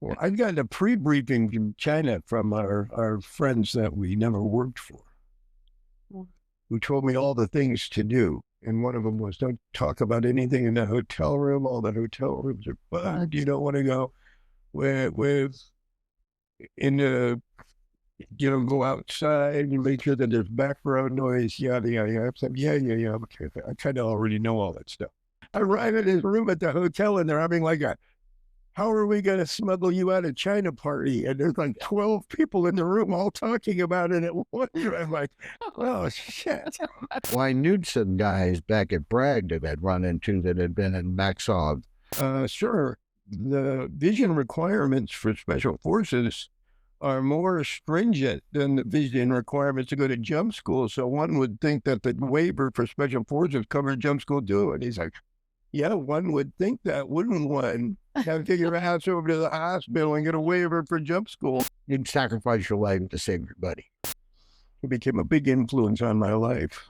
Well, I've gotten a pre-briefing from China from our friends that we never worked for, who told me all the things to do. And one of them was, don't talk about anything in the hotel room. All the hotel rooms are bugged. You don't want to go with in the, go outside. You make sure that there's background noise, yada, yada, yada. I said, yeah. Okay. I kind of already know all that stuff. I arrive at his room at the hotel and they're having like how are we going to smuggle you out of China party? And there's like 12 people in the room all talking about it at once. I'm like, oh, shit. Well, I knew some guys back at Bragg that I'd run into that had been in MACV. Sure. The vision requirements for special forces are more stringent than the vision requirements to go to jump school. So one would think that the waiver for special forces covered jump school too. And he's like, yeah, one would think that, wouldn't one? Have to take your ass over to the hospital and get a waiver for jump school. You'd sacrifice your life to save your buddy. It became a big influence on my life.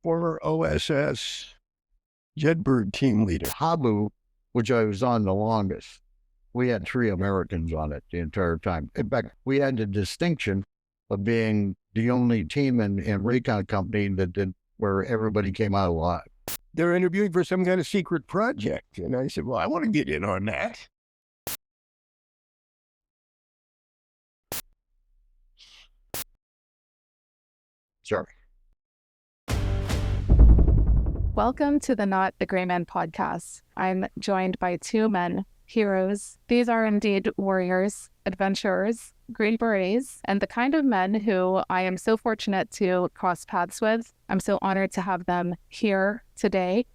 Former OSS Jedburgh team leader. Habu, which I was on the longest, we had 3 Americans on it the entire time. In fact, we had the distinction of being the only team in Recon Company that did where everybody came out alive. They're interviewing for some kind of secret project. And I said, well, I want to get in on that. Sorry. Welcome to the Not A Grayman Podcast. I'm joined by 2 men, heroes. These are indeed warriors, adventurers, Green Berets, and the kind of men who I am so fortunate to cross paths with. I'm so honored to have them here today.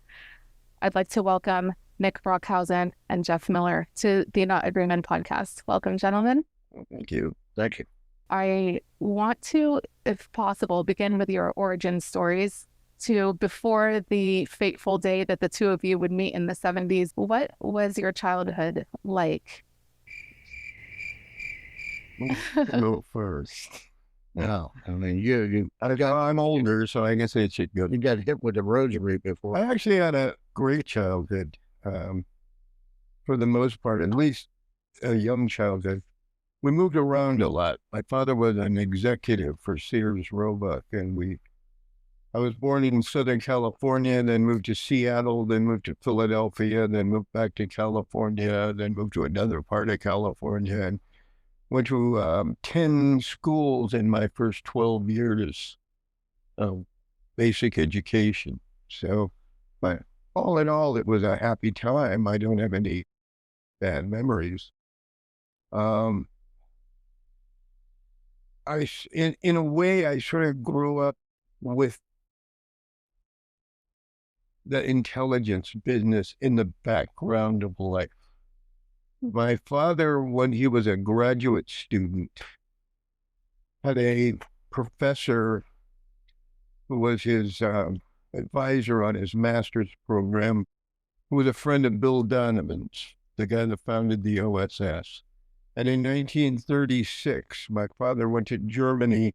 I'd like to welcome Nick Brokhausen and Jeff Miller to the Not A Grayman Podcast. Welcome, gentlemen. Thank you. Thank you. I want to, if possible, begin with your origin stories to before the fateful day that the 2 of you would meet in the 70s. What was your childhood like? Go first. No, I mean, I'm older, so I guess it should go. You got hit with the rosary before. I actually had a great childhood, for the most part, at least a young childhood. We moved around a lot. My father was an executive for Sears Roebuck, and I was born in Southern California, then moved to Seattle, then moved to Philadelphia, then moved back to California, then moved to another part of California, and went to 10 schools in my first 12 years of basic education. So, but all in all, it was a happy time. I don't have any bad memories. In a way, I sort of grew up with the intelligence business in the background of life. My father, when he was a graduate student, had a professor who was his advisor on his master's program, who was a friend of Bill Donovan's, the guy that founded the OSS. And in 1936, my father went to Germany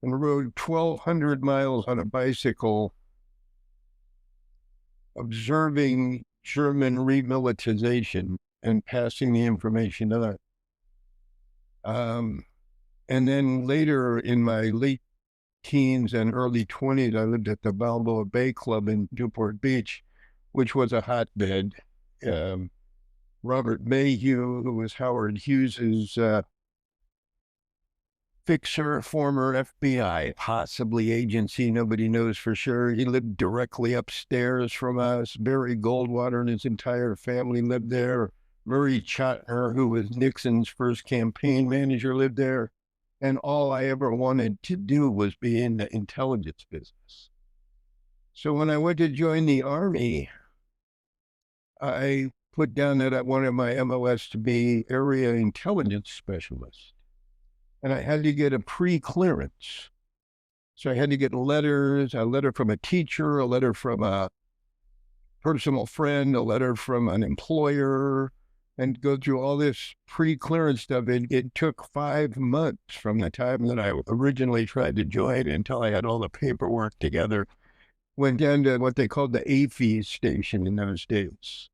and rode 1,200 miles on a bicycle, observing German remilitarization and passing the information on. And then later in my late teens and early 20s, I lived at the Balboa Bay Club in Newport Beach, which was a hotbed. Robert Mayhew, who was Howard Hughes's fixer, former FBI, possibly agency, nobody knows for sure. He lived directly upstairs from us. Barry Goldwater and his entire family lived there. Murray Chotner, who was Nixon's first campaign manager, lived there. And all I ever wanted to do was be in the intelligence business. So when I went to join the Army, I put down that I wanted my MOS to be area intelligence specialist. And I had to get a pre-clearance. So I had to get letters, a letter from a teacher, a letter from a personal friend, a letter from an employer, and go through all this pre-clearance stuff. It took 5 months from the time that I originally tried to join until I had all the paperwork together. Went down to what they called the AFES station in those days.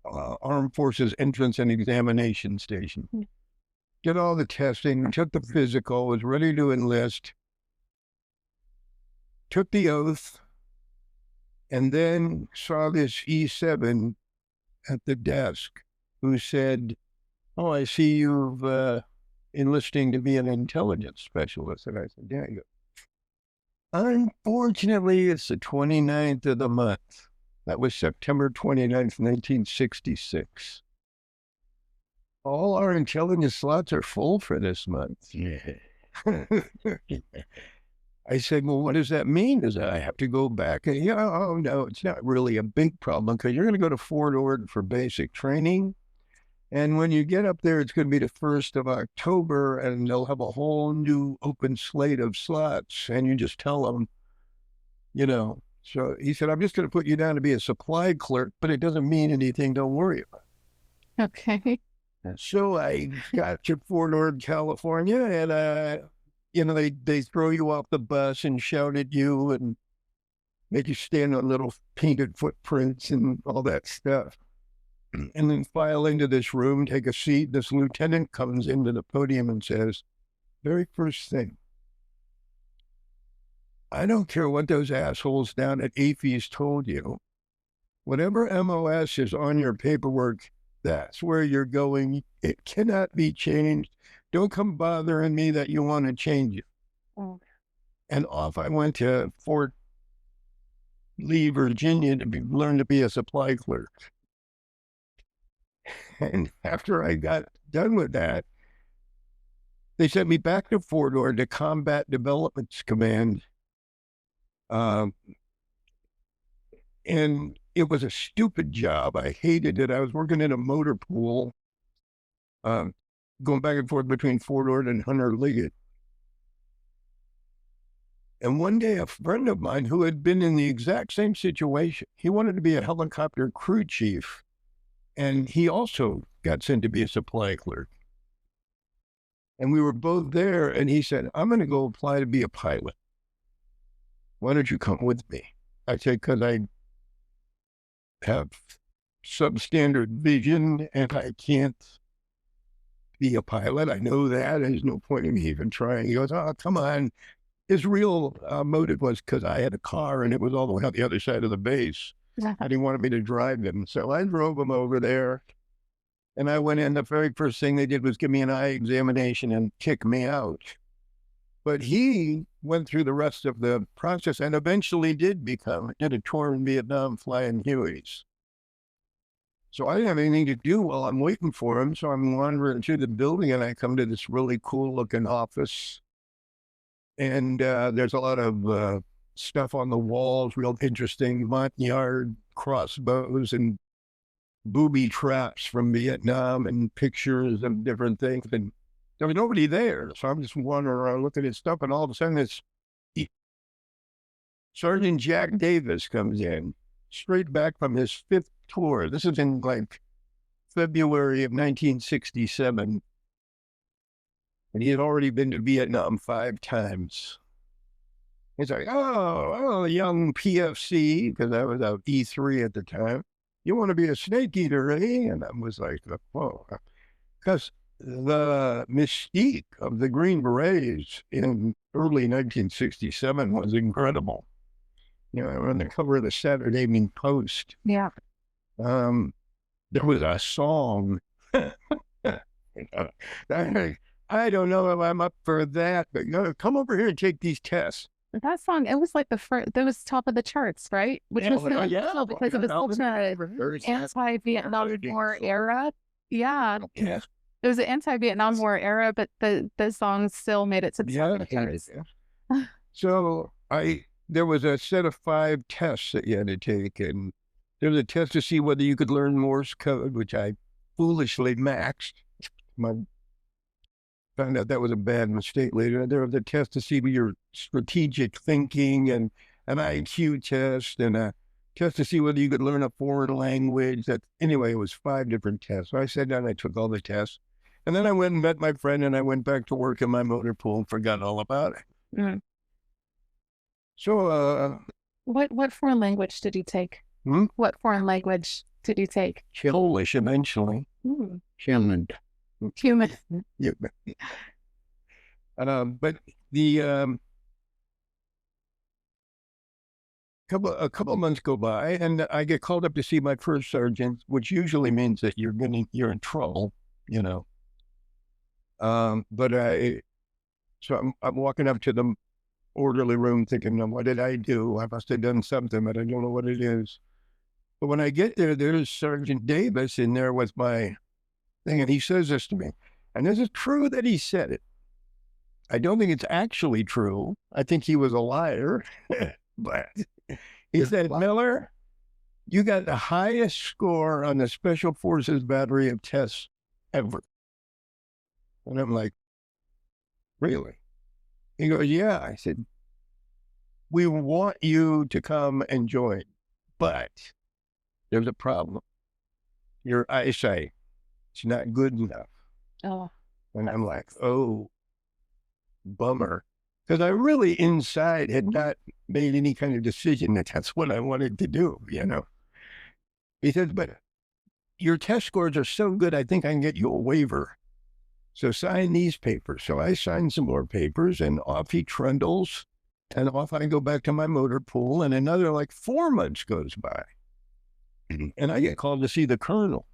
Armed Forces Entrance and Examination Station. Did all the testing, took the physical, was ready to enlist, took the oath, and then saw this E7 at the desk who said, "Oh, I see you've enlisting to be an intelligence specialist." And I said, "Yeah." He goes, "Unfortunately, it's the 29th of the month." That was September 29th, 1966. "All our intelligence slots are full for this month." Yeah. I said, "Well, what does that mean? Does I have to go back?" And yeah, oh no, it's not really a big problem because you're going to go to Fort Ord for basic training. And when you get up there, it's going to be the 1st of October, and they'll have a whole new open slate of slots. And you just tell them, you know. So he said, "I'm just going to put you down to be a supply clerk, but it doesn't mean anything. Don't worry about it." Okay. So I got to Fort Ord, California, and they throw you off the bus and shout at you and make you stand on little painted footprints and all that stuff. And then file into this room, take a seat. This lieutenant comes into the podium and says, very first thing, "I don't care what those assholes down at AFES told you. Whatever MOS is on your paperwork, that's where you're going. It cannot be changed. Don't come bothering me that you want to change it." Oh. And off I went to Fort Lee, Virginia to learn to be a supply clerk. And after I got done with that, they sent me back to Fort Ord to Combat Developments Command. And it was a stupid job. I hated it. I was working in a motor pool, going back and forth between Fort Ord and Hunter Liggett. And one day, a friend of mine who had been in the exact same situation, he wanted to be a helicopter crew chief, and he also got sent to be a supply clerk. And we were both there, and he said, "I'm going to go apply to be a pilot. Why don't you come with me?" I said, "Because I have substandard vision, and I can't be a pilot. I know that. There's no point in me even trying." He goes, "Oh, come on." His real motive was because I had a car, and it was all the way on the other side of the base. And he wanted me to drive him. So I drove him over there, and I went in. The very first thing they did was give me an eye examination and kick me out. But he went through the rest of the process and eventually did a tour in Vietnam flying Hueys. So I didn't have anything to do while I'm waiting for him. So I'm wandering through the building, and I come to this really cool looking office. And there's a lot of stuff on the walls, real interesting Montagnard crossbows and booby traps from Vietnam and pictures of different things. And there was nobody there. So I'm just wandering around looking at stuff, and all of a sudden this Sergeant Jack Davis comes in, straight back from his 5th tour. This is in like February of 1967. And he had already been to Vietnam 5 times. He's like, oh, young PFC, because I was a E3 at the time. "You want to be a snake eater, eh?" And I was like, whoa. Because the mystique of the Green Berets in early 1967 was incredible. On the cover of the Saturday Evening Post. Yeah. There was a song. I don't know if I'm up for that, but come over here and take these tests. That song, it was like the first, that was top of the charts, right? Which was because it was such an anti-Vietnam War era. Yeah. Yeah. It was an anti-Vietnam War era, but the song still made it to the top of the charts. So there was a set of 5 tests that you had to take, and there was a test to see whether you could learn Morse code, which I foolishly maxed. Found out that was a bad mistake later. There was a test to see your strategic thinking, and an IQ test, and a test to see whether you could learn a foreign language. Anyway, it was 5 different tests. So I sat down and I took all the tests. And then I went and met my friend, and I went back to work in my motor pool and forgot all about it. Mm. So, what foreign language did you take? Hmm? What foreign language did you take? Polish eventually. Human. Human. Yeah. But the a couple of months go by, and I get called up to see my first sergeant, which usually means that you're in trouble, you know. So I'm walking up to the orderly room thinking, what did I do? I must have done something, but I don't know what it is. But when I get there, there's Sergeant Davis in there with my thing, and he says this to me. And this is true that he said it. I don't think it's actually true. I think he was a liar. But he said, Miller, you got the highest score on the Special Forces battery of tests ever. And I'm like, really? He goes, yeah. I said, we want you to come and join, but there's a problem. Your eyesight, it's not good enough. Oh. And I'm like, oh, bummer. Because I really inside had not made any kind of decision that that's what I wanted to do, you know. He said, but your test scores are so good, I think I can get you a waiver. So sign these papers. So I signed some more papers, and off he trundles, and off I go back to my motor pool, and another 4 months goes by. And I get called to see the colonel.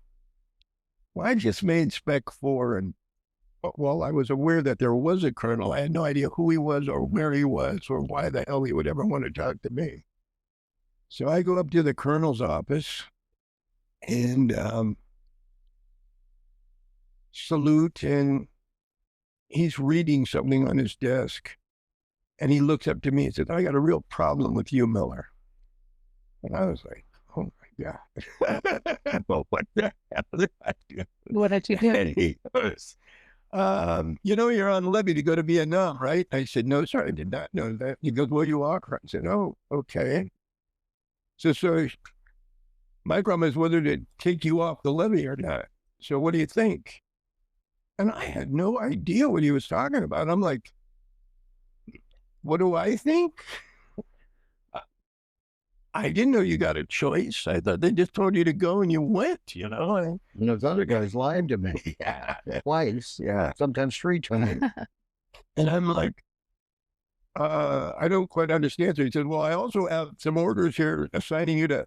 Well, I just made Spec 4, and while I was aware that there was a colonel, I had no idea who he was or where he was or why the hell he would ever want to talk to me. So I go up to the colonel's office and salute, and he's reading something on his desk. And he looks up to me and says, I got a real problem with you, Miller. And I was like, oh my God. Well, what the hell did I do? What did you do? And he goes, you're on levy to go to Vietnam, right? I said, no, sir, I did not know that. He goes, well, you are. I said, oh, okay. So my problem is whether to take you off the levy or not. So what do you think? And I had no idea what he was talking about. I'm like, what do I think? I didn't know you got a choice. I thought they just told you to go and you went, you know. And those other guys lied to me. Yeah. Twice. Yeah. Sometimes 3 times. And I'm like, I don't quite understand. So he said, well, I also have some orders here assigning you to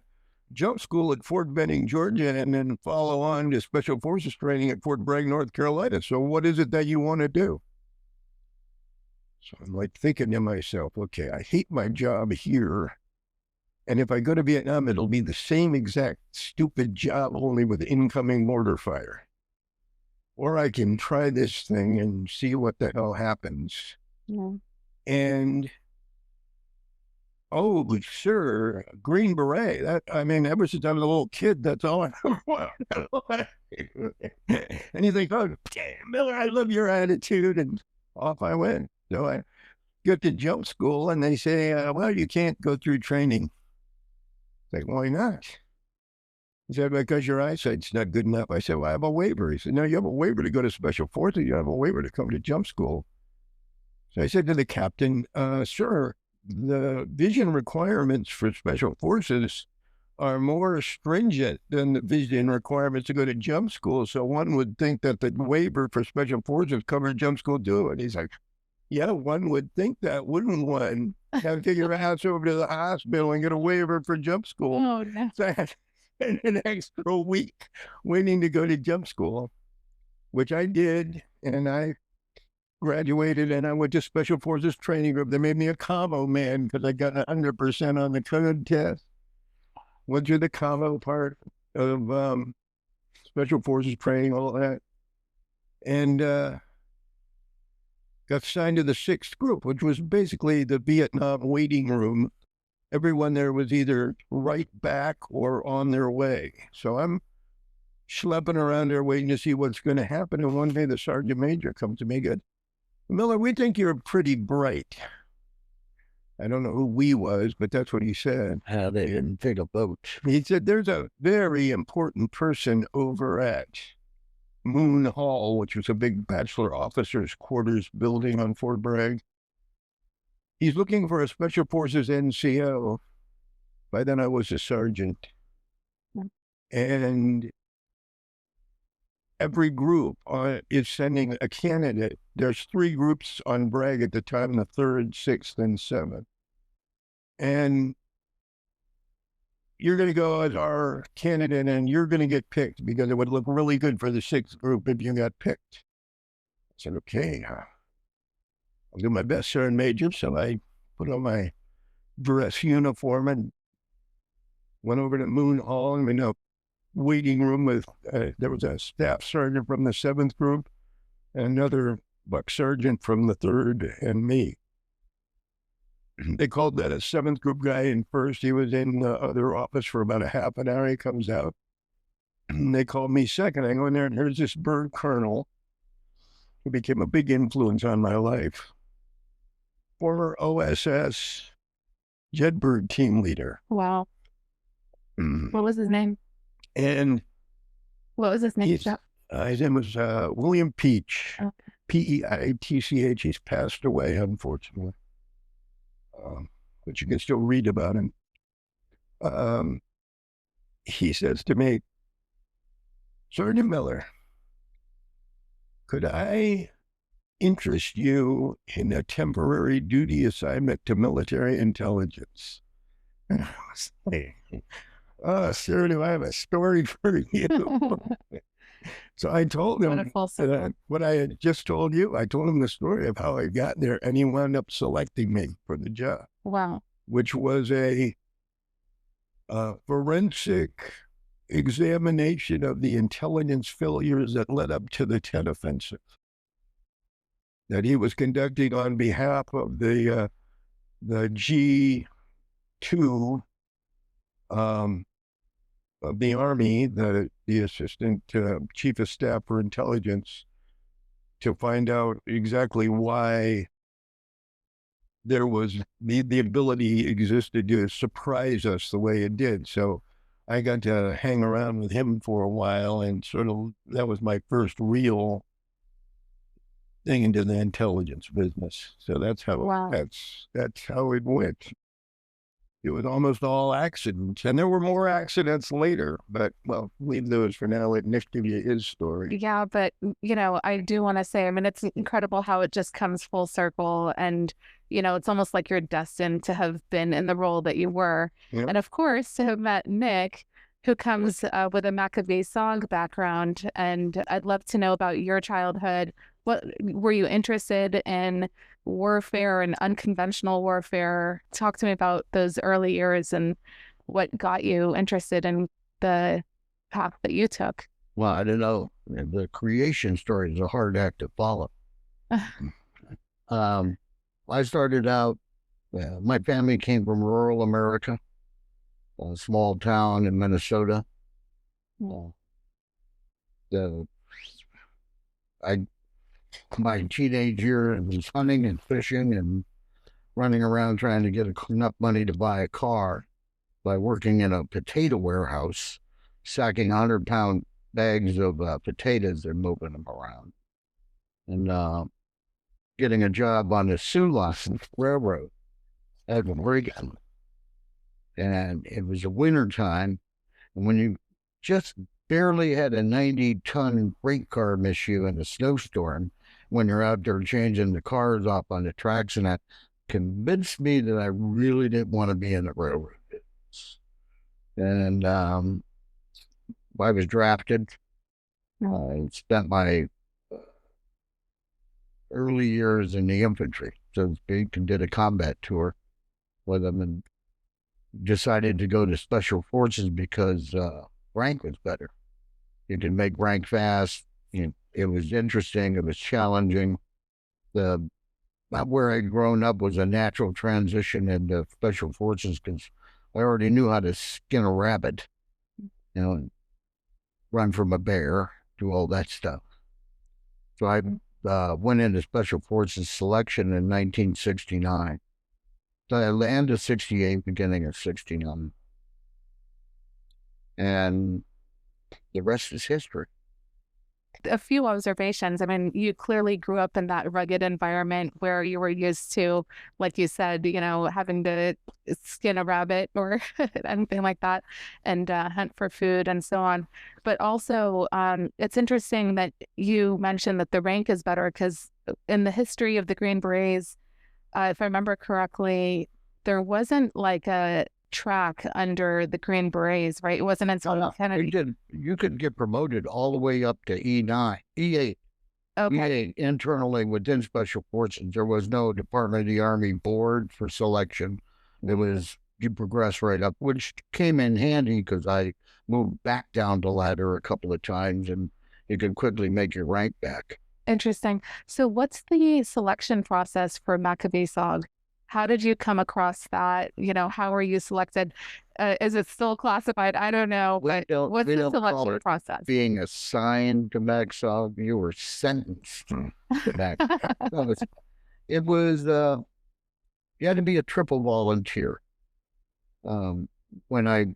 jump school at Fort Benning, Georgia, and then follow on to Special Forces training at Fort Bragg, North Carolina. So what is it that you want to do? So I'm thinking to myself, okay, I hate my job here. And if I go to Vietnam, it'll be the same exact stupid job, only with incoming mortar fire. Or I can try this thing and see what the hell happens. Yeah. And, oh, sure, Green Beret. Ever since I was a little kid, that's all I ever wanted. And you think, oh, damn, Miller, I love your attitude. And off I went. So I get to jump school, and they say, well, you can't go through training. Like, why not? He said, because your eyesight's not good enough. I said, well, I have a waiver. He said, no, you have a waiver to go to Special Forces. You have a waiver to come to jump school. So I said to the captain, sir, the vision requirements for Special Forces are more stringent than the vision requirements to go to jump school. So one would think that the waiver for Special Forces covered jump school too. And he's like, yeah, one would think that, wouldn't one? Have to take your ass over to the hospital and get a waiver for jump school. Oh, no. So I had an extra week waiting to go to jump school, which I did. And I graduated, and I went to Special Forces training group. They made me a combo man because I got 100% on the code test. Went through the combo part of Special Forces training, all that. And got assigned to the 6th group, which was basically the Vietnam waiting room. Everyone there was either right back or on their way. So I'm schlepping around there waiting to see what's going to happen. And one day the sergeant major comes to me and goes, Miller, we think you're pretty bright. I don't know who we was, but that's what he said. How they didn't take a boat. He said, there's a very important person over at Moon Hall, which was a big bachelor officers' quarters building on Fort Bragg. He's looking for a Special Forces NCO. By then I was a sergeant. And every group is sending a candidate. There's 3 groups on Bragg at the time, the 3rd, 6th, and 7th. And you're going to go as our candidate and you're going to get picked because it would look really good for the 6th group if you got picked. I said, okay, I'll do my best, Sergeant Major. So I put on my dress uniform and went over to Moon Hall. I'm in a waiting room with, there was a staff sergeant from the 7th group, and another buck sergeant from the 3rd, and me. They called that a 7th group guy in first. He was in the other office for about a half an hour. He comes out. They called me second. I go in there, and there's this bird colonel who became a big influence on my life. Former OSS Jedburgh team leader. Wow. What was his name? And what was his name? His name was William Peach. Okay. Peitch. He's passed away, unfortunately. But you can still read about him. He says to me, Sergeant Miller, could I interest you in a temporary duty assignment to military intelligence? And I was like, oh, sir, do I have a story for you? So I told him what I had just told you. I told him the story of how I got there, and he wound up selecting me for the job. Wow. Which was a forensic examination of the intelligence failures that led up to the Tet Offensive that he was conducting on behalf of the G2 of the Army, the Assistant Chief of Staff for Intelligence, to find out exactly why there was the ability existed to surprise us the way it did. So I got to hang around with him for a while, and sort of that was my first real thing into the intelligence business. So that's how that's how it went. It was almost all accidents, and there were more accidents later, but well, leave those for now. Let Nick give you his story. Yeah, but I do want to say, I mean, it's incredible how it just comes full circle, and it's almost like you're destined to have been in the role that you were. Yep. And of course, to have met Nick, who comes with a MACV-SOG background, and I'd love to know about your childhood. What were you interested in? Warfare and unconventional warfare. Talk to me about those early years and what got you interested in the path that you took. Well, I don't know. The creation story is a hard act to follow. I started out, my family came from rural America, a small town in Minnesota. My teenage year was hunting and fishing and running around trying to get enough money to buy a car by working in a potato warehouse, sacking 100-pound bags of potatoes and moving them around. And getting a job on the Laos Railroad, Airborne Brigade. And it was a winter time, and when you just barely had a 90-ton freight car miss you in a snowstorm, when you're out there changing the cars off on the tracks, and that convinced me that I really didn't want to be in the railroad business. And I was drafted. I spent my early years in the infantry, so to speak, and did a combat tour with them, and decided to go to Special Forces because rank was better. You could make rank fast. It was interesting. It was challenging. Where I'd grown up was a natural transition into Special Forces because I already knew how to skin a rabbit, and run from a bear, do all that stuff. So I went into Special Forces selection in 1969. So the end of 68, beginning of 69. And the rest is history. a few observations. I mean, you clearly grew up in that rugged environment where you were used to, like you said, having to skin a rabbit or anything like that, and hunt for food and so on. But also, it's interesting that you mentioned that the rank is better, because in the history of the Green Berets, if I remember correctly, there wasn't like a track under the Green Berets, right? It wasn't until Kennedy. You could get promoted all the way up to E9, E8. Okay. E8 internally within Special Forces. There was no Department of the Army board for selection. It was, you progress right up, which came in handy because I moved back down the ladder a couple of times, and you can quickly make your rank back. Interesting. So what's the selection process for MACV-SOG? How did you come across that? How were you selected? Is it still classified? I don't know. But what's the selection process? Being assigned to MACV-SOG, you were sentenced to MACV. It was, you had to be a triple volunteer. When I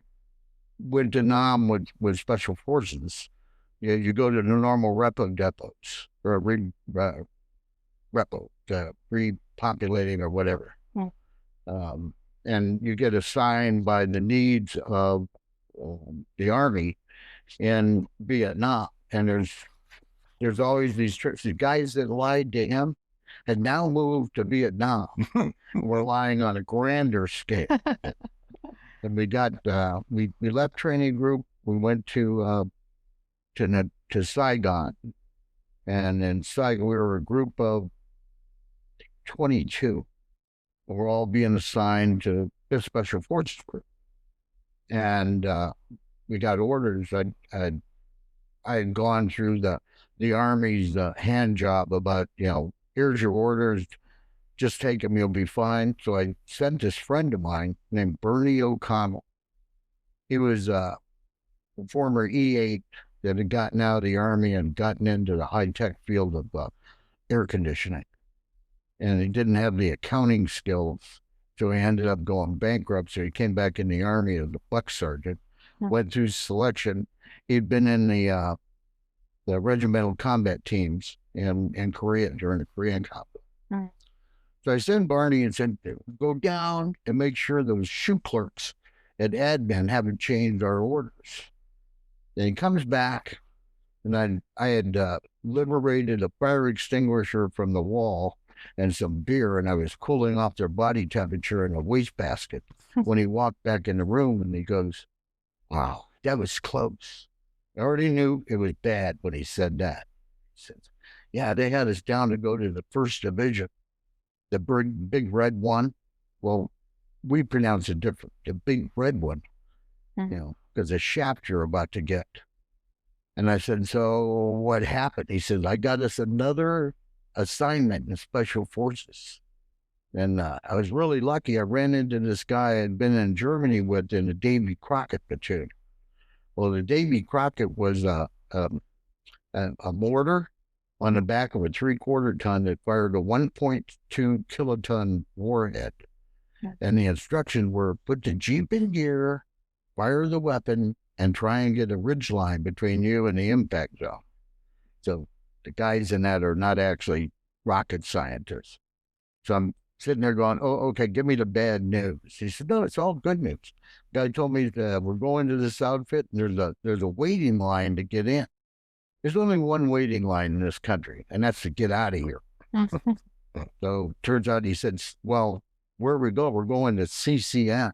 went to Nam with Special Forces, you go to the normal repo depots, or repopulating or whatever. And you get assigned by the needs of the Army in Vietnam. And there's always these trips. The guys that lied to him had now moved to Vietnam. We're lying on a grander scale. And we got, we left training group. We went to Saigon. And in Saigon, we were a group of 22. We're all being assigned to this Special Forces group. And we got orders. I had gone through the Army's hand job about, here's your orders, just take them, you'll be fine. So I sent this friend of mine named Bernie O'Connell. He was a former E8 that had gotten out of the Army and gotten into the high-tech field of air conditioning. And he didn't have the accounting skills, so he ended up going bankrupt. So he came back in the Army as a buck sergeant, went through selection. He'd been in the regimental combat teams in Korea during the Korean conflict. So I sent Barney and said, go down and make sure those shoe clerks at admin haven't changed our orders. Then he comes back, and I had liberated a fire extinguisher from the wall and some beer, and I was cooling off their body temperature in a wastebasket when he walked back in the room, and he goes, wow, that was close. I already knew it was bad when he said that. He said, yeah, they had us down to go to the 1st Division, the big red one. Well, we pronounce it different, the big red one, because the shaft you're about to get. And I said, so what happened? He said, I got us another assignment in Special Forces. And I was really lucky. I ran into this guy I'd been in Germany with in the Davy Crockett platoon. Well, the Davy Crockett was a mortar on the back of a 3/4 ton that fired a 1.2 kiloton warhead. And the instructions were put the Jeep in gear, fire the weapon, and try and get a ridge line between you and the impact zone. So the guys in that are not actually rocket scientists. So I'm sitting there going, oh, okay, give me the bad news. He said, no, it's all good news. The guy told me that we're going to this outfit, and there's a waiting line to get in. There's only one waiting line in this country, and that's to get out of here. So turns out he said, well, where we go? We're going to CCN.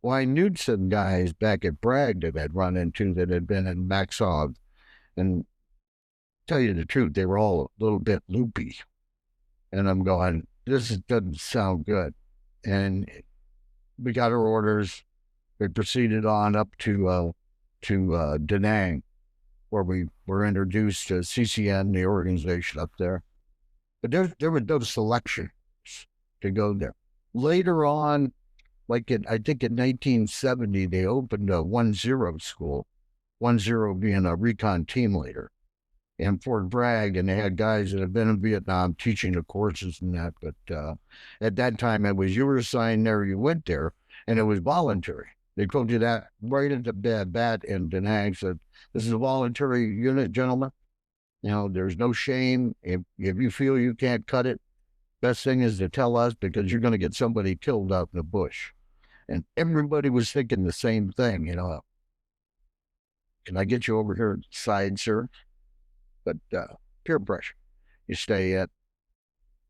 Well, I knew some guys back at Bragg that I'd run into that had been in MACV-SOG, and tell you the truth, they were all a little bit loopy. And I'm going, this doesn't sound good. And we got our orders. We proceeded on up to Da Nang, where we were introduced to CCN, the organization up there. But there were no selections to go there. Later on, I think in 1970, they opened a 1-0 school, 1-0 being a recon team leader in Fort Bragg, and they had guys that had been in Vietnam teaching the courses and that. But at that time, it was you were assigned there, you went there, and it was voluntary. They told you that right at the bat in Da Nang, said, this is a voluntary unit, gentlemen. There's no shame. If you feel you can't cut it, best thing is to tell us, because you're going to get somebody killed out in the bush. And everybody was thinking the same thing, Can I get you over here side, sir? But peer pressure. You stay at.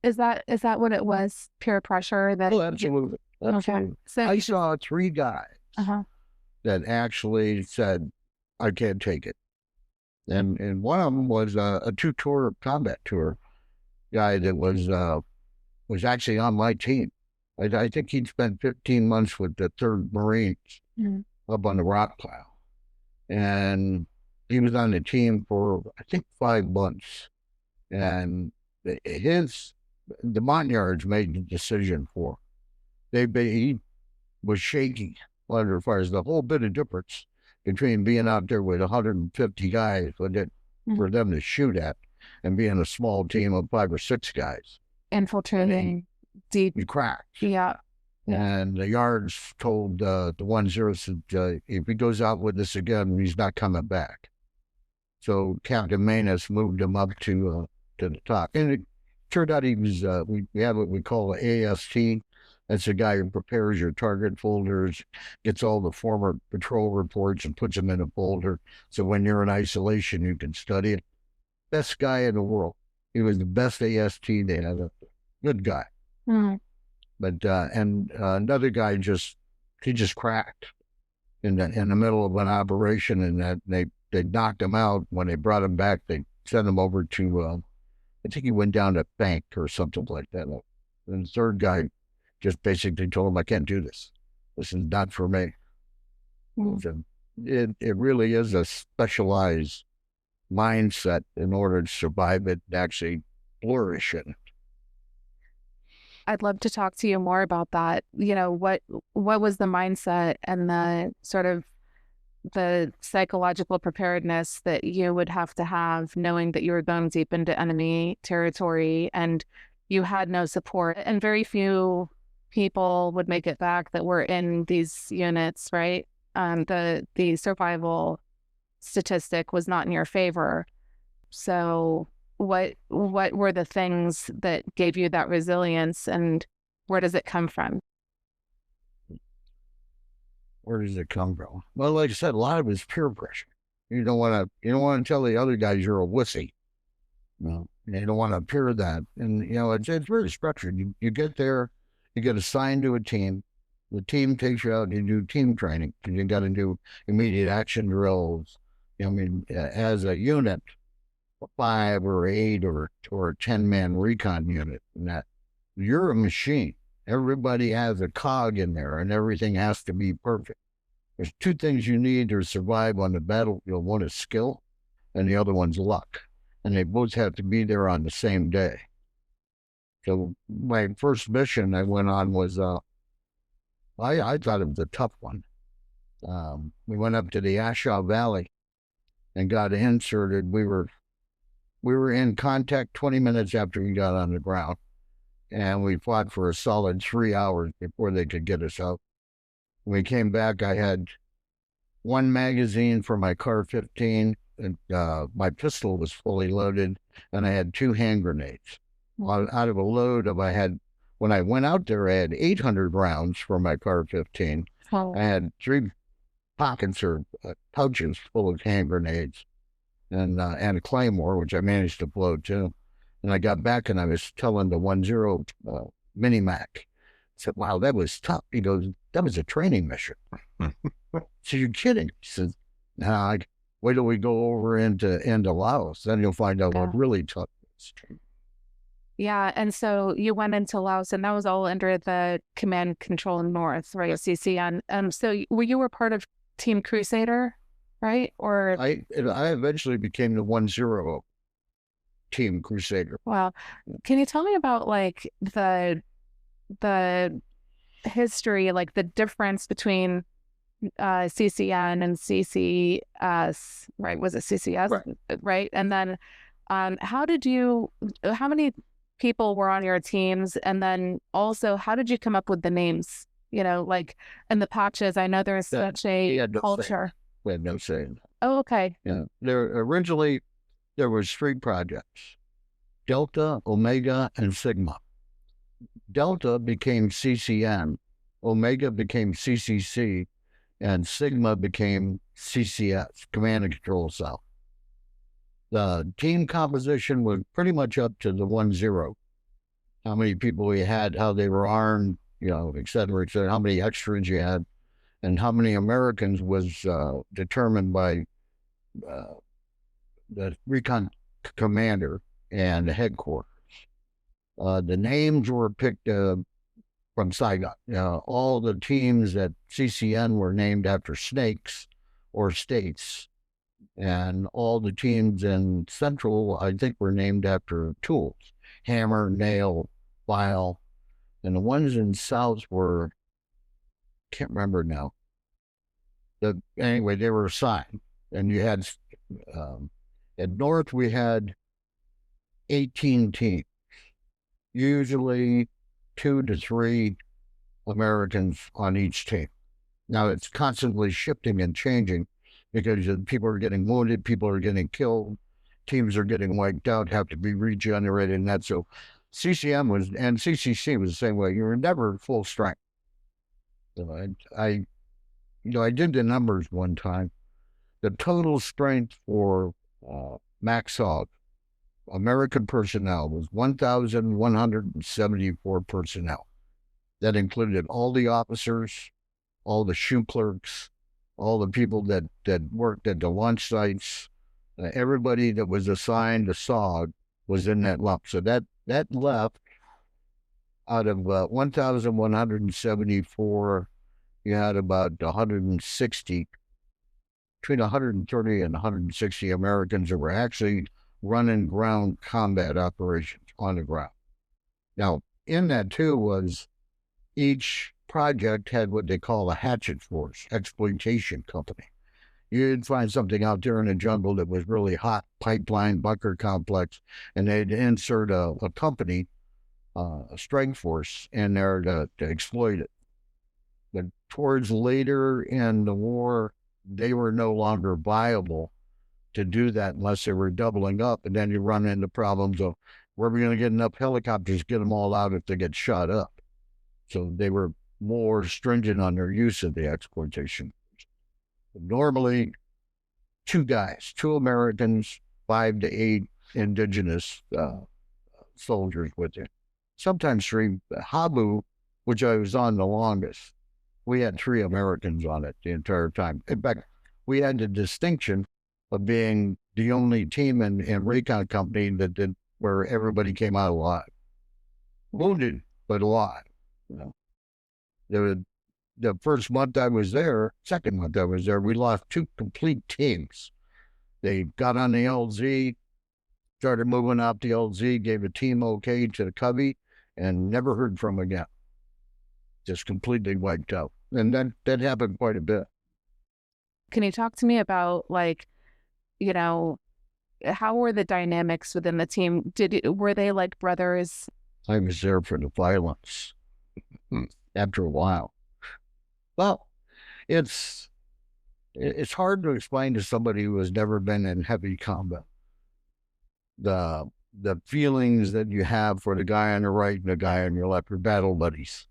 Is that what it was? Peer pressure that. Oh, absolutely. Okay. So I saw 3 guys that actually said, I can't take it. And one of them was a 2-tour combat tour guy that was actually on my team. I think he'd spent 15 months with the 3rd Marines up on the rock pile. And he was on the team for, I think, 5 months. And the Montagnards made the decision for him. He was shaky as far as the whole bit of difference between being out there with 150 guys for them to shoot at and being a small team of 5 or 6 guys. Infiltrating deep. You cracked. Yeah. And the yards told the 1-0 said, if he goes out with us again, he's not coming back. So Captain Manus moved him up to the top. And it turned out he was, we have what we call the AST. That's the guy who prepares your target folders, gets all the former patrol reports and puts them in a folder. So when you're in isolation, you can study it. Best guy in the world. He was the best AST they had. A good guy. But another guy just cracked in the middle of an operation, and that they knocked him out. When they brought him back, they sent him over to I think he went down to bank or something like that. And the 3rd guy just basically told him, I can't do this. This is not for me. It really is a specialized mindset in order to survive it and actually flourish in it. I'd love to talk to you more about that. What was the mindset and the sort of the psychological preparedness that you would have to have, knowing that you were going deep into enemy territory and you had no support, and very few people would make it back that were in these units, right? The survival statistic was not in your favor. So what were the things that gave you that resilience, and where does it come from? Where does it come from? Well, like I said, a lot of it is peer pressure. You don't want to tell the other guys you're a wussy. No, you don't want to appear that. And it's very structured. You get there, you get assigned to a team. The team takes you out. You do team training. You got to do immediate action drills. As a unit, 5 or 8 or a 10-man recon unit, and that you're a machine. Everybody has a cog in there, and everything has to be perfect. There's 2 things you need to survive on the battlefield. One is skill, and the other one's luck. And they both have to be there on the same day. So my first mission I went on was, I thought it was a tough one. We went up to the Ashaw Valley and got inserted. We were in contact 20 minutes after we got on the ground. And we fought for a solid 3 hours before they could get us out. When we came back, I had 1 magazine for my CAR-15, and my pistol was fully loaded, and I had 2 hand grenades. Out of a load of, when I went out there, I had 800 rounds for my CAR-15. Oh. I had 3 pockets or pouches full of hand grenades, and a claymore, which I managed to blow too. And I got back and I was telling the 1-0 mini-Mac, I said, wow, that was tough. He goes, that was a training mission. So you're kidding. He says, nah, wait till we go over into Laos. Then you'll find out what really tough is. Yeah, and so you went into Laos, and that was all under the Command Control North, right? CCN. So you were part of Team Crusader, right? Or I eventually became the 1-0 Team Crusader. Wow. Can you tell me about like the history, like the difference between CCN and CCS, right? Was it CCS? Right. And then how many people were on your teams? And then also, how did you come up with the names? Like in the patches, I know there's such a culture. We had no say. Oh, okay. Yeah. There there was 3 projects: Delta, Omega, and Sigma. Delta became CCN, Omega became CCC, and Sigma became CCS, Command and Control Cell. The team composition was pretty much up to the 1-0. How many people we had, how they were armed, et cetera, how many extras you had, and how many Americans was determined by the recon commander and the headquarters. The names were picked from Saigon. All the teams at CCN were named after snakes or states, and all the teams in Central, I think, were named after tools: hammer, nail, file, and the ones in South were, can't remember now. Anyway, they were assigned, and you had at North we had 18 teams, usually 2 to 3 Americans on each team. Now it's constantly shifting and changing because people are getting wounded, people are getting killed, teams are getting wiped out, have to be regenerated, and that. So CCM was, and CCC was the same way. You were never full strength. So I did the numbers one time. The total strength for MACV-SOG, American personnel, was 1,174 personnel. That included all the officers, all the shoe clerks, all the people that worked at the launch sites. Everybody that was assigned to SOG was in that lump. So that left out of 1,174, you had about 160, between 130 and 160 Americans that were actually running ground combat operations on the ground. Now, in that too was each project had what they call a hatchet force, exploitation company. You'd find something out there in the jungle that was really hot, pipeline, bunker complex, and they'd insert a company, a strike force in there to exploit it. But towards later in the war, they were no longer viable to do that unless they were doubling up, and then you run into problems of where are we going to get enough helicopters to get them all out if they get shot up. So they were more stringent on their use of the exploitation. Normally, 2 guys, 2 Americans, 5 to 8 indigenous soldiers with you. Sometimes 3. Habu, which I was on the longest, we had 3 Americans on it the entire time. In fact, we had the distinction of being the only team in Recon Company that did where everybody came out alive. Wounded, but alive. The first month I was there, second month I was there, we lost 2 complete teams. They got on the LZ, started moving out the LZ, gave a team okay to the Covey, and never heard from them again. Just completely wiped out. And that happened quite a bit. Can you talk to me about, how were the dynamics within the team? Were they like brothers? I was there for the violence after a while. Well, it's hard to explain to somebody who has never been in heavy combat. The feelings that you have for the guy on the right and the guy on your left, your battle buddies.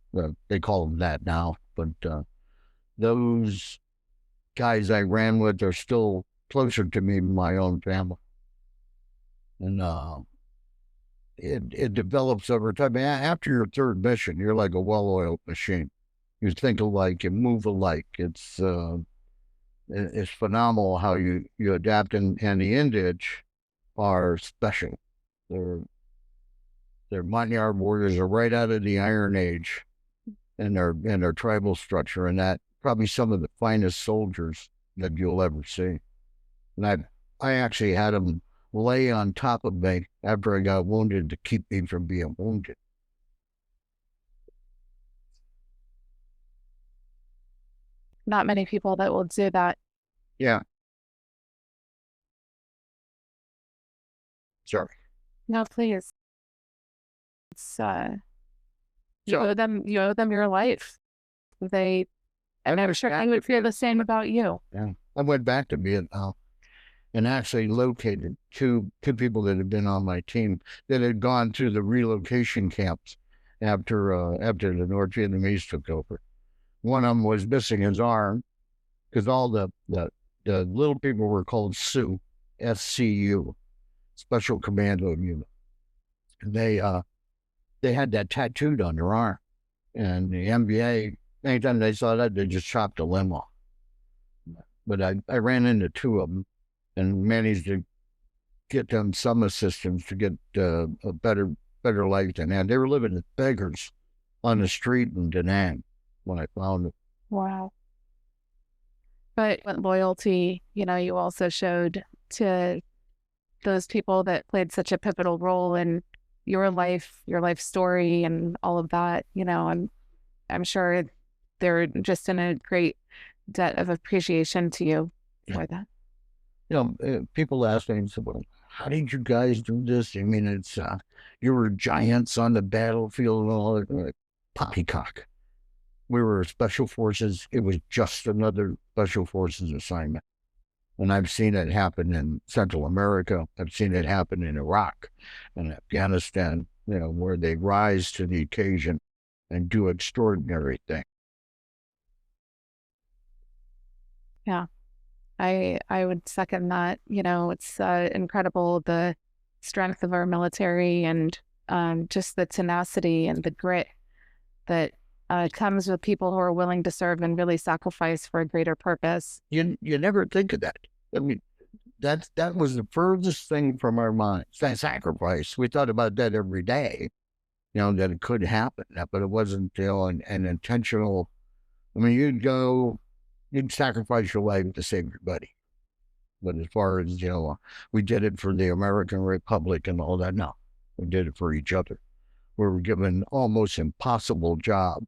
They call them that now, but those guys I ran with are still closer to me than my own family. And it develops over time. After your 3rd mission, you're like a well-oiled machine. You think alike, you move alike. It's phenomenal how you adapt, and the Indians are special. Their Montagnard warriors are right out of the Iron Age in their tribal structure, and that probably some of the finest soldiers that you'll ever see. And I actually had them lay on top of me after I got wounded to keep me from being wounded. Not many people that will do that. Yeah. Sorry. No, please. It's you owe them your life. I'm sure I would feel the same about you. Yeah. I went back to Vietnam. and actually located two people that had been on my team that had gone to the relocation camps after the North Vietnamese took over. One of them was missing his arm because all the little people were called SU, SCU, Special Commando Unit. And they had that tattooed on their arm. And the MBA, anytime they saw that, they just chopped a limb off. But I ran into two of them and managed to get them some assistance to get a better life than that. They were living as beggars on the street in Da Nang when I found them. Wow. But loyalty, you also showed to those people that played such a pivotal role in your life story and all of that, I'm sure they're just in a great debt of appreciation to you for that. People ask me, well, how did you guys do this? I mean, it's, you were giants on the battlefield and all that. Like, poppycock. We were special forces. It was just another special forces assignment. And I've seen it happen in Central America. I've seen it happen in Iraq and Afghanistan, where they rise to the occasion and do extraordinary things. Yeah, I would second that. It's incredible, the strength of our military and just the tenacity and the grit that comes with people who are willing to serve and really sacrifice for a greater purpose. You never think of that. I mean, that was the furthest thing from our minds. That sacrifice. We thought about that every day, that it could happen, but it wasn't, an intentional. I mean, you'd sacrifice your life to save your buddy. But as far as, we did it for the American Republic and all that, no, we did it for each other. We were given an almost impossible job,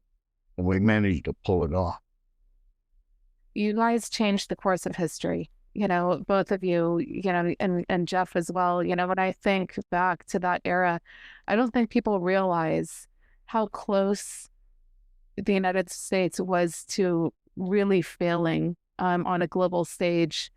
and we managed to pull it off. You guys changed the course of history, both of you, and Jeff as well. When I think back to that era, I don't think people realize how close the United States was to really failing on a global stage.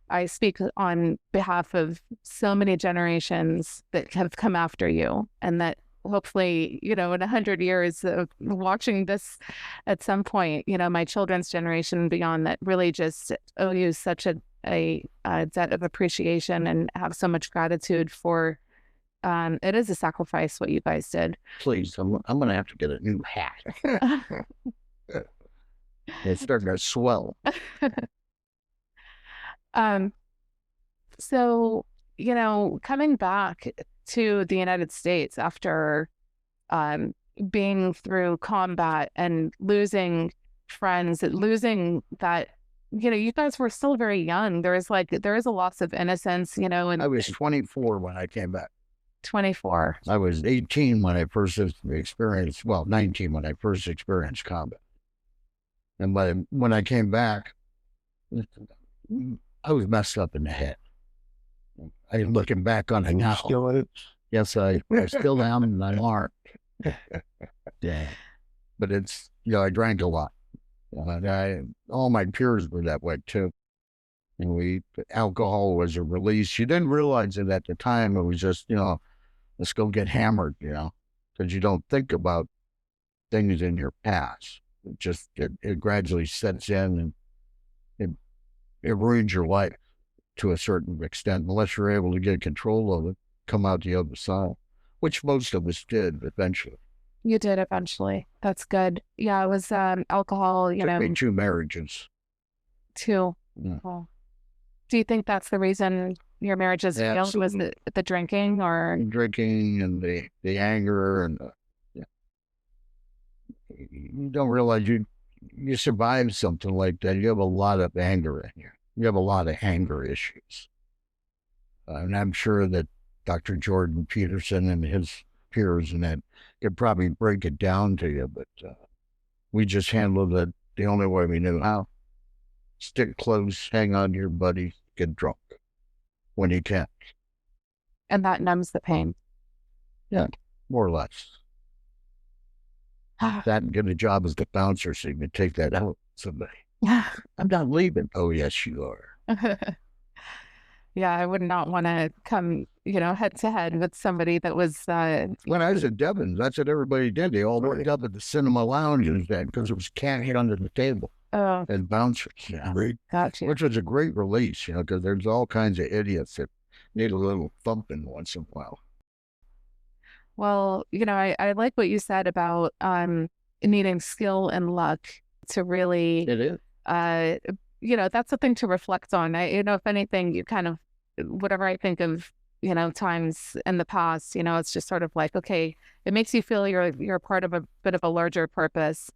I speak on behalf of so many generations that have come after you, and that hopefully, in 100 years of watching this at some point, my children's generation and beyond, that really just owe you such a debt of appreciation and have so much gratitude for. It is a sacrifice what you guys did. Please, I'm going to have to get a new hat. It's starting to swell. So, coming back to the United States after being through combat and losing friends, losing that, you guys were still very young. There is a loss of innocence, and I was 24 when I came back. 24. I was 18 when I first experienced, 19 when I first experienced combat. And when I came back, I was messed up in the head. I'm looking back on it now. Still in it? Yes, I still am, and I'm armed. Yeah. But it's, I drank a lot. All my peers were that way too. And alcohol was a release. You didn't realize it at the time. It was just, let's go get hammered, because you don't think about things in your past. It gradually sets in, and it ruins your life to a certain extent, unless you're able to get control of it, come out the other side, which most of us did eventually. You did eventually. That's good. Yeah, it was alcohol, Took me 2 marriages. 2. Yeah. Well, do you think that's the reason your marriages failed? Was the drinking or? Drinking and the anger and you don't realize you survive something like that. You have a lot of anger in you. You have a lot of anger issues. And I'm sure that Dr. Jordan Peterson and his peers and that could probably break it down to you, but we just handled it the only way we knew how. Stick close, hang on to your buddy, get drunk when you can. And that numbs the pain. Yeah, more or less. That and get a job as the bouncer so you can take that out somebody. I'm not leaving. Oh, yes, you are. Yeah, I would not want to come, head to head with somebody that was. When I was at Devon's, that's what everybody did. They all worked up at the cinema lounges then because it was can't hit under the table Oh, and bouncers. Yeah. gotcha. Which was a great release, because there's all kinds of idiots that need a little thumping once in a while. Well, I like what you said about needing skill and luck to really. It is. That's something to reflect on. If anything, you kind of, whatever I think of, times in the past, it's just sort of like, okay, it makes you feel you're part of a bit of a larger purpose.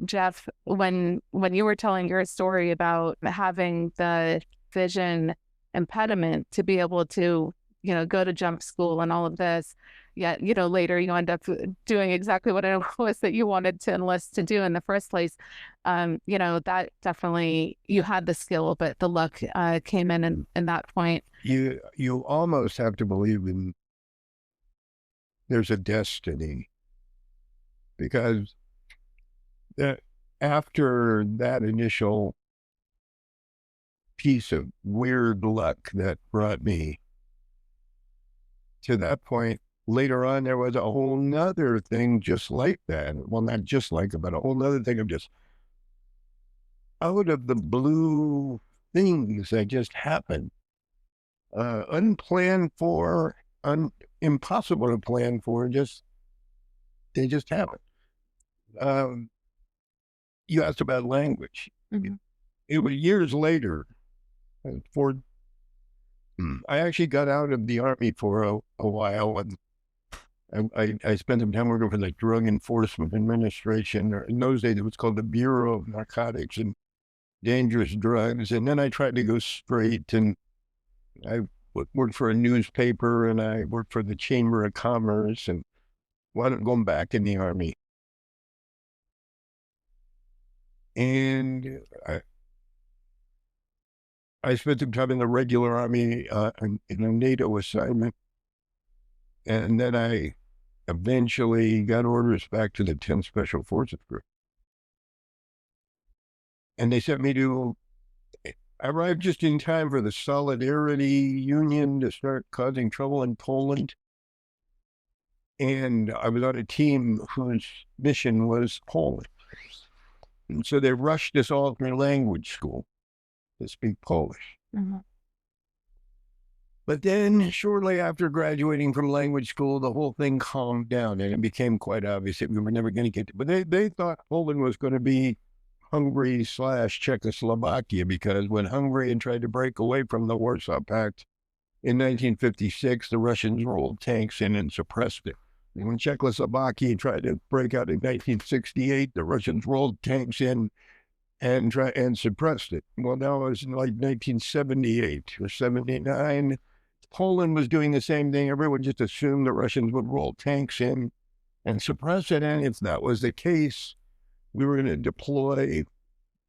Jeff, when you were telling your story about having the vision impediment to be able to, go to jump school and all of this, yet, later you end up doing exactly what it was that you wanted to enlist to do in the first place. That definitely, you had the skill, but the luck came in that point. You almost have to believe in there's a destiny, because after that initial piece of weird luck that brought me to that point, later on, there was a whole nother thing just like that. Well, not just like it, but a whole nother thing of just out of the blue things that just happened. Unplanned for, impossible to plan for, they just happened. You asked about language. Mm-hmm. It was years later. I actually got out of the Army for a while, and I spent some time working for the Drug Enforcement Administration. In those days, it was called the Bureau of Narcotics and Dangerous Drugs. And then I tried to go straight, and I worked for a newspaper, and I worked for the Chamber of Commerce, and wound up going back in the Army. And I spent some time in the regular Army in a NATO assignment. And then I eventually got orders back to the 10th Special Forces Group. And they sent me I arrived just in time for the Solidarity Union to start causing trouble in Poland. And I was on a team whose mission was Poland. And so they rushed us all through language school to speak Polish. Mm-hmm. But then shortly after graduating from language school, the whole thing calmed down, and it became quite obvious that we were never going to get to. But they thought Poland was going to be Hungary/Czechoslovakia, because when Hungary had tried to break away from the Warsaw Pact in 1956, the Russians rolled tanks in and suppressed it. And when Czechoslovakia tried to break out in 1968, the Russians rolled tanks in and suppressed it. Well, now it was in like 1978 or 79. Poland was doing the same thing. Everyone just assumed the Russians would roll tanks in and suppress it. And if that was the case, we were going to deploy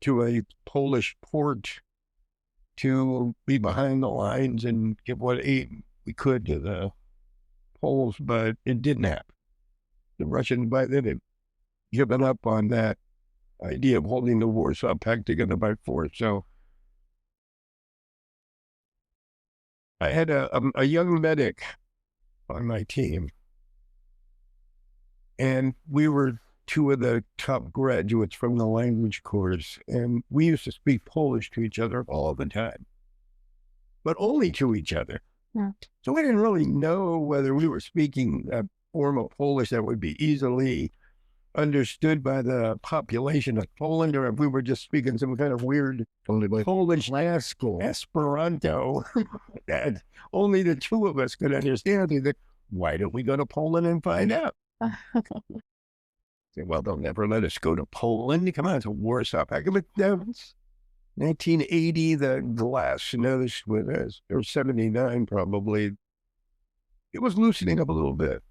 to a Polish port to be behind the lines and give what aid we could to the Poles, but it didn't happen. The Russians, by then, had given up on that idea of holding the Warsaw Pact together by force. So I had a young medic on my team, and we were two of the top graduates from the language course, and we used to speak Polish to each other all the time, but only to each other. Yeah. So we didn't really know whether we were speaking a form of Polish that would be easily understood by the population of Poland, or if we were just speaking some kind of weird Polish Esperanto that only the two of us could understand. Why don't we go to Poland and find out? Say, well, they'll never let us go to Poland. Come on, it's a Warsaw Pact. But that was 1980, the glasnost with us, or 79 probably. It was loosening up a little bit.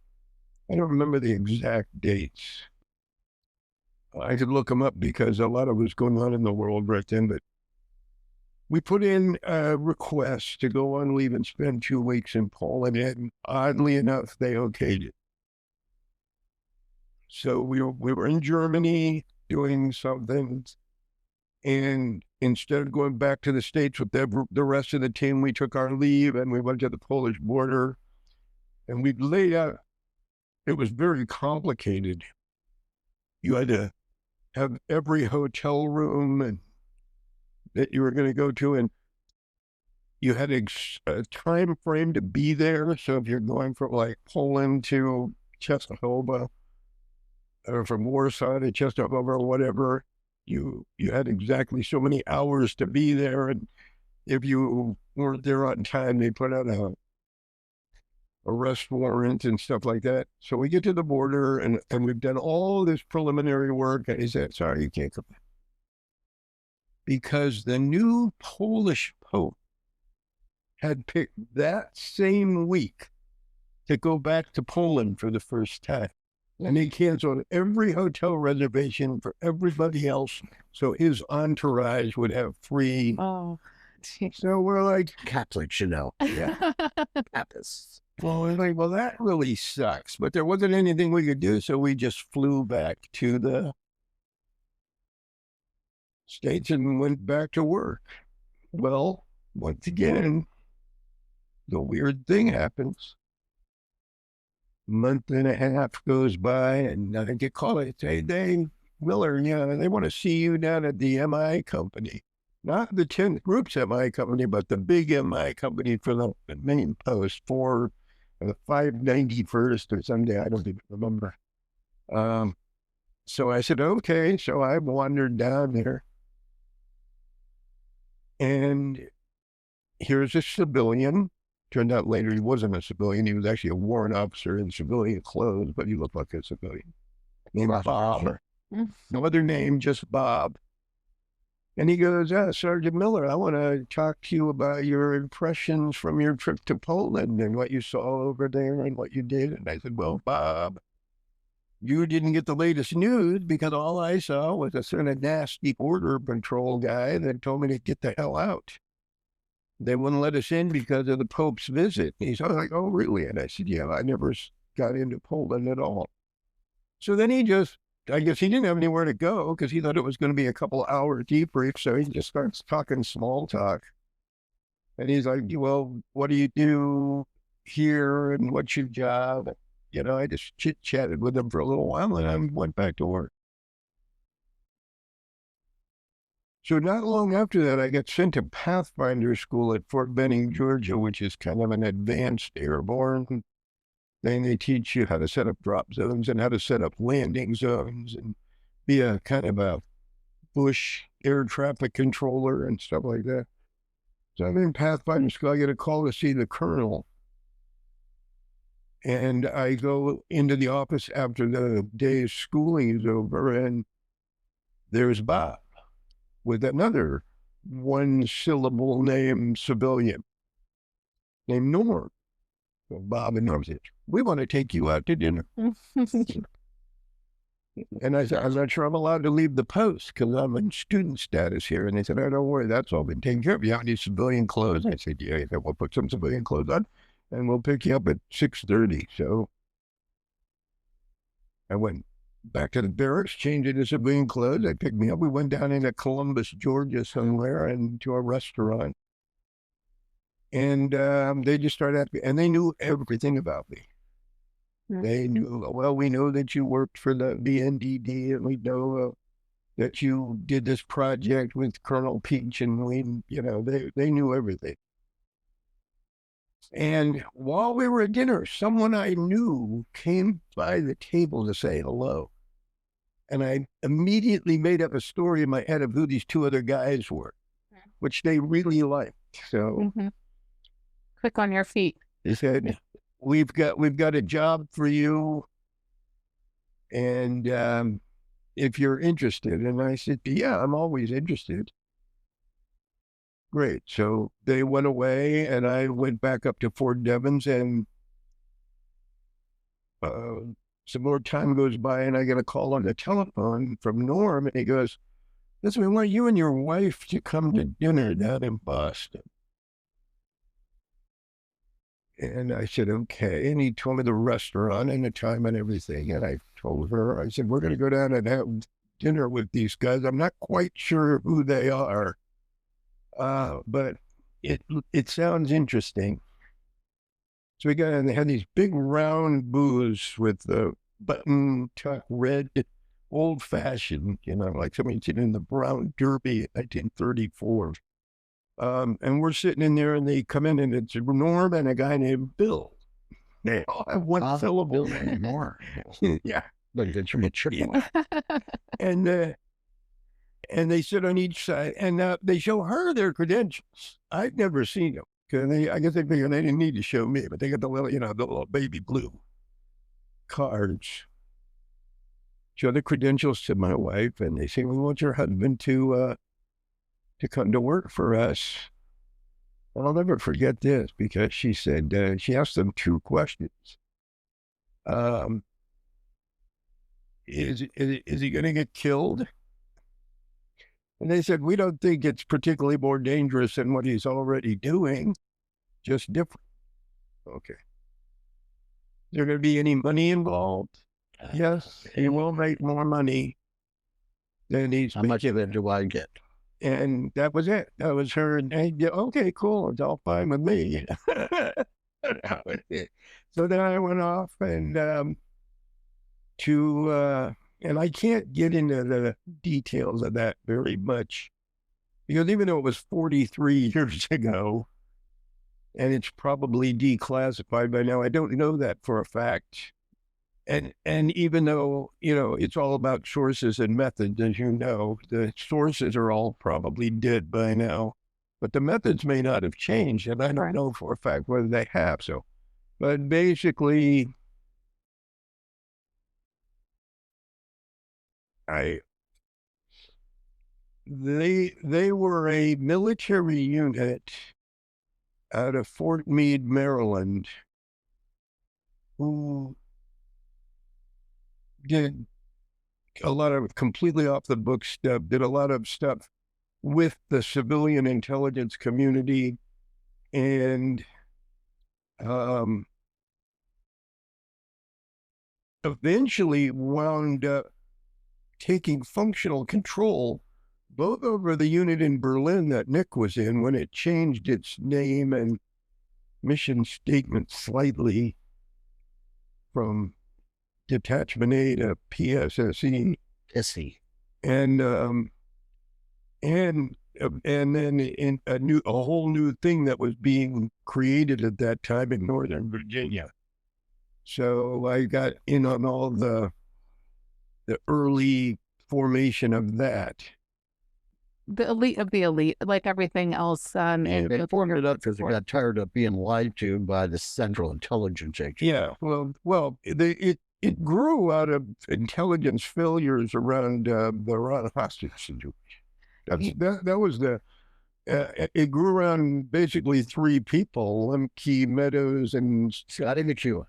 I don't remember the exact dates. I could look them up because a lot of was going on in the world right then, but we put in a request to go on leave and spend 2 weeks in Poland, and oddly enough, they okayed it. So we were in Germany doing something, And instead of going back to the States with the rest of the team, we took our leave and we went to the Polish border. And we laid out, it was very complicated. You had to have every hotel room that you were going to go to, and you had a time frame to be there. So if you're going from like Poland to Czestochowa, or from Warsaw to Czestochowa or whatever, you had exactly so many hours to be there. And if you weren't there on time, they put out a arrest warrant and stuff like that. So we get to the border and we've done all this preliminary work. And he said, sorry, you can't come back. Because the new Polish Pope had picked that same week to go back to Poland for the first time. And he canceled every hotel reservation for everybody else so his entourage would have free. Oh, geez. So we're like, Catholics, you know. yeah. Papists. Well, we're like, well, that really sucks. But there wasn't anything we could do, so we just flew back to the States and went back to work. Well, once again, the weird thing happens. Month and a half goes by, and I get called. I say, Dave Miller, they want to see you down at the MI company. Not the 10th Group's MI company, but the big MI company for the main post for the 591st or someday. I don't even remember. So I said, okay. So I wandered down there. And here's a civilian. Turned out later he wasn't a civilian. He was actually a warrant officer in civilian clothes, but he looked like a civilian. Named Bob. No other name, just Bob. And he goes, Sergeant Miller, I want to talk to you about your impressions from your trip to Poland and what you saw over there and what you did. And I said, well, Bob, you didn't get the latest news because all I saw was a sort of nasty border patrol guy that told me to get the hell out. They wouldn't let us in because of the Pope's visit. He's like, oh, really? And I said, yeah, I never got into Poland at all. So then I guess he didn't have anywhere to go because he thought it was going to be a couple hour debrief. So he just starts talking small talk. And he's like, well, what do you do here and what's your job? I just chit-chatted with him for a little while and I went back to work. So not long after that, I got sent to Pathfinder School at Fort Benning, Georgia, which is kind of an advanced airborne. Then they teach you how to set up drop zones and how to set up landing zones and be a kind of a bush air traffic controller and stuff like that. So I'm in Pathfinder School. I get a call to see the colonel. And I go into the office after the day's schooling is over, and there's Bob with another one-syllable name civilian named Norm. So Bob and Norm said, we want to take you out to dinner. And I said, I'm not sure I'm allowed to leave the post because I'm in student status here. And they said, oh, don't worry, that's all been taken care of. You have any civilian clothes? I said, yeah, we'll put some civilian clothes on and we'll pick you up at 6:30. So I went back to the barracks, changed into civilian clothes. They picked me up. We went down into Columbus, Georgia somewhere and to a restaurant. And they just started asking, and they knew everything about me. They knew, well, we know that you worked for the BNDD and we know that you did this project with Colonel Peach and they knew everything. And while we were at dinner, someone I knew came by the table to say hello. And I immediately made up a story in my head of who these two other guys were, which they really liked. So quick on your feet. They said, we've got a job for you. And if you're interested. And I said, yeah, I'm always interested. Great. So they went away and I went back up to Fort Devens and some more time goes by and I get a call on the telephone from Norm and he goes, listen, we want you and your wife to come to dinner down in Boston. And I said, okay. And he told me the restaurant and the time and everything. And I told her, I said, we're going to go down and have dinner with these guys. I'm not quite sure who they are, but it sounds interesting. So they had these big round booths with the button tuck red, old fashioned, like somebody sitting in the Brown Derby in 1934. And we're sitting in there, and they come in, and it's Norm and a guy named Bill. They all have one syllable anymore. Yeah. But it's from a chicken. And they sit on each side, and they show her their credentials. I've never seen them. I guess they figured they didn't need to show me, but they got the little baby blue cards. Show the credentials to my wife, and they say, "We want your husband to come to work for us." And I'll never forget this, because she said, she asked them two questions. Is he going to get killed? And they said, "We don't think it's particularly more dangerous than what he's already doing, just different." Okay. Is there going to be any money involved? Yes, he will make more money than he's How much of it do I get? And that was it. That was her. And okay, cool. It's all fine with me. So then I went off and and I can't get into the details of that very much, because even though it was 43 years ago, and it's probably declassified by now, I don't know that for a fact. And even though, it's all about sources and methods, as you know, the sources are all probably dead by now, but the methods may not have changed, and I don't know for a fact whether they have. So, but basically, they were a military unit out of Fort Meade, Maryland, who did a lot of completely off the book stuff, did a lot of stuff with the civilian intelligence community, and eventually wound up taking functional control both over the unit in Berlin that Nick was in when it changed its name and mission statement slightly from Detachment A to PSSE. Pissy. And then in a whole new thing that was being created at that time in Northern Virginia. So I got in on all the early formation of that. The elite of the elite, like everything else. And they formed it up because they got tired of being lied to by the Central Intelligence Agency. Yeah, well, it grew out of intelligence failures around the Iran hostage situation. That was it grew around basically three people, Lemke, Meadows, and Scotty McEwen,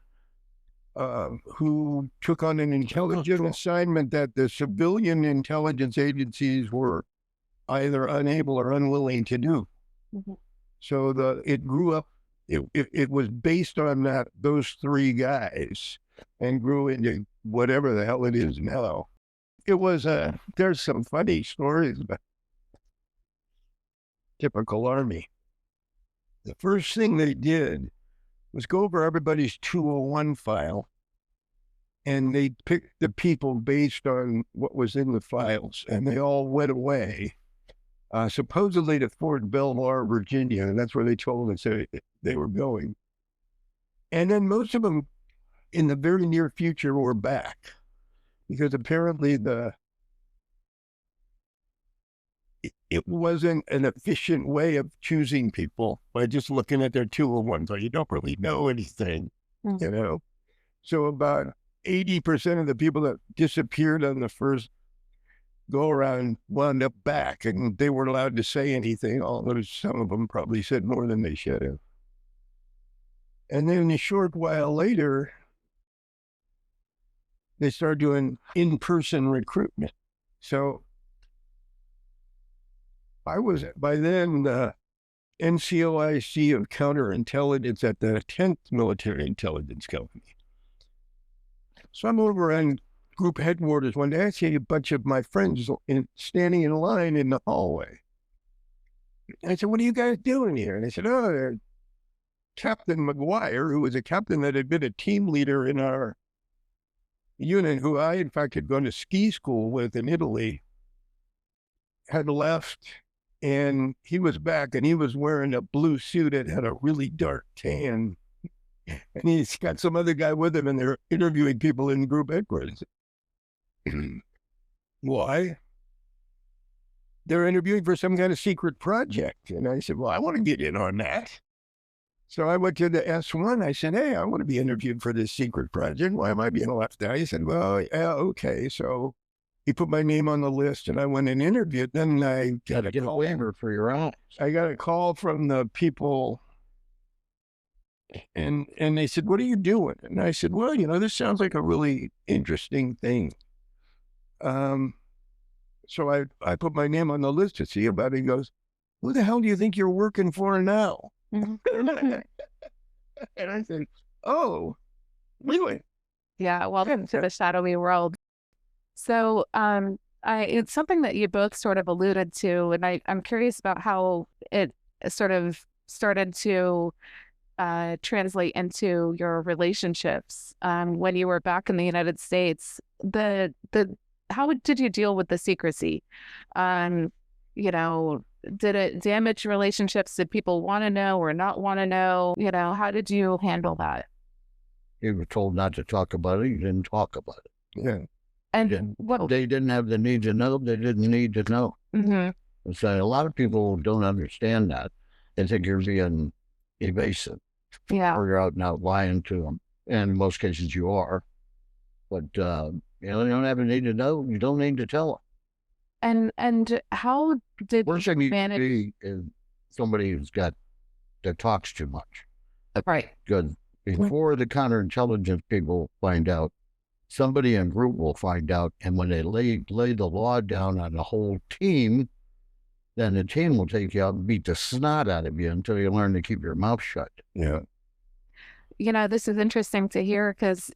who took on an intelligence assignment that the civilian intelligence agencies were either unable or unwilling to do. Mm-hmm. So it grew up. It was based on those three guys, and grew into whatever the hell it is now. It was there's some funny stories about typical Army. The first thing they did was go over everybody's 201 file, and they picked the people based on what was in the files, and they all went away, supposedly to Fort Belvoir, Virginia, and that's where they told us they were going. And then most of them in the very near future were back, because apparently it wasn't an efficient way of choosing people by just looking at their 201. So you don't really know anything, So about 80% of the people that disappeared on the first go around wound up back, and they weren't allowed to say anything, although some of them probably said more than they should have. And then a short while later, they started doing in-person recruitment. So I was, by then, the NCOIC of counterintelligence at the 10th Military Intelligence Company. So I'm over on group headquarters one day. I see a bunch of my friends standing in line in the hallway. I said, "What are you guys doing here?" And they said, "Oh, they're Captain McGuire, who was a captain that had been a team leader in our unit, who I, in fact, had gone to ski school with in Italy, had left, and he was back, and he was wearing a blue suit that had a really dark tan. And he's got some other guy with him, and they're interviewing people in group headquarters." Why? They're interviewing for some kind of secret project. And I said, "Well, I want to get in on that." So I went to the S1. I said, "Hey, I want to be interviewed for this secret project. Why am I being left out?" He said, "Well, yeah, okay." So he put my name on the list, and I went and interviewed. Then I got Get a waiver for your eyes. I got a call from the people, and they said, "What are you doing?" And I said, "Well, this sounds like a really interesting thing." So I put my name on the list to see about it. He goes, "Who the hell do you think you're working for now?" And I said, "Oh, really?" Yeah, welcome to the shadowy world. So it's something that you both sort of alluded to, and I'm curious about how it sort of started to translate into your relationships when you were back in the United States. How did you deal with the secrecy? Did it damage relationships? Did people want to know or not want to know? How did you handle that? You were told not to talk about it. You didn't talk about it. Yeah. And what They didn't have the need to know. They didn't need to know. Mm-hmm. And so a lot of people don't understand that. They think you're being evasive. Yeah. Or you're out and out lying to them. And in most cases you are. But, you don't have a need to know. You don't need to tell them. And how did Worst you thing you manage? see is somebody that talks too much. Right. Because before the counterintelligence people find out, somebody in group will find out, and when they lay the law down on the whole team, then the team will take you out and beat the snot out of you until you learn to keep your mouth shut. Yeah. This is interesting to hear because,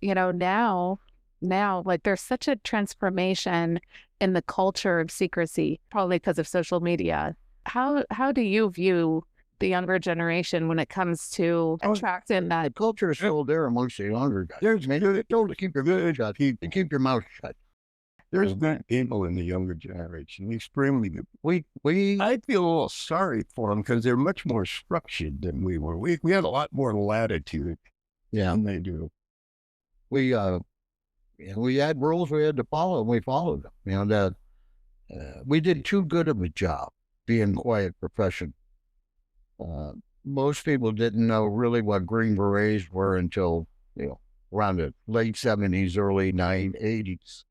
now, like there's such a transformation in the culture of secrecy, probably because of social media. How do you view the younger generation when it comes to attracting that? The culture is still there amongst the younger guys. There's told to keep your mouth shut. Keep your mouth shut. There's good people in the younger generation, extremely good. I feel a little sorry for them because they're much more structured than we were. We had a lot more latitude than they do. We had rules we had to follow, and we followed them. We did too good of a job being quiet profession. Most people didn't know really what Green Berets were until around the late 70s, early 80s.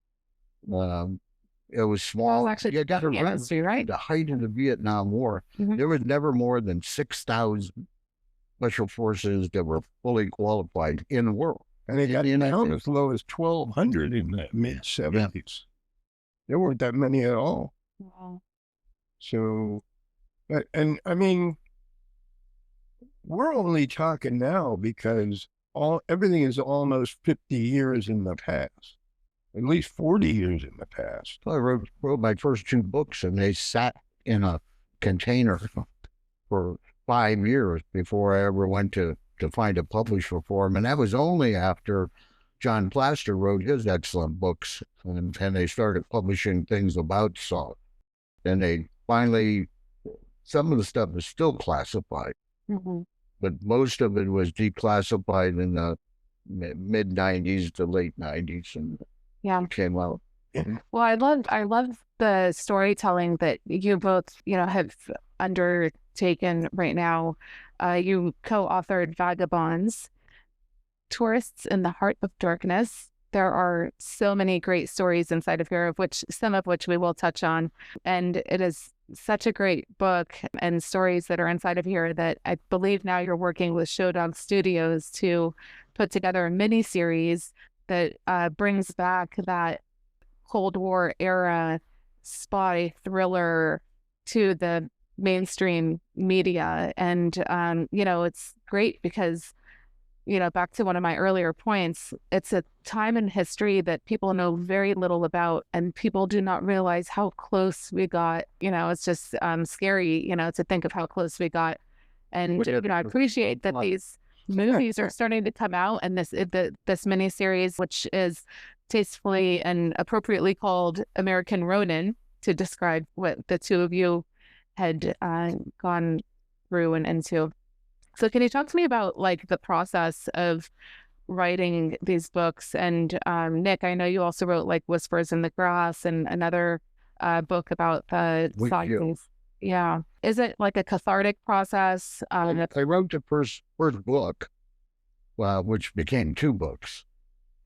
It was small. Actually, you got to industry, right? The height of the Vietnam War. Mm-hmm. There was never more than 6,000 special forces that were fully qualified in the world. And they got down as low as 1,200 in the mid-70s. Yeah. There weren't that many at all. Wow. So, I mean, we're only talking now because everything is almost 50 years in the past, at least 40 years in the past. I wrote my first 2 books, and they sat in a container for 5 years before I ever went to find a publisher for them. And that was only after John Plaster wrote his excellent books, and they started publishing things about SOG. And they finally, some of the stuff is still classified, but most of it was declassified in the mid-90s to late 90s, and came out. Well, I love the storytelling that you both, have undertaken right now. You co-authored Vagabonds, Tourists in the Heart of Darkness. There are so many great stories inside of here, some of which we will touch on. And it is such a great book and stories that are inside of here that I believe now you're working with Showdog Studios to put together a mini-series that brings back that Cold War era spy thriller to the mainstream media. And, it's great because, back to one of my earlier points, it's a time in history that people know very little about, and people do not realize how close we got. It's just scary, to think of how close we got. And, I appreciate that these movies are starting to come out, and this miniseries, which is tastefully and appropriately called American Ronin, to describe what the two of you had gone through and into. So can you talk to me about the process of writing these books? And Nick, I know you also wrote Whispers in the Grass and another book about the SOGs. Yeah. Is it a cathartic process? I wrote the first book, which became 2 books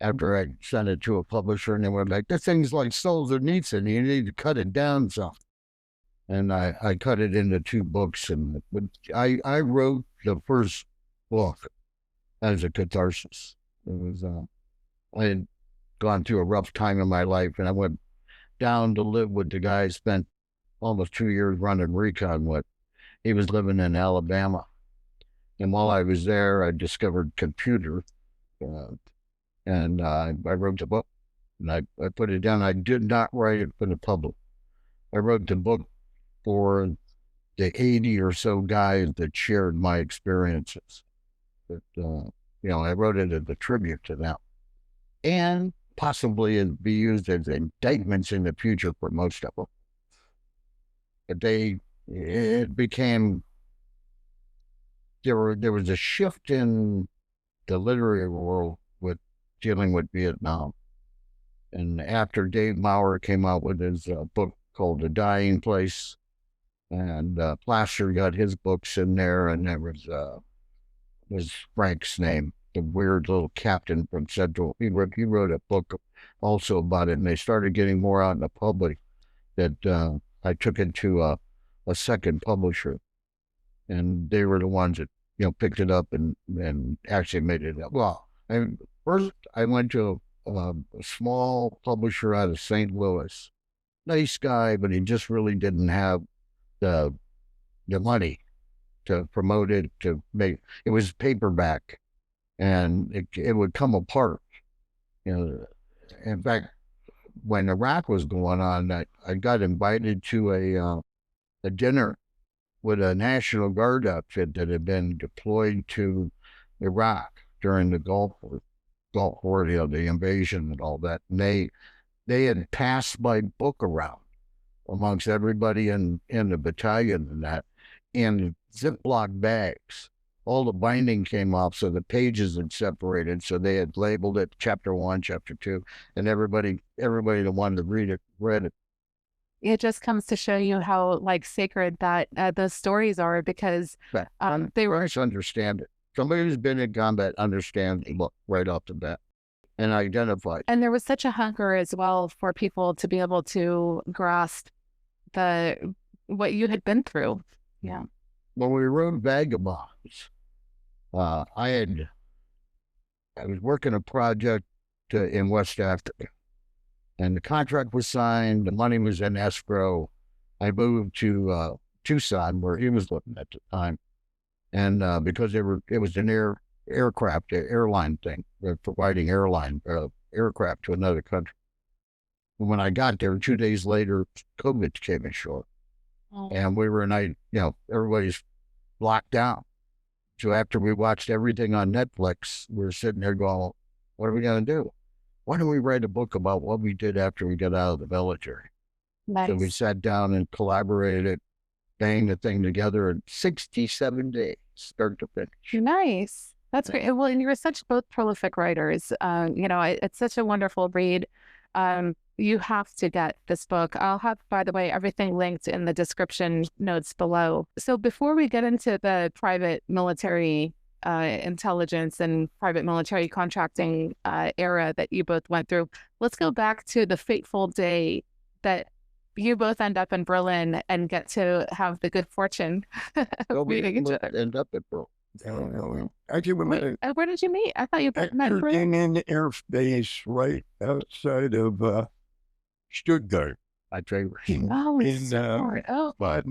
after I sent it to a publisher, and they were like, "This thing's like Solzhenitsyn, you need to cut it down some." And I cut it into 2 books, but I wrote the first book as a catharsis. It was I had gone through a rough time in my life, and I went down to live with the guy I spent almost 2 years running recon with. He was living in Alabama, and while I was there, I discovered computer, and I wrote the book, and I put it down. I did not write it for the public. I wrote the book for the 80 or so guys that shared my experiences. But, I wrote it as a tribute to them, and possibly it'd be used as indictments in the future for most of them. But it became, there was a shift in the literary world with dealing with Vietnam. And after Dave Maurer came out with his book called The Dying Place, and Plaster got his books in there, and there was Frank's name, the weird little captain from Central. He wrote a book also about it, and they started getting more out in the public. That I took it to a second publisher, and they were the ones that picked it up and actually made it up. Well, first I went to a small publisher out of St. Louis. Nice guy, but he just really didn't have the money to promote it, to make it. Was paperback, and it would come apart. In fact, when Iraq was going on, I got invited to a dinner with a National Guard outfit that had been deployed to Iraq during the Gulf War, the invasion and all that. And they had passed my book around amongst everybody in the battalion, and that in Ziploc bags. All the binding came off, so the pages had separated. So they had labeled it Chapter 1, Chapter 2, and everybody that wanted to read it read it. It just comes to show you how sacred that those stories are, because they were. Understand it. Somebody who's been in combat understands the book right off the bat and identified. And there was such a hunger as well for people to be able to grasp what you had been through. Yeah. When we wrote Vagabonds, I was working a project in West Africa, and the contract was signed, the money was in escrow. I moved to Tucson, where he was living at the time, and because it was an airline thing, providing aircraft to another country. And when I got there, 2 days later, COVID came ashore. Oh. And we were everybody's locked down. So after we watched everything on Netflix, we were sitting there going, what are we going to do? Why don't we write a book about what we did after we got out of the military? Nice. So we sat down and collaborated, banged the thing together in 67 days, start to finish. Nice. That's great. Well, and you're such both prolific writers. It's such a wonderful read. You have to get this book. I'll have, by the way, everything linked in the description notes below. So before we get into the private military intelligence and private military contracting era that you both went through, let's go back to the fateful day that you both end up in Berlin and get to have the good fortune of meeting each other. End up at Berlin. Actually, we met where did you meet? I thought you met in Berlin. In Air Base right outside of Stuttgart. my favorite. Oh, it's In, smart. Oh, but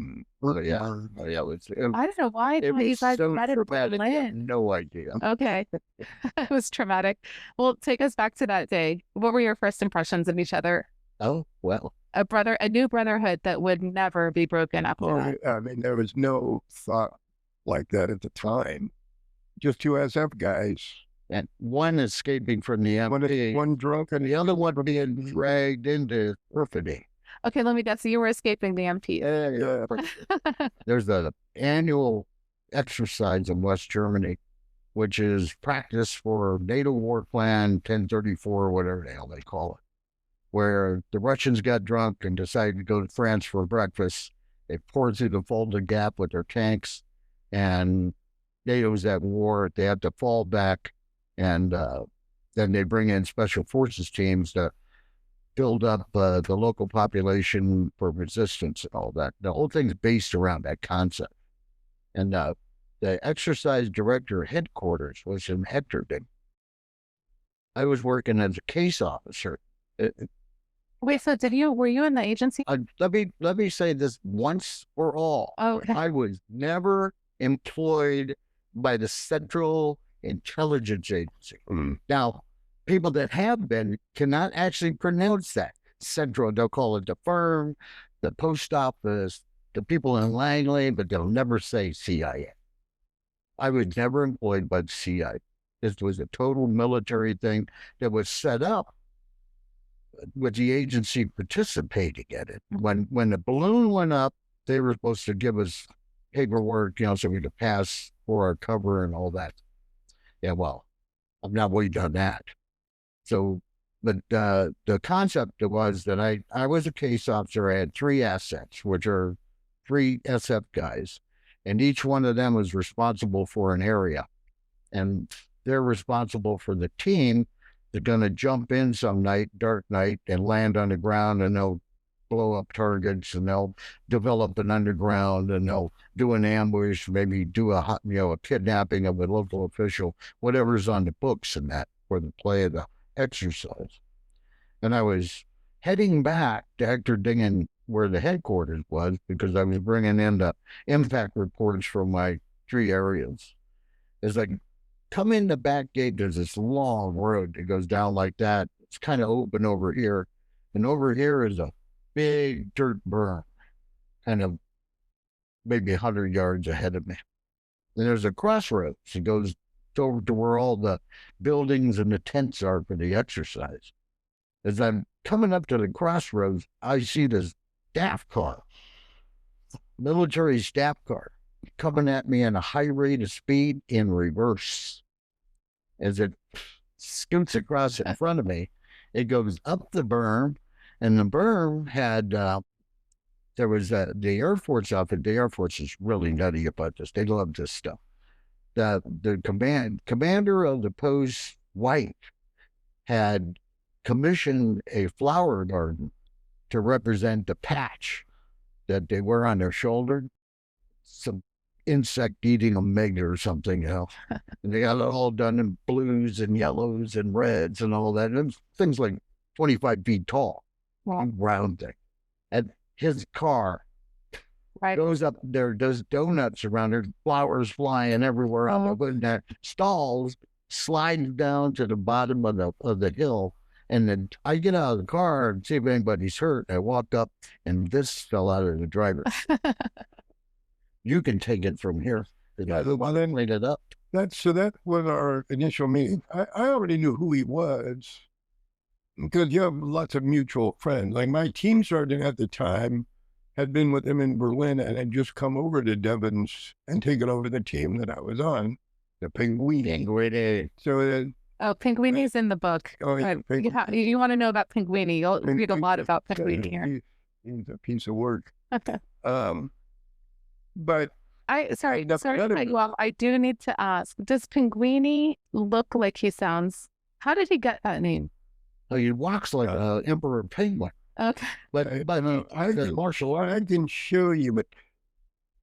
Yeah, it was. I don't know why I It thought you was guys so met in traumatic. I have Berlin. no idea. Okay. It was traumatic. Well, take us back to that day. What were your first impressions of each other? Oh, well. A new brotherhood that would never be broken after that. I mean, there was no thought like that at the time. Just two SF guys. And one escaping from the MP, One drunk and the other one being dragged into perfidy. Okay, let me guess. You were escaping the MP. yeah. There's the annual exercise in West Germany, which is practice for NATO War Plan 1034, whatever the hell they call it, where the Russians got drunk and decided to go to France for breakfast. They poured through the Fulda Gap with their tanks, and NATO's at war. They have to fall back, and then they bring in special forces teams to build up the local population for resistance and all that. The whole thing's based around that concept. And the exercise director headquarters was in Hectorville. I was working as a case officer. Wait, so were you in the agency? Let me say this once for all. Oh, okay. I was never employed by the Central Intelligence Agency. Mm. Now, people that have been cannot actually pronounce that. Central, they'll call it the firm, the post office, the people in Langley, but they'll never say CIA. I was never employed by the CIA. This was a total military thing that was set up with the agency participating in it. When the balloon went up, they were supposed to give us paperwork, so we could pass for our cover and all that. Yeah, well, I've not really done that. So, but the concept was that I was a case officer. I had 3 assets, which are 3 SF guys, and each one of them was responsible for an area, and they're responsible for the team. They're going to jump in some dark night, and land on the ground, and they'll blow up targets, and they'll develop an underground, and they'll do an ambush, maybe do a kidnapping of a local official, whatever's on the books and that for the play of the exercise. And I was heading back to Hector Dingen, where the headquarters was, because I was bringing in the impact reports from my 3 areas. As I come in the back gate, there's this long road that goes down like that. It's kind of open over here. And over here is a big dirt berm, kind of maybe 100 yards ahead of me. And there's a crossroads. It goes over to where all the buildings and the tents are for the exercise. As I'm coming up to the crossroads, I see this staff car, military staff car, coming at me at a high rate of speed in reverse. As it scoots across in front of me, it goes up the berm, and the berm had, there was the Air Force outfit. The Air Force is really nutty about this. They love this stuff. The commander of the post, White, had commissioned a flower garden to represent the patch that they wear on their shoulder. Some insect eating a meg or something, And they got it all done in blues and yellows and reds and all that. And things like 25 feet tall, round thing. And his car goes up there, does donuts around there, flowers flying everywhere. And that stalls, slides down to the bottom of the hill. And then I get out of the car and see if anybody's hurt. I walked up, and this fell out of the driver. You can take it from here. Well, then clean it up. that was our initial meeting. I already knew who he was because you have lots of mutual friends. Like my team sergeant at the time had been with him in Berlin and had just come over to Devon's and taken over the team that I was on, the Pinguini. So Pinguini's in the book. Oh, yeah, You want to know about Pinguini? You'll read a lot about Pinguini here. He's a piece of work. Okay. But sorry to cut you off. I do need to ask, does Pinguini look like he sounds? How did he get that name? Oh, he walks like an emperor penguin. Okay. But I can martial art. I can show you, but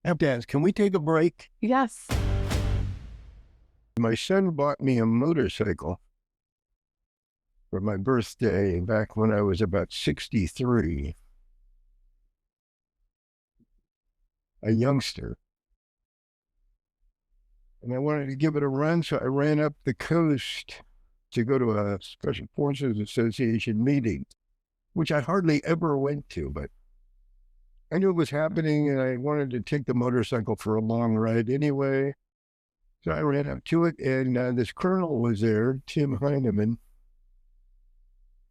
I have to ask, can we take a break? Yes. My son bought me a motorcycle for my birthday back when I was about 63. a youngster. And I wanted to give it a run, so I ran up the coast to go to a Special Forces Association meeting, which I hardly ever went to, but I knew it was happening, and I wanted to take the motorcycle for a long ride anyway. So I ran up to it, and this colonel was there, Tim Heineman,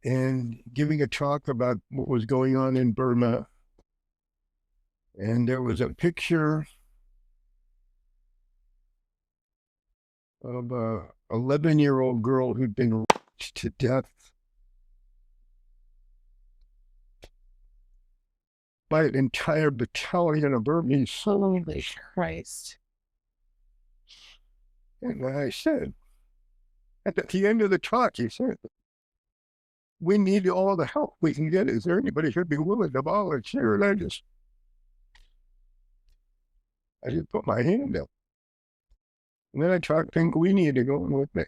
and giving a talk about what was going on in Burma. And there was a picture of a 11-year-old girl who'd been raped to death by an entire battalion of Burmese. Holy Christ. And I said, at the end of the talk, he said, we need all the help we can get. Is there anybody who'd be willing to volunteer? And I just put my hand up. And then I talked Pinguini into going with me.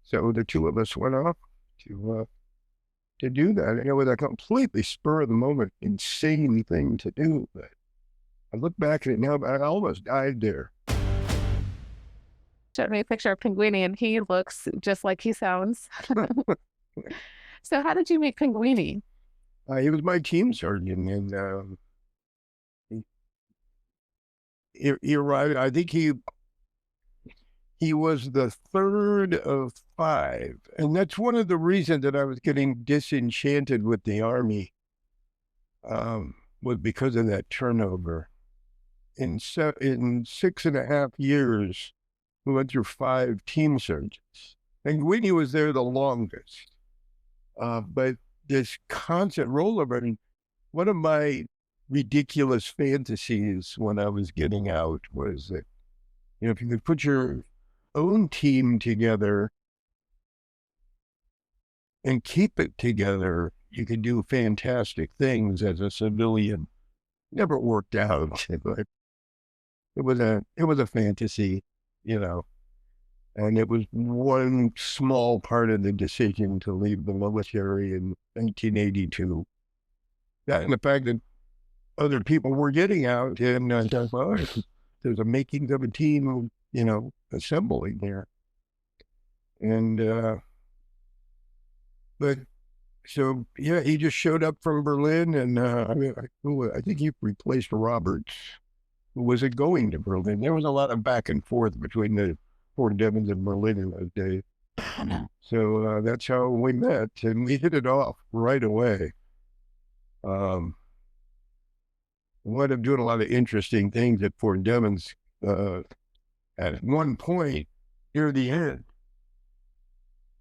So the two of us went off to do that. And it was a completely spur of the moment, insane thing to do. But I look back at it now, I almost died there. Showed me a picture of Pinguini, and he looks just like he sounds. So how did you meet Pinguini? He was my team sergeant, and he arrived. I think he was the third of 5, and that's one of the reasons that I was getting disenchanted with the Army, was because of that turnover. In 6.5 years, we went through 5 team sergeants. Pinguini was there the longest. But this constant rollover, and one of my ridiculous fantasies when I was getting out was that, if you could put your own team together and keep it together, you could do fantastic things as a civilian. Never worked out, but it was a fantasy, and it was one small part of the decision to leave the military in 1982. That and the fact that other people were getting out, and I thought, well, there's a makings of a team, assembling there. And, but so, yeah, he just showed up from Berlin, and I think he replaced Roberts, who wasn't going to Berlin. There was a lot of back and forth between the Fort Devens and Berlin in those days. So that's how we met, and we hit it off right away. Wound up doing a lot of interesting things at Fort Devens. At one point, near the end,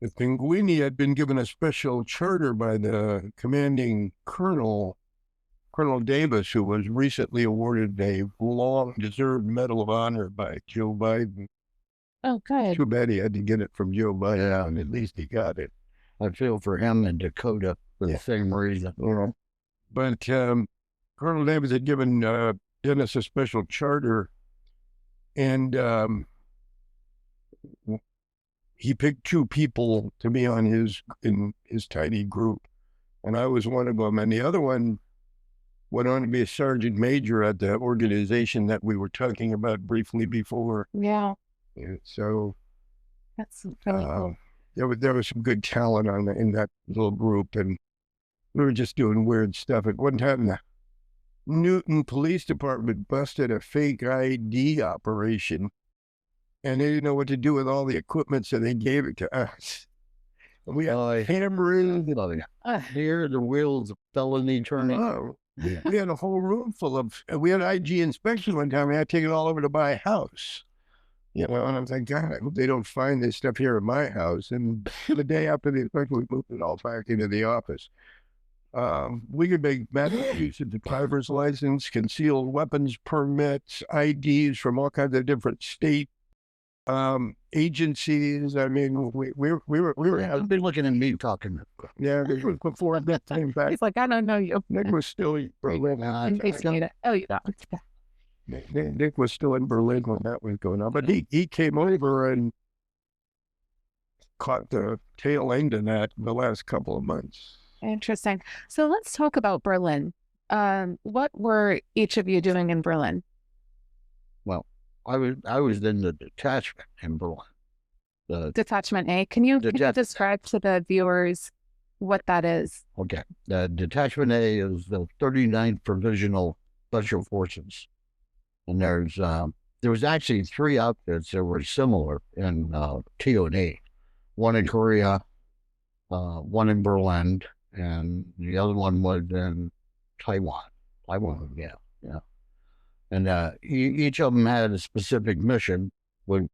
the Pinguini had been given a special charter by the commanding Colonel Davis, who was recently awarded a long-deserved Medal of Honor by Joe Biden. Oh, good. Too bad he had to get it from Joe Biden. Yeah, and at least he got it. I feel for him and Dakota for the same reason. But Colonel Davis had given Dennis a special charter, and he picked 2 people to be on in his tiny group, and I was one of them. And the other one went on to be a sergeant major at the organization that we were talking about briefly before. Yeah. So that's really cool. There was some good talent in that little group, and we were just doing weird stuff. At one time, the Newton Police Department busted a fake ID operation, and they didn't know what to do with all the equipment, so they gave it to us. And we had hammering. Here, the wheels of felony turning. We had a whole room full of. We had IG inspection one time. We had to take it all over to my house. And I'm like, God, I hope they don't find this stuff here at my house. And the day after the inspection, we moved it all back into the office. We could make Massachusetts driver's license, concealed weapons permits, IDs from all kinds of different state agencies. I mean, we were. I've been looking at me talking. Yeah, this was before that came back. He's like, I don't know you. Nick was still in Berlin. Oh, you got it. Nick was still in Berlin when that was going on, but he came over and caught the tail end of that in the last couple of months. Interesting. So let's talk about Berlin. What were each of you doing in Berlin? Well, I was in the detachment in Berlin. Detachment A. Can you describe to the viewers what that is? Okay. The Detachment A is the 39th Provisional Special Forces. And there was actually 3 outfits that were similar in TOD. One in Korea, one in Berlin, and the other one was in Taiwan. Yeah. And each of them had a specific mission. When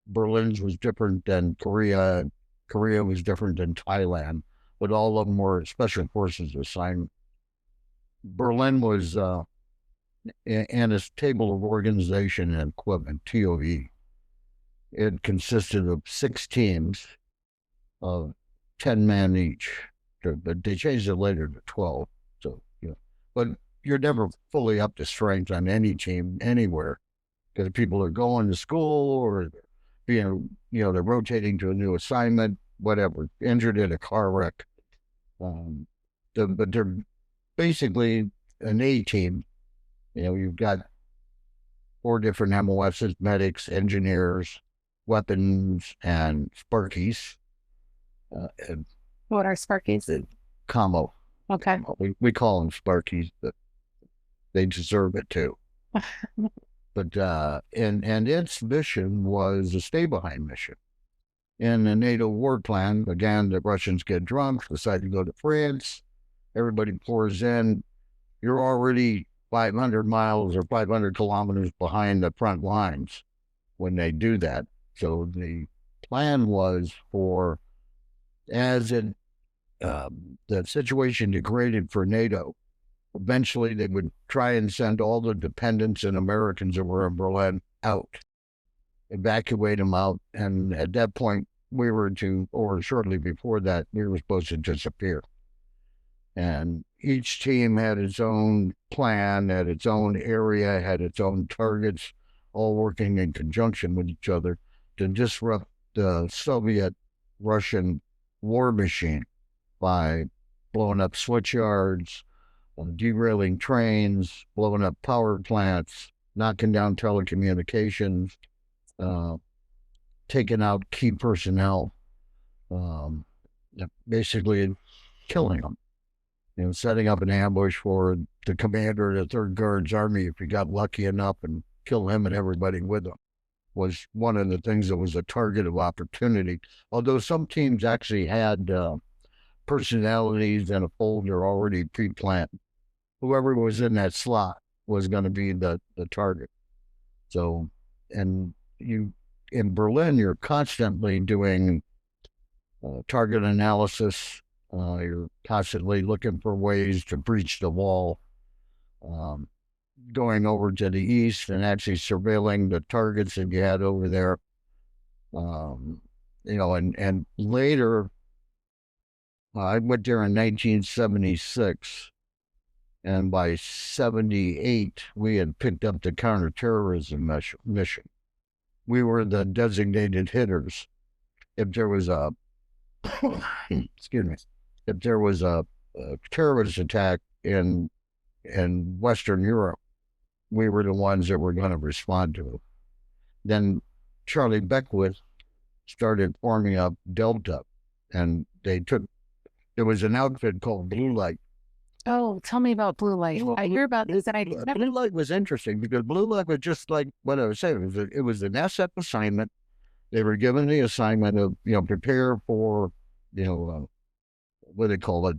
Berlin's was different than Korea was different than Thailand, but all of them were special forces assignment. Berlin was and its table of organization and equipment, TOE. It consisted of 6 teams of 10 men each. But they changed it later to 12. So, but you're never fully up to strength on any team anywhere, because people are going to school or they're rotating to a new assignment, whatever, injured in a car wreck. But they're basically an A team. You've got 4 different MOSs, medics, engineers, weapons, and Sparkies. What are Sparkies? Combo. Okay. We call them Sparkies, but they deserve it too. But and its mission was a stay-behind mission. In the NATO war plan, again, the Russians get drunk, decide to go to France. Everybody pours in. You're already 500 miles or 500 kilometers behind the front lines when they do that. So the plan was for, as the situation degraded for NATO, eventually they would try and send all the dependents and Americans that were in Berlin out, evacuate them out. And at that point, or shortly before that, we were supposed to disappear. And each team had its own plan, had its own area, had its own targets, all working in conjunction with each other to disrupt the Soviet-Russian war machine by blowing up switch yards, derailing trains, blowing up power plants, knocking down telecommunications, taking out key personnel, basically killing them. Setting up an ambush for the commander of the 3rd Guards Army, if you got lucky enough, and kill him and everybody with him, was one of the things that was a target of opportunity. Although some teams actually had personalities and a folder already pre-planned. Whoever was in that slot was going to be the target. So, and in Berlin, you're constantly doing target analysis. You're constantly looking for ways to breach the wall, going over to the east and actually surveilling the targets that you had over there. And later, I went there in 1976, and by 78, we had picked up the counterterrorism mission. We were the designated hitters. If there was a if there was a terrorist attack in Western Europe, we were the ones that were going to respond to it. Then Charlie Beckwith started forming up Delta, and there was an outfit called Blue Light. Oh, tell me about Blue Light. I hear about this, and Blue Light was interesting because Blue Light was just like what I was saying. It was an SF assignment. They were given the assignment of, prepare for, what do they call it,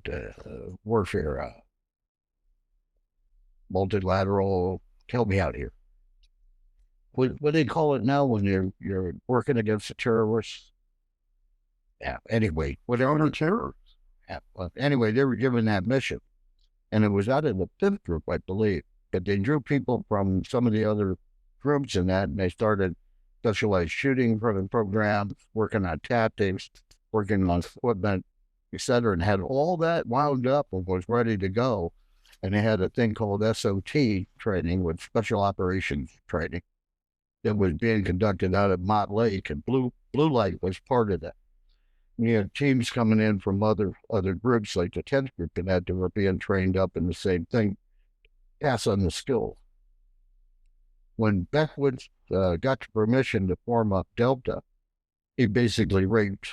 warfare, multilateral, help me out here. What do they call it now when you're working against the terrorists? Yeah, anyway. Counter-terrorists. Yeah, well, anyway, they were given that mission. And it was out of the 5th group, I believe. But they drew people from some of the other groups in that, and they started specialized shooting programs, working on tactics, working on equipment, etc., and had all that wound up and was ready to go. And they had a thing called SOT training, with special operations training, that was being conducted out of Mott Lake, and Blue Light was part of that. We had teams coming in from other groups, like the 10th group, and that they were being trained up in the same thing. pass on the skills. When Beckwith got the permission to form up Delta, he basically raped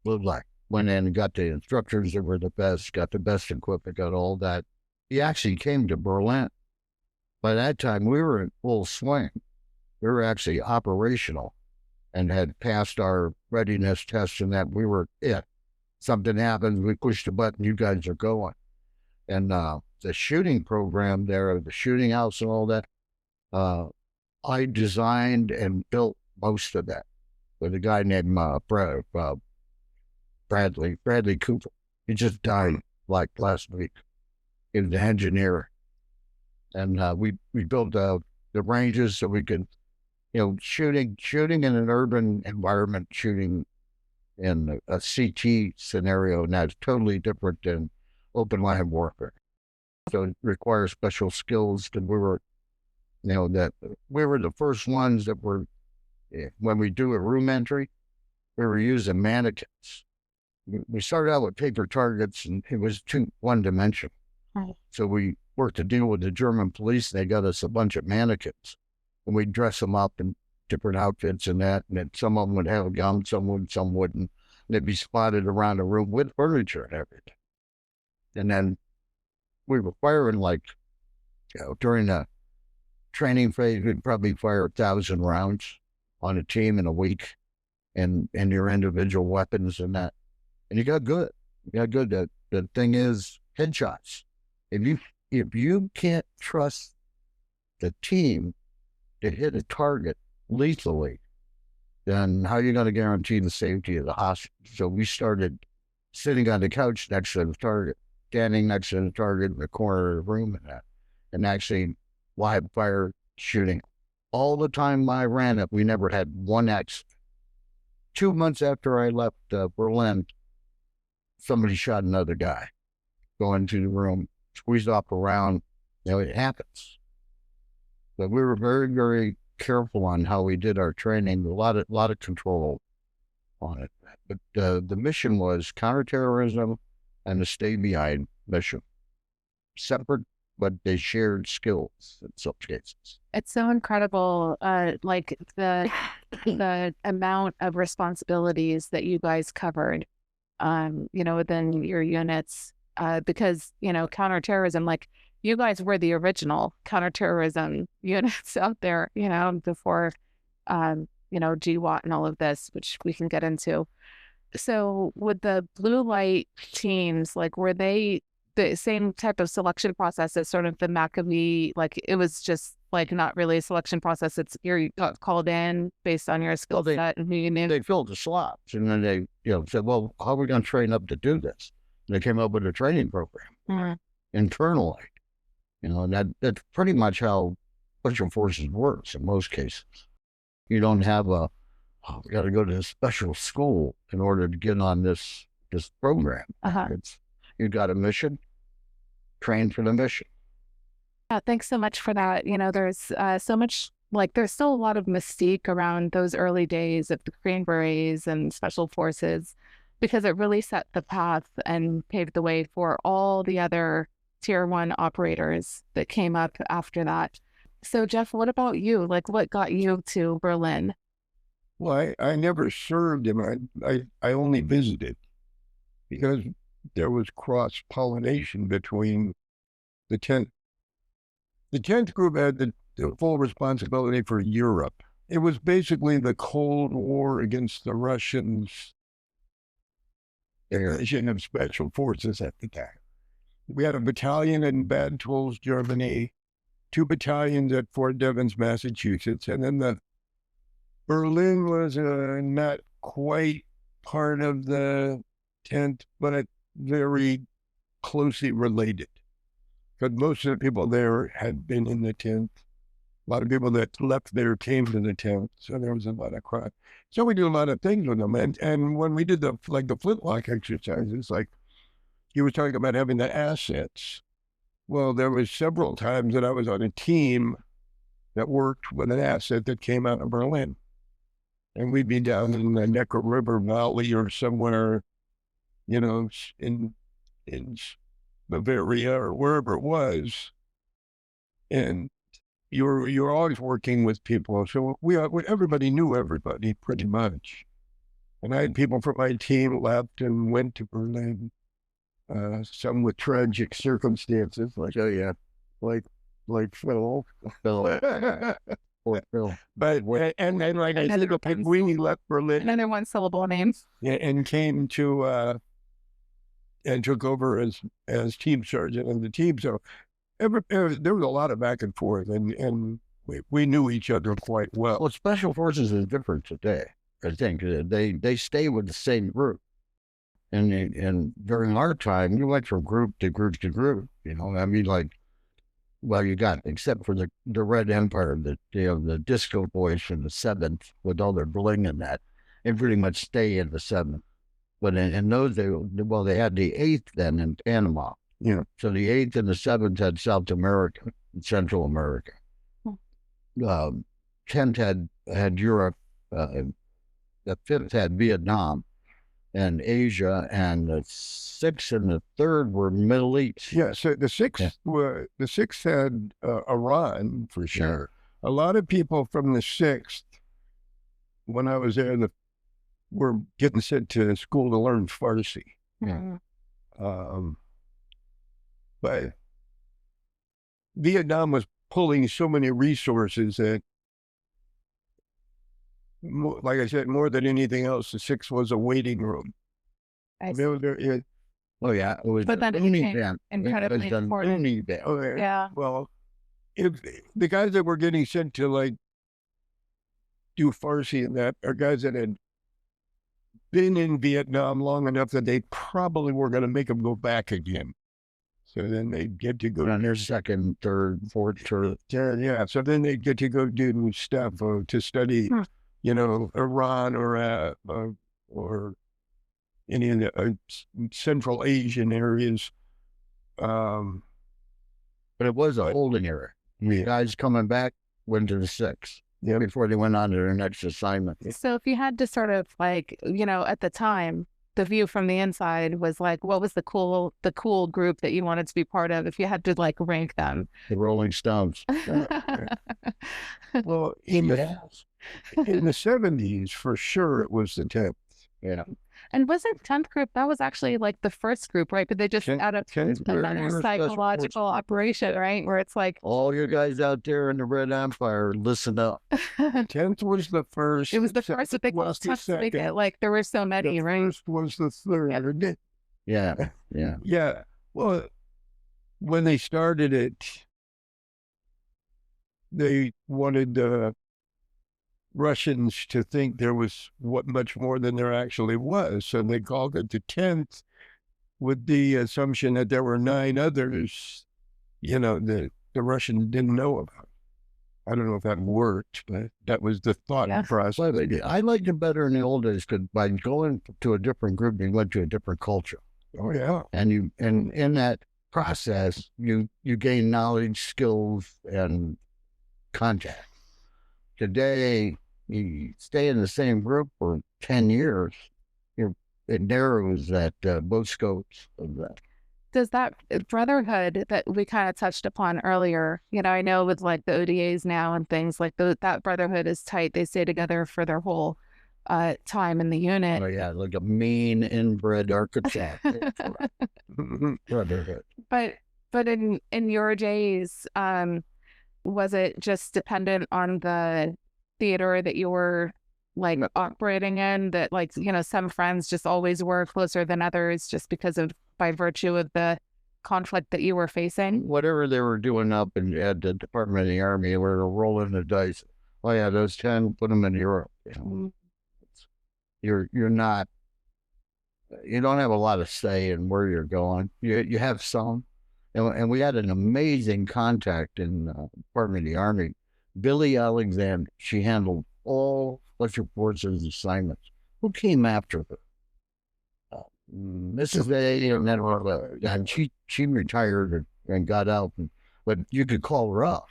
Blue Black. Went in and got the instructors that were the best, got the best equipment, got all that. He actually came to Berlin. By that time, we were in full swing. We were actually operational and had passed our readiness tests, and that we were it. Something happens, we push the button, you guys are going. And the shooting program there, the shooting house and all that, I designed and built most of that with a guy named Bradley Cooper. He just died like last week. He was the engineer. And we built the ranges so we could, shooting in an urban environment, shooting in a CT scenario, and that's totally different than open land warfare. So it requires special skills. And we were the first ones that were, when we do a room entry, we were using mannequins. We started out with paper targets, and it was too one-dimensional. Right. So we worked to deal with the German police. They got us a bunch of mannequins, and we'd dress them up in different outfits and that. And then some of them would have a gun, some wouldn't. And they'd be spotted around the room with furniture and everything. And then we were firing during the training phase, we'd probably fire 1,000 rounds on a team in a week, and your individual weapons and that. And you got good. The thing is headshots. If you can't trust the team to hit a target lethally, then how are you going to guarantee the safety of the hostage? So we started sitting on the couch next to the target, standing next to the target in the corner of the room and actually live fire shooting. All the time I ran it, we never had one accident. 2 months after I left Berlin, somebody shot another guy going to the room, squeezed off around. It happens. But we were very, very careful on how we did our training, a lot of control on it. But the mission was counterterrorism and the stay behind mission. Separate, but they shared skills in some cases. It's so incredible, like the amount of responsibilities that you guys covered, within your units, because, counterterrorism, like you guys were the original counterterrorism units out there, before, GWAT and all of this, which we can get into. So with the blue light teams, like, were they the same type of selection process as sort of the MACV? Like, it was just like not really a selection process. It's you got called in based on your skill set and who you knew. They filled the slots, and then they said, well, how are we going to train up to do this? And they came up with a training program internally. And that's pretty much how special forces works in most cases. You don't have we got to go to a special school in order to get on this program. You got a mission, train for the mission. Yeah, thanks so much for that. There's so much, there's still a lot of mystique around those early days of the Green Berets and Special Forces, because it really set the path and paved the way for all the other Tier 1 operators that came up after that. So, Jeff, what about you? What got you to Berlin? Well, I never served him. I only visited, because there was cross-pollination between the 10th. The 10th group had the full responsibility for Europe. It was basically the Cold War against the Russians, division of special forces at the time. We had a battalion in Bad Tools, Germany, 2 battalions at Fort Devens, Massachusetts, and then the Berlin was not quite part of the 10th, but very closely related, because most of the people there had been in the 10th. A lot of people that left there came to the 10th, so there was a lot of crime. So we do a lot of things with them, and when we did the flintlock exercises, like he was talking about having the assets. Well, there was several times that I was on a team that worked with an asset that came out of Berlin, and we'd be down in the Neckar River Valley or somewhere, in Bavaria or wherever it was, and you're always working with people. So everybody knew everybody pretty much. And I had people from my team left and went to Berlin. Some with tragic circumstances, like Phil. Poor Phil. But and like I said, Weenie left Berlin. Another one syllable names. Yeah, and came to and took over as team sergeant of the team. So there was a lot of back and forth, and we knew each other quite well. Well, Special Forces is different today. I think they stay with the same group, and during our time, you went from group to group to group. You know, I mean, like, well, you got, except for the Red Empire, the disco boys from the 7th with all their bling and that, and pretty much stay in the 7th. But in those days, well, they had the 8th then in Panama. Yeah. So the 8th and the 7th had South America and Central America. 10th had Europe. The 5th had Vietnam and Asia, and the 6th and the 3rd were Middle East. Yeah, so the 6th had Iran for sure. Yeah. A lot of people from the 6th, when I was there, were getting sent to school to learn Farsi. Yeah. But Vietnam was pulling so many resources that, like I said, more than anything else, the 6th was a waiting room. I see. It was. But then it became incredibly important. Yeah. Well, if the guys that were getting sent to like do Farsi and that are guys that had been in Vietnam long enough that they probably were going to make them go back again. So then they get to go on their 2nd, 3rd, 4th tour. Yeah. So then they get to go do stuff to study, you know, Iran or any of the Central Asian areas. But it was a holding area. Yeah. Guys coming back went to the 6th. Yeah. Before they went on to their next assignment. So if you had to sort of like, you know, at the time, the view from the inside was like, what was the cool group that you wanted to be part of? If you had to like rank them, the Rolling Stones. Well, in the 70s, for sure, it was the 10th. Yeah. And wasn't 10th group, that was actually like the first group, right? But they just out of another psychological operation, right? Where it's like, all you guys out there in the Red Empire, listen up. 10th was the first. It was the first, but they called it like there were so many, right? First was the 3rd. Yeah. Yeah. Well, when they started it, they wanted Russians to think there was much more than there actually was. So they called it the 10th with the assumption that there were 9 others, you know, the Russians didn't know about. I don't know if that worked, but that was the thought process. Well, I liked it better in the old days because by going to a different group, you went to a different culture. Oh, yeah. And in that process, you gain knowledge, skills, and contact. Today, you stay in the same group for 10 years, it narrows that both scopes of that. Does that brotherhood that we kind of touched upon earlier, you know, I know with like the ODAs now and things like that brotherhood is tight. They stay together for their whole time in the unit. Oh, yeah, like a mean inbred architect. Brotherhood. But in your days, was it just dependent on the theater that you were like operating in, that like, you know, some friends just always were closer than others just by virtue of the conflict that you were facing? Whatever they were doing up at the Department of the Army, we were rolling the dice. Oh yeah, those 10, put them in Europe. You know, you're not, you don't have a lot of say in where you're going. You have some. And we had an amazing contact in the Department of the Army. Billy Alexander, she handled all Special Forces assignments. Who came after her? Mrs. A, and she retired and got out, but you could call her up.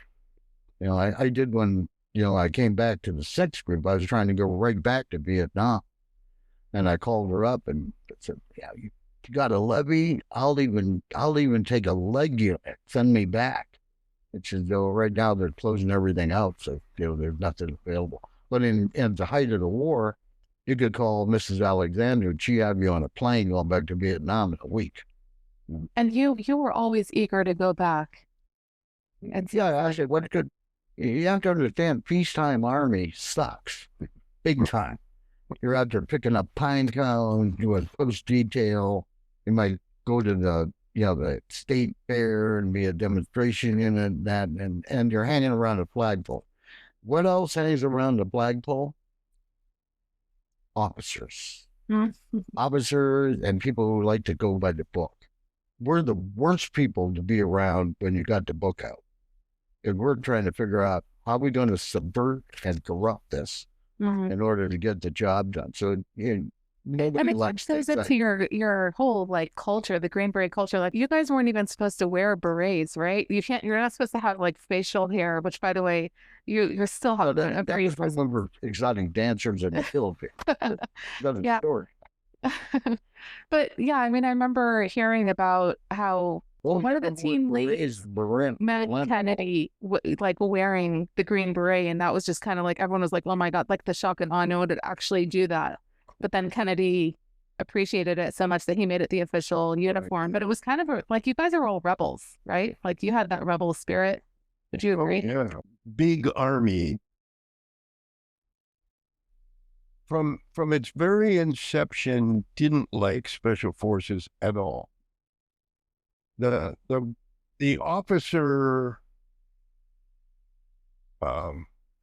You know, I did when, you know, I came back to the 6th group. I was trying to go right back to Vietnam, and I called her up and said, "Yeah, you got a levy? I'll even take a leg unit. Send me back." It's as though right now they're closing everything out, so there's nothing available. But in the height of the war, you could call Mrs. Alexander, and she have you on a plane going back to Vietnam in a week. And you were always eager to go back. And yeah, I said, you have to understand, peacetime army sucks, big time. You're out there picking up pine cones, doing post detail. You might go to the state fair and be a demonstration in it, and you're hanging around a flagpole. What else hangs around the flagpole? Officers. Mm-hmm. Officers and people who like to go by the book. We're the worst people to be around when you got the book out. And we're trying to figure out how we're going to subvert and corrupt this in order to get the job done. So nobody likes that. Goes into your whole like culture, the Green Beret culture. Like you guys weren't even supposed to wear berets, right? You're not supposed to have like facial hair, which by the way, you're still having a very exotic dancers in the Philippines. That's story. But yeah, I mean, I remember hearing about how one of the team leads met Kennedy like wearing the Green Beret, and that was just kind of like everyone was like, "Oh my God!" Like the shock and awe, no one would actually do that. But then Kennedy appreciated it so much that he made it the official uniform. Right. But it was kind of like you guys are all rebels, right? Like you had that rebel spirit. Would you agree? Yeah, big army. From its very inception, didn't like special forces at all. The officer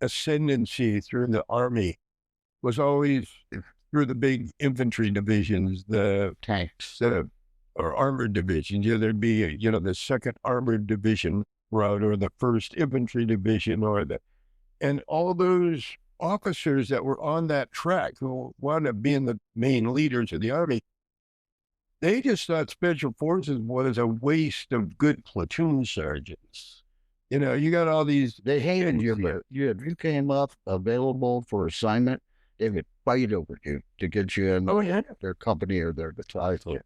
ascendancy through the army was always through the big infantry divisions, the tanks, or armored divisions. There'd be the second armored division route, or the first infantry division, and all those officers that were on that track who wound up being the main leaders of the army, they just thought special forces was a waste of good platoon sergeants. You got all these. They hated you, but if you came up available for assignment, they would fight over you to get you in their company or their battalion.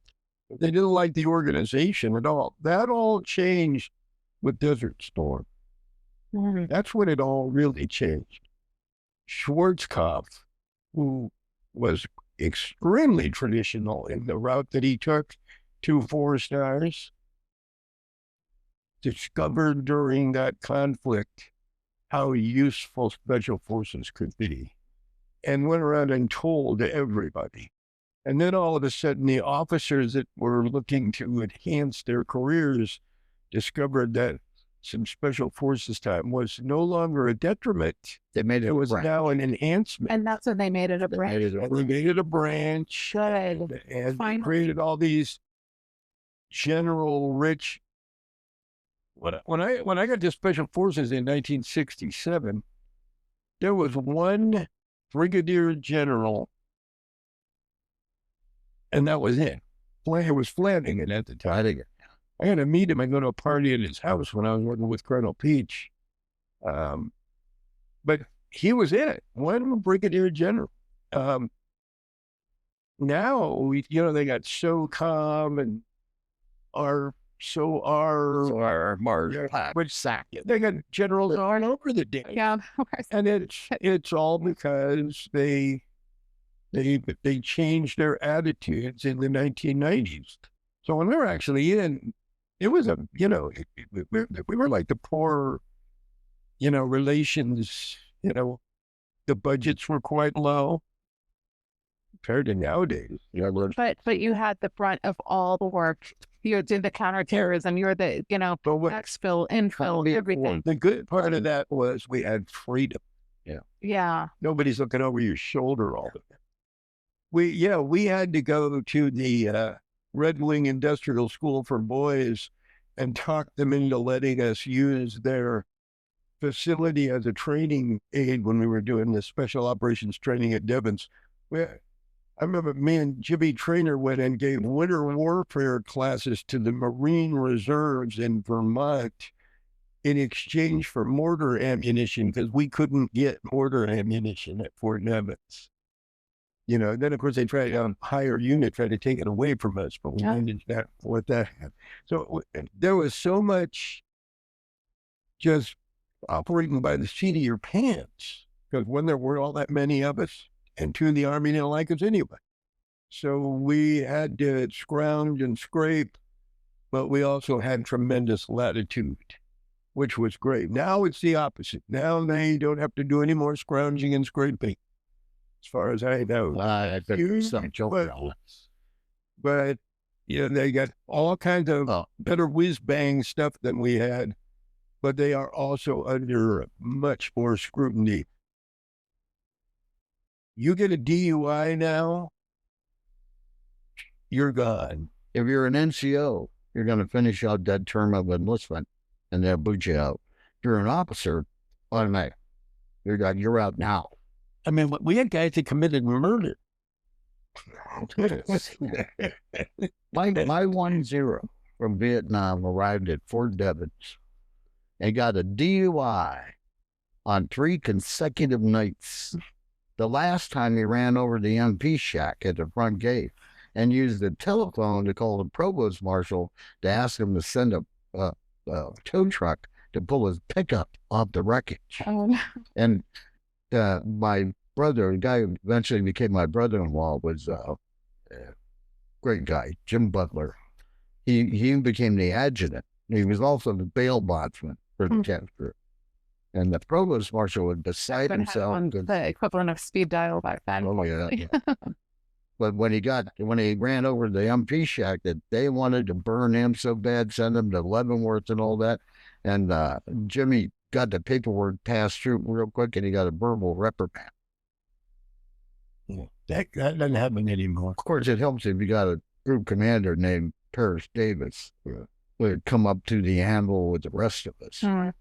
They didn't like the organization at all. That all changed with Desert Storm. Mm-hmm. That's when it all really changed. Schwarzkopf, who was extremely traditional in the route that he took to 4 stars, discovered during that conflict how useful special forces could be, and went around and told everybody. And then all of a sudden, the officers that were looking to enhance their careers discovered that some special forces time was no longer a detriment. They made it was now an enhancement. And that's when they made it a branch. They made it a branch. Good. And created all these general rich. When I got to special forces in 1967, there was one brigadier general, and that was it. It was Flanagan at the time. I had to meet him. I go to a party at his house when I was working with Colonel Peach. But he was it, one brigadier general. Now, they got SOCOM and Mars, which they got generals all over the day. Yeah. And it's all because they changed their attitudes in the 1990s. So when we were actually in, it was we were like the poor, relations, the budgets were quite low compared to nowadays. But you had the brunt of all the work. You did the counterterrorism. You're the, exfil, infill, everything. The good part of that was we had freedom. Yeah. Yeah. Nobody's looking over your shoulder all the time. We had to go to the Red Wing Industrial School for Boys and talk them into letting us use their facility as a training aid when we were doing the special operations training at Devens. I remember me and Jimmy Traynor went and gave winter warfare classes to the Marine Reserves in Vermont in exchange for mortar ammunition, because we couldn't get mortar ammunition at Fort Nevins. Then of course they tried on higher unit, tried to take it away from us, but we managed that. So there was so much just operating by the seat of your pants. Because when there were all that many of us, and two, the Army didn't like us anyway. So we had to scrounge and scrape, but we also had tremendous latitude, which was great. Now it's the opposite. Now they don't have to do any more scrounging and scraping, as far as I know. But they got all kinds of better whiz-bang stuff than we had, but they are also under much more scrutiny. You get a DUI now, you're gone. If you're an NCO, you're going to finish out that term of enlistment, and they'll boot you out. If you're an officer, automatic. You're out now. I mean, we had guys that committed murder. My 1-0 from Vietnam arrived at Fort Devens and got a DUI on 3 consecutive nights. The last time he ran over the MP shack at the front gate and used the telephone to call the provost marshal to ask him to send a tow truck to pull his pickup off the wreckage. Oh, no. And my brother, the guy who eventually became my brother-in-law, was a great guy, Jim Butler. He became the adjutant. He was also the bail bondsman for the capture. And the provost marshal was beside himself. The equivalent of speed dial back then. Oh, yeah. But when he ran over the MP shack, that they wanted to burn him so bad, send him to Leavenworth and all that. And Jimmy got the paperwork passed through real quick, and he got a verbal reprimand. Yeah, that doesn't happen anymore. Of course, it helps if you got a group commander named Paris Davis who would come up to the handle with the rest of us. Mm.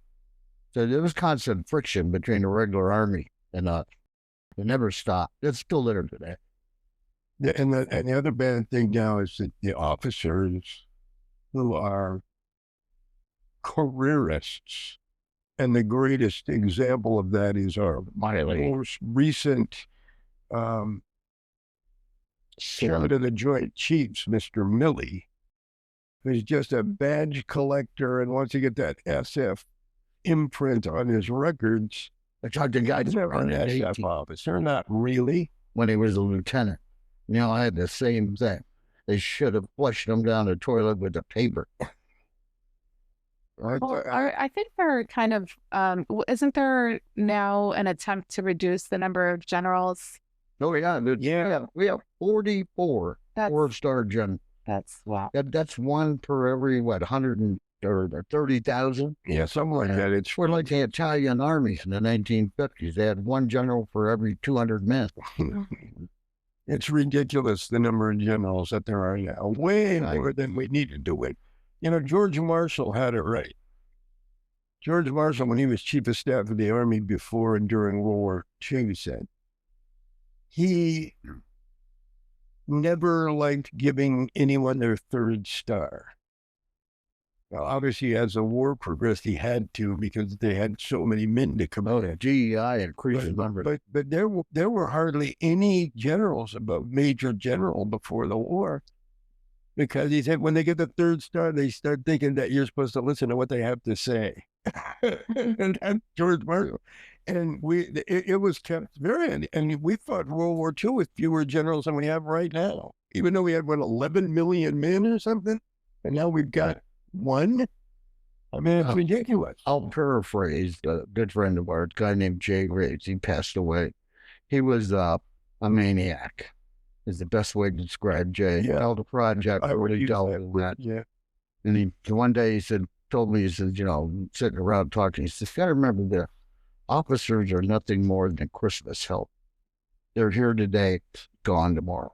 So there was constant friction between the regular Army and us. It never stopped. It's still there today. Yeah, and the other bad thing now is that the officers who are careerists, and the greatest example of that is our most recent chairman of the Joint Chiefs, Mr. Milley, who's just a badge collector and wants to get that SF imprint on his records. I talked to guys never an SF officer, not really. When he was a lieutenant. I had the same thing. They should have flushed him down the toilet with the paper. Well, I think they're kind of, isn't there now an attempt to reduce the number of generals? Oh, yeah. We have 44 four-star generals. That's, wow. That's one per every, 130,000? Yeah, something like that. It's We're like the Italian armies in the 1950s. They had one general for every 200 men. It's ridiculous, the number of generals that there are now. Way more than we needed to win. George Marshall had it right. George Marshall, when he was Chief of Staff of the Army before and during World War II, said he never liked giving anyone their 3rd star. Well, obviously, as the war progressed, he had to, because they had so many men to come out. GEI increased the number. But there were hardly any generals above Major General before the war, because he said when they get the 3rd star, they start thinking that you're supposed to listen to what they have to say. And that's George Marshall. And it was kept and we fought World War II with fewer generals than we have right now, even though we had 11 million men or something, and now we've got one. I mean, it's ridiculous. I'll paraphrase a good friend of ours, a guy named Jay Graves. He passed away. He was a maniac, is the best way to describe Jay. Yeah. Held a project. I would use dealt that with word, that. yeah. And one day he told me, sitting around talking, he says, you gotta remember, the officers are nothing more than Christmas help. They're here today, gone tomorrow.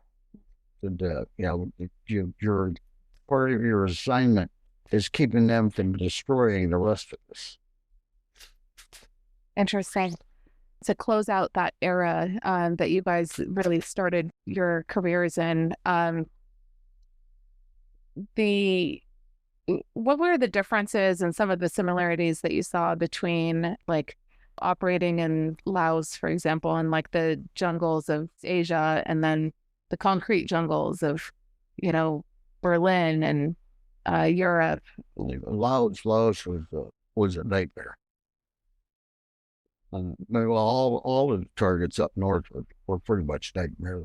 And, your part of your assignment is keeping them from destroying the rest of us. Interesting. To close out that era that you guys really started your careers in, what were the differences and some of the similarities that you saw between operating in Laos, for example, and the jungles of Asia, and then the concrete jungles of, Berlin and Europe? Laos was was a nightmare. Well, all of the targets up north were pretty much nightmare.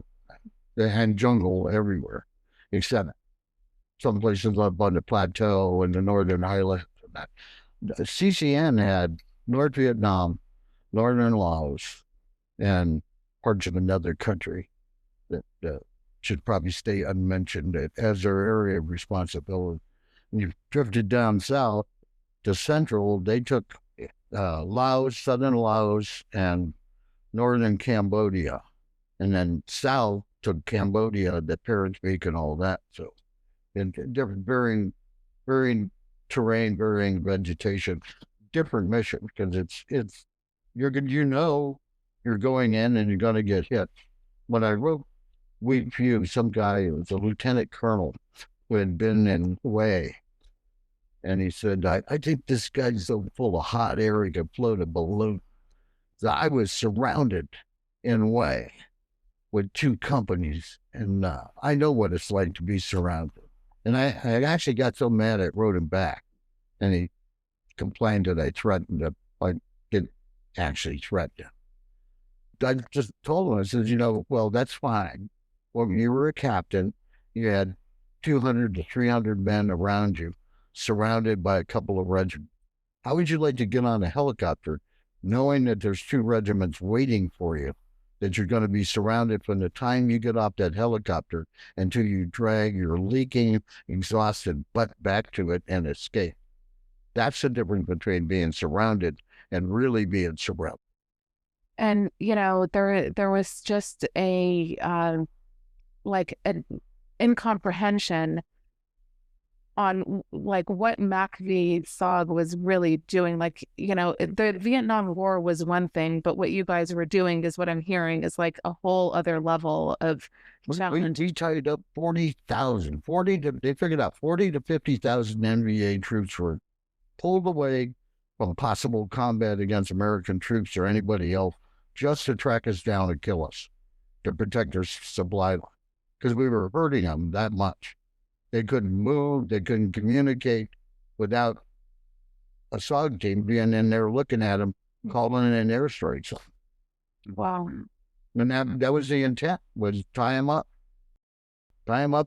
They had jungle everywhere, except some places up on the plateau and the northern highlands. The CCN had North Vietnam, northern Laos, and parts of another country that should probably stay unmentioned as their area of responsibility. When you drifted down south to central, they took Laos, southern Laos, and northern Cambodia. And then south took Cambodia, the Parents Peak and all that. So in different, varying terrain, varying vegetation, different mission, because you're going in and you're going to get hit. When I wrote Wheat Few, some guy, it was a lieutenant colonel who had been in Hue, and he said, I think this guy's so full of hot air he could float a balloon. So I was surrounded in Hue with 2 companies, and I know what it's like to be surrounded. And I actually got so mad I wrote him back, and he complained that I threatened him. I didn't actually threaten him. I just told him, I said, well, that's fine. When you were a captain, you had 200 to 300 men around you, surrounded by a couple of regiments. How would you like to get on a helicopter knowing that there's 2 regiments waiting for you, that you're going to be surrounded from the time you get off that helicopter until you drag your leaking, exhausted butt back to it and escape? That's the difference between being surrounded and really being surrounded. And, there was just an incomprehension on what MACV-SOG was really doing. The Vietnam War was one thing, but what you guys were doing is what I'm hearing is a whole other level of challenge. We tied up 40,000, they figured out 40 to 50,000 NVA troops were pulled away from possible combat against American troops or anybody else just to track us down and kill us, to protect their supply line, because we were hurting them that much. They couldn't move, they couldn't communicate without a SOG team being in there looking at them, calling in airstrikes. Wow. And that was the intent, was tie them up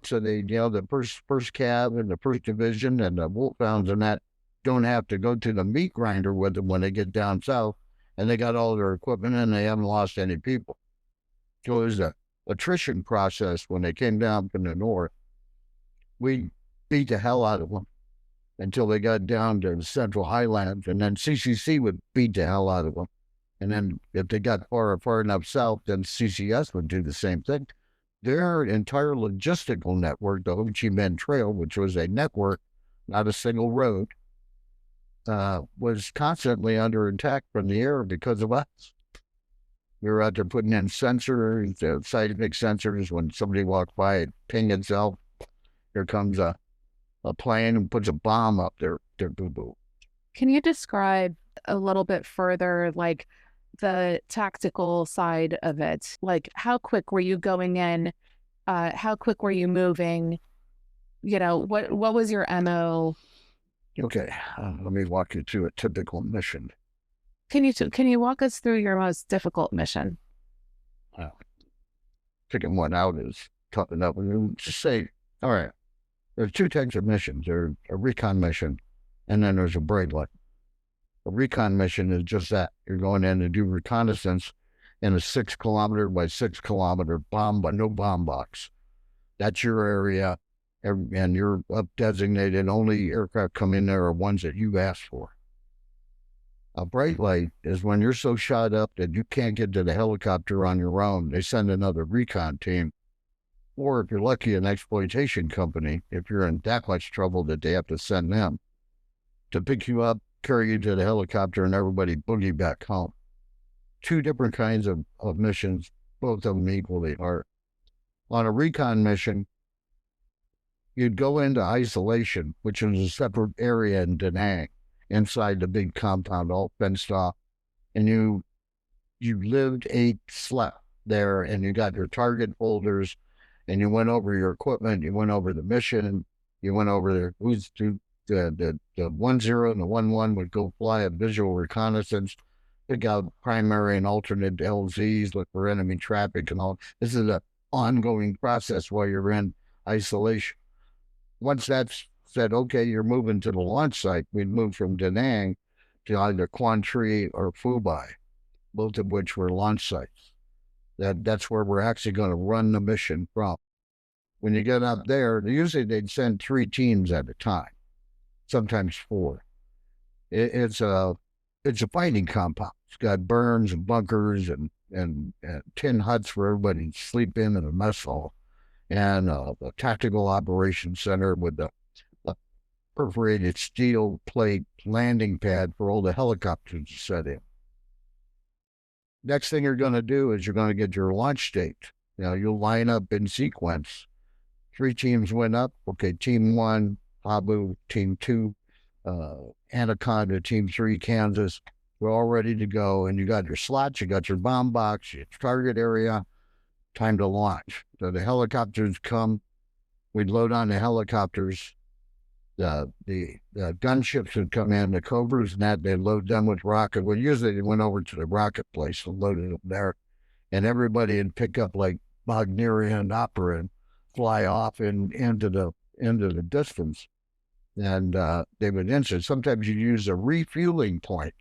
so they, the first cab and the 1st Division and the Wolfhounds and that don't have to go to the meat grinder with them when they get down south, and they got all their equipment and they haven't lost any people. So it was an attrition process when they came down from the north. We beat the hell out of them until they got down to the Central Highlands, and then CCC would beat the hell out of them. And then if they got far enough south, then CCS would do the same thing. Their entire logistical network, the Ho Chi Minh Trail, which was a network, not a single road, was constantly under attack from the air because of us. We were out there putting in sensors, seismic sensors. When somebody walked by, it ping itself. Here comes a plane and puts a bomb up their boo-boo. Can you describe a little bit further, the tactical side of it? How quick were you going in? How quick were you moving? What was your MO? Okay, let me walk you through a typical mission. Can you walk us through your most difficult mission? Picking one out is tough enough. Just say, all right, there's 2 types of missions. There's a recon mission, and then there's a brave light. A recon mission is just that. You're going in to do reconnaissance in a 6 kilometer by 6 kilometer no bomb box. That's your area, and you're up designated. Only aircraft come in there are ones that you asked for. A bright light is when you're so shot up that you can't get to the helicopter on your own. They send another recon team. Or if you're lucky, an exploitation company, if you're in that much trouble that they have to send them to pick you up, carry you to the helicopter, and everybody boogie back home. 2 different kinds of missions, both of them equally hard. On a recon mission, you'd go into isolation, which is a separate area in Da Nang, inside the big compound, all fenced off, and you lived, ate, slept there, and you got your target folders, and you went over your equipment, you went over the mission, you went over who's the 1-0 and the 1-1 would go fly a visual reconnaissance, pick out primary and alternate LZs, look for enemy traffic and all. This is an ongoing process while you're in isolation. Once that's said, okay, you're moving to the launch site, we'd move from Da Nang to either Quan Tri or Phu Bai, both of which were launch sites. That's where we're actually going to run the mission from. When you get up there, usually they'd send 3 teams at a time, sometimes 4. It's a fighting compound. It's got burns and bunkers and tin huts for everybody to sleep in a mess hall, and a tactical operations center with a perforated steel plate landing pad for all the helicopters to set in. Next thing you're going to do is you're going to get your launch date. You'll line up in sequence. 3 teams went up. Okay, Team 1, Habu, Team 2, Anaconda, Team 3, Kansas. We're all ready to go. And you got your slots, you got your bomb box, your target area, time to launch. So the helicopters come. We'd load on the helicopters. The gunships would come in, the Cobras and that, they'd load them with rocket. Well, usually they went over to the rocket place and loaded them there. And everybody would pick up like Wagnerian opera and fly off into the distance, and they would insert. Sometimes you use a refueling point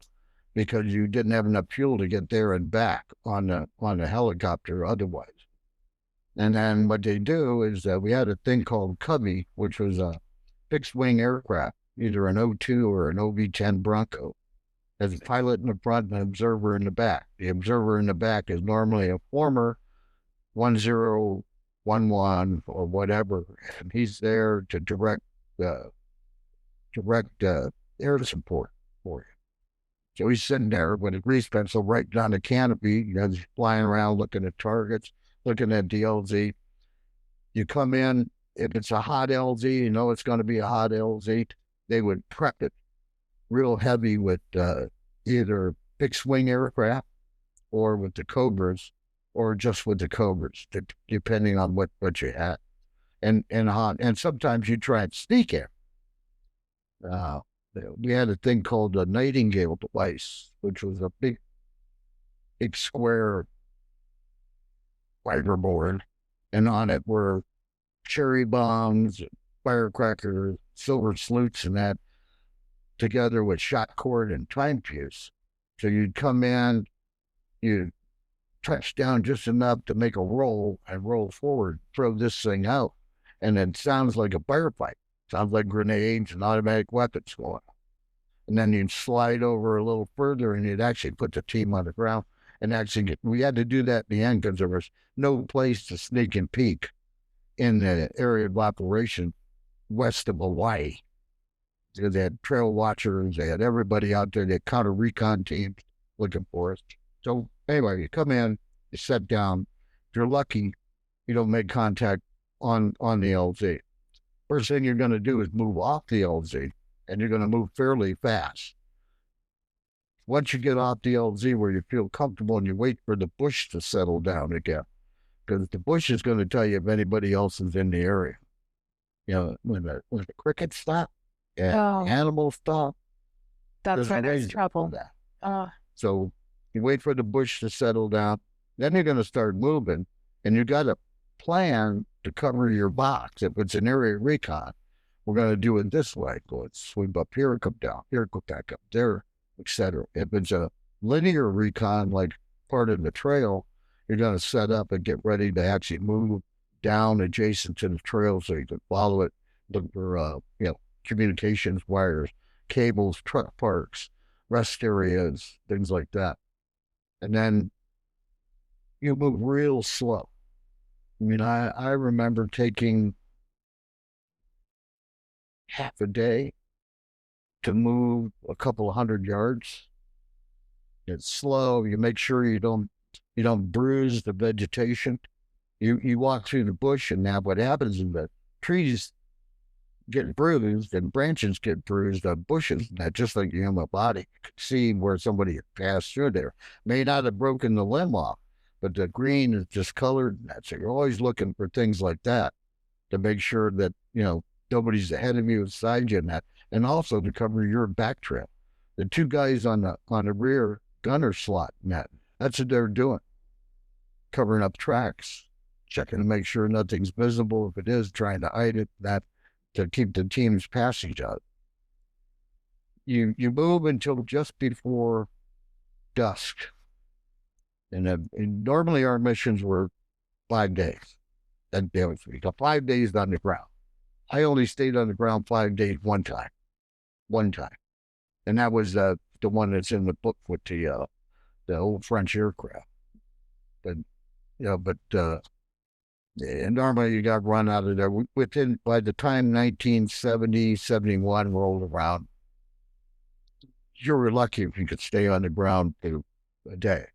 because you didn't have enough fuel to get there and back on the helicopter otherwise. And then what they do is we had a thing called Covey, which was a fixed-wing aircraft, either an O2 or an OV-10 Bronco. Has a pilot in the front and an observer in the back. The observer in the back is normally a former 1-0, 1-1 or whatever, and he's there to direct air support for you. So he's sitting there with a grease pencil right down the canopy. He's flying around looking at targets, looking at the LZ. You come in, if it's a hot LZ, it's going to be a hot LZ. They would prep it real heavy with either fixed-wing aircraft or with the Cobras, or just with the Cobras, depending on what you had. And sometimes you try and sneak in. We had a thing called a Nightingale device, which was a big square fiberboard, and on it were cherry bombs, firecrackers, silver salutes, and that, together with shot cord and time fuse. So you'd come in, you'd touch down just enough to make a roll and roll forward, throw this thing out, and it sounds like a firefight. Sounds like grenades and automatic weapons going on. And then you'd slide over a little further and you'd actually put the team on the ground and actually we had to do that in the end because there was no place to sneak and peek in the area of operation west of Hawaii. They had trail watchers, they had everybody out there, they had counter recon teams looking for us. So anyway, you come in, you sit down. If you're lucky, you don't make contact on the LZ. First thing you're going to do is move off the LZ, and you're going to move fairly fast. Once you get off the LZ where you feel comfortable and you wait for the bush to settle down again, because the bush is going to tell you if anybody else is in the area. When the crickets stop and animals stop, that's when there's trouble. So you wait for the bush to settle down, then you're going to start moving, and you got to plan to cover your box. If it's an area recon, we're going to do it this way. Go and sweep up here, come down here, go back up there, etc. If it's a linear recon, like part of the trail, you're going to set up and get ready to actually move down adjacent to the trail so you can follow it, look for communications wires, cables, truck parks, rest areas, things like that. And then you move real slow. I mean, I remember taking half a day to move a couple of 100 yards. It's slow. You make sure you don't bruise the vegetation. You walk through the bush, and now what happens is the trees get bruised and branches get bruised on bushes, and that just like the human body. You can see where somebody had passed through there. May not have broken the limb off, but the green is discolored, and that. So you're always looking for things like that to make sure that, nobody's ahead of you, beside you, and also to cover your back trail. The two guys on the rear gunner slot, that's what they're doing, covering up tracks, checking to make sure nothing's visible. If it is, trying to hide it, that to keep the team's passage out. You move until just before dusk, and normally our missions were 5 days. And we got 5 days on the ground. I only stayed on the ground 5 days one time, and that was the one that's in the book with the old French aircraft. But and normally you got run out of there by the time 1970, 71 rolled around. You were lucky if you could stay on the ground for a day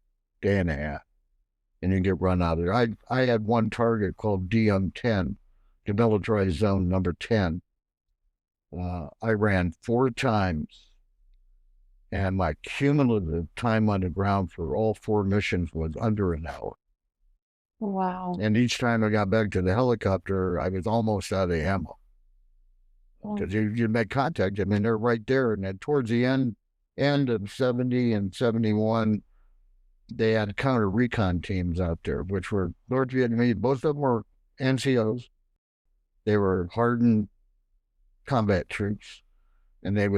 and a half, and you get run out of there. I had one target called DM-10, demilitarized zone number 10. I ran 4 times, and my cumulative time on the ground for all 4 missions was under an hour. Wow. And each time I got back to the helicopter, I was almost out of ammo. Because you make contact. I mean, they're right there. And then towards the end of 70 and 71, they had counter recon teams out there, which were North Vietnamese. Both of them were NCOs. They were hardened combat troops. And they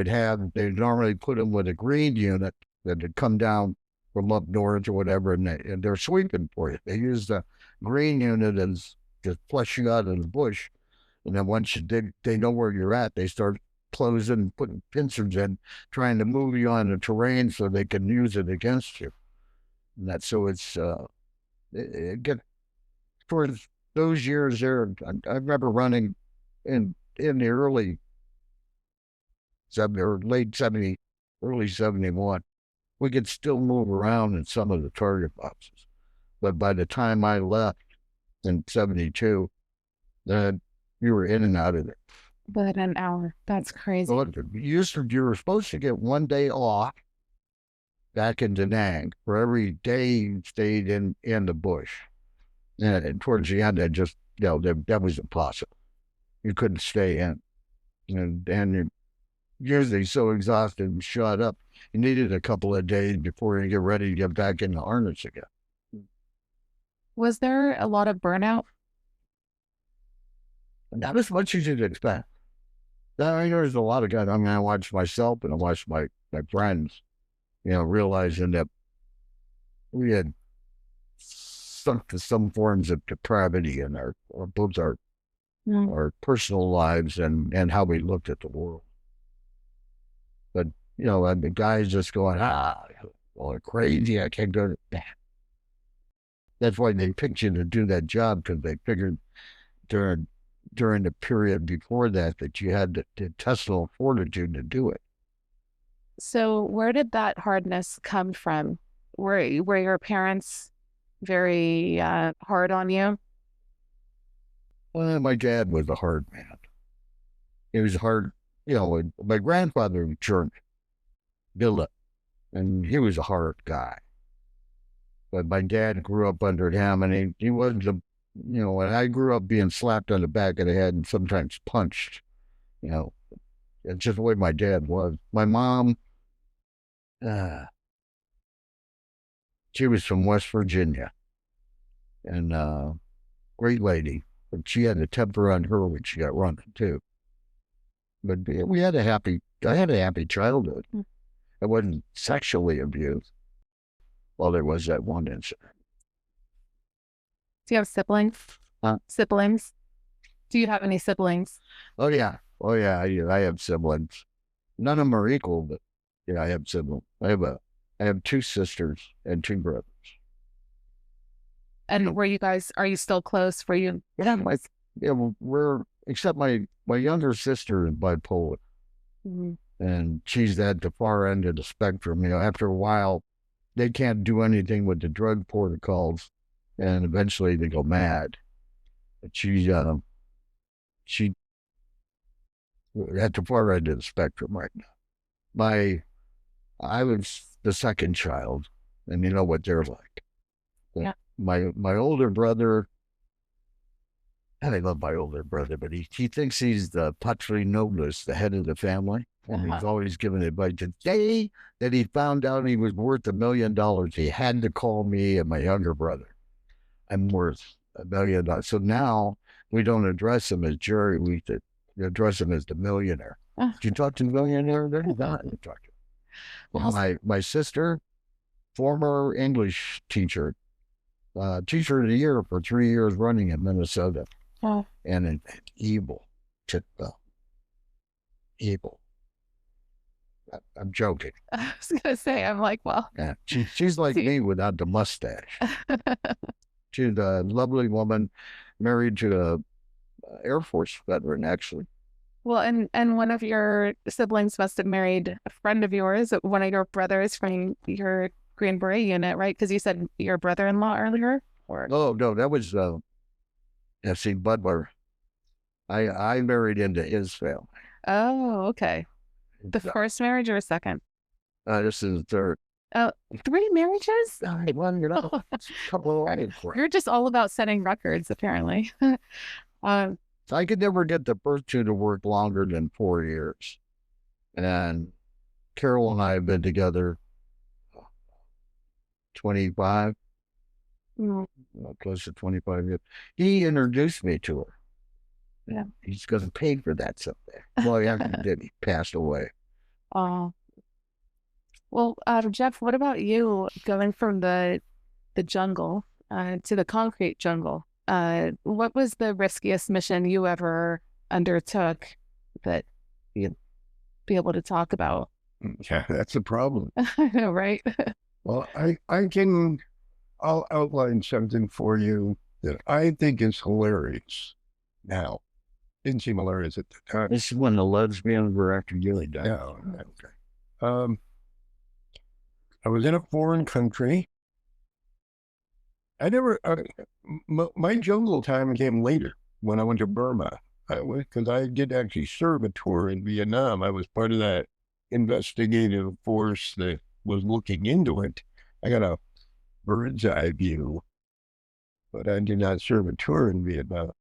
normally put them with a green unit that had come down from up north or whatever, and they're sweeping for you. They use the green unit as just flush you out of the bush. And then once they know where you're at, they start closing, putting pincers in, trying to move you on the terrain so they can use it against you. And that's so it get towards those years there. I remember running in the early 70 or late 70, early 71. We could still move around in some of the target boxes. But by the time I left in 72, then you were in and out of there. But an hour. That's crazy. So you were supposed to get 1 day off back in Da Nang for every day you stayed in the bush. And towards the end, that was impossible. You couldn't stay in. And you're usually so exhausted and shot up, you needed a couple of days before you get ready to get back in the harness again. Was there a lot of burnout? Not as much as you'd expect. There's a lot of guys. I mean, I watched myself and I watched my friends, realizing that we had sunk to some forms of depravity in both our personal lives and how we looked at the world. But, the guys just going, well, crazy, I can't go to that. That's why they picked you to do that job, because they figured during the period before that you had the intestinal fortitude to do it. So where did that hardness come from? Were your parents very hard on you? Well, my dad was a hard man. He was hard. My grandfather was German, Billet, and he was a hard guy. But my dad grew up under him, and he wasn't when I grew up being slapped on the back of the head and sometimes punched, it's just the way my dad was. My mom, she was from West Virginia, and great lady, but she had a temper on her when she got run too. But I had a happy childhood. I wasn't sexually abused. Well, there was that one incident. Do you have siblings? Siblings? Do you have any siblings? Oh yeah. I have siblings. None of them are equal, but yeah, I have siblings. I have 2 sisters and 2 brothers. And are you still close? Were you? Yeah, we're except my younger sister is bipolar, and she's at the far end of the spectrum. After a while, they can't do anything with the drug protocols, and eventually they go mad. But she at the far end of the spectrum right now. I was the second child, and you know what they're like. Yeah. My older brother, And I love my older brother, but he thinks he's the patri nobles, the head of the family. And he's always giving advice. The day that he found out he was worth $1 million, he had to call me and my younger brother. I'm worth $1 million. So now we don't address him as Jerry. We address him as the millionaire. Did you talk to the millionaire? No, you talk to him. Well, my sister, former English teacher, teacher of the year for 3 years running in Minnesota. Oh. And an evil, evil. I'm joking. I was going to say, I'm like, well. Yeah, she's like me without the mustache. She's a lovely woman, married to a Air Force veteran, actually. Well, and one of your siblings must have married a friend of yours, one of your brothers from your Green Beret unit, right? Because you said your brother-in-law earlier? Or... Oh, no, that was F.C. Butler. I married into his family. Oh, okay. The first marriage or a second? This is the third. Oh, 3 marriages? Well, you know, a couple of You're just all about setting records, apparently. I could never get the first two to work longer than 4 years. And Carol and I have been together 25, close to 25 years. He introduced me to her. Yeah. He's going to pay for that someday. Well, he actually did. He passed away. Oh. Well, Jeff, what about you going from the jungle to the concrete jungle? What was the riskiest mission you ever undertook that you'd be able to talk about? Yeah, that's a problem. I know, right? Well, I'll outline something for you that I think is hilarious now. Didn't seem hilarious at the time. This is when the lesbians were after you. No, okay. I was in a foreign country. I never, my jungle time came later when I went to Burma, because I did actually serve a tour in Vietnam. I was part of that investigative force that was looking into it. I got a bird's eye view, but I did not serve a tour in Vietnam.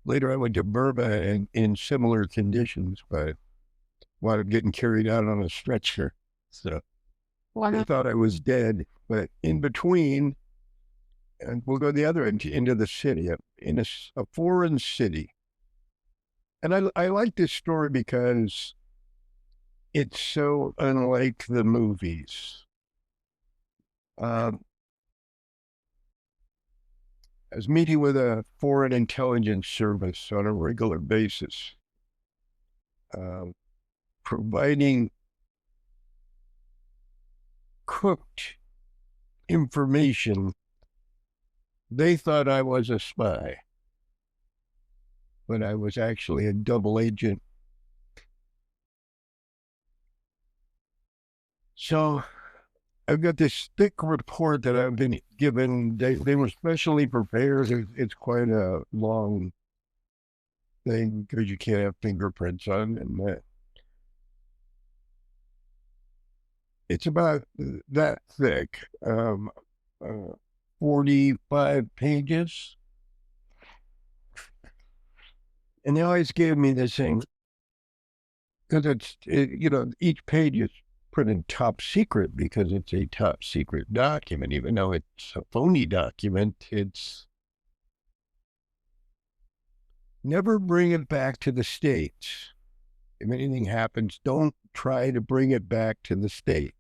Later, I went to Burma and in similar conditions, but wound up getting carried out on a stretcher. So I thought I was dead, but in between, and we'll go the other end into the city, in a foreign city. And I like this story because it's so unlike the movies. I was meeting with a foreign intelligence service on a regular basis, providing cooked information. They thought I was a spy, but I was actually a double agent. So I've got this thick report that I've been given. They were specially prepared. It's quite a long thing because you can't have fingerprints on and it's about that thick, 45 pages. And they always gave me this thing because each page is printed top secret because it's a top secret document. Even though it's a phony document, it's never bring it back to the States. If anything happens, don't try to bring it back to the States.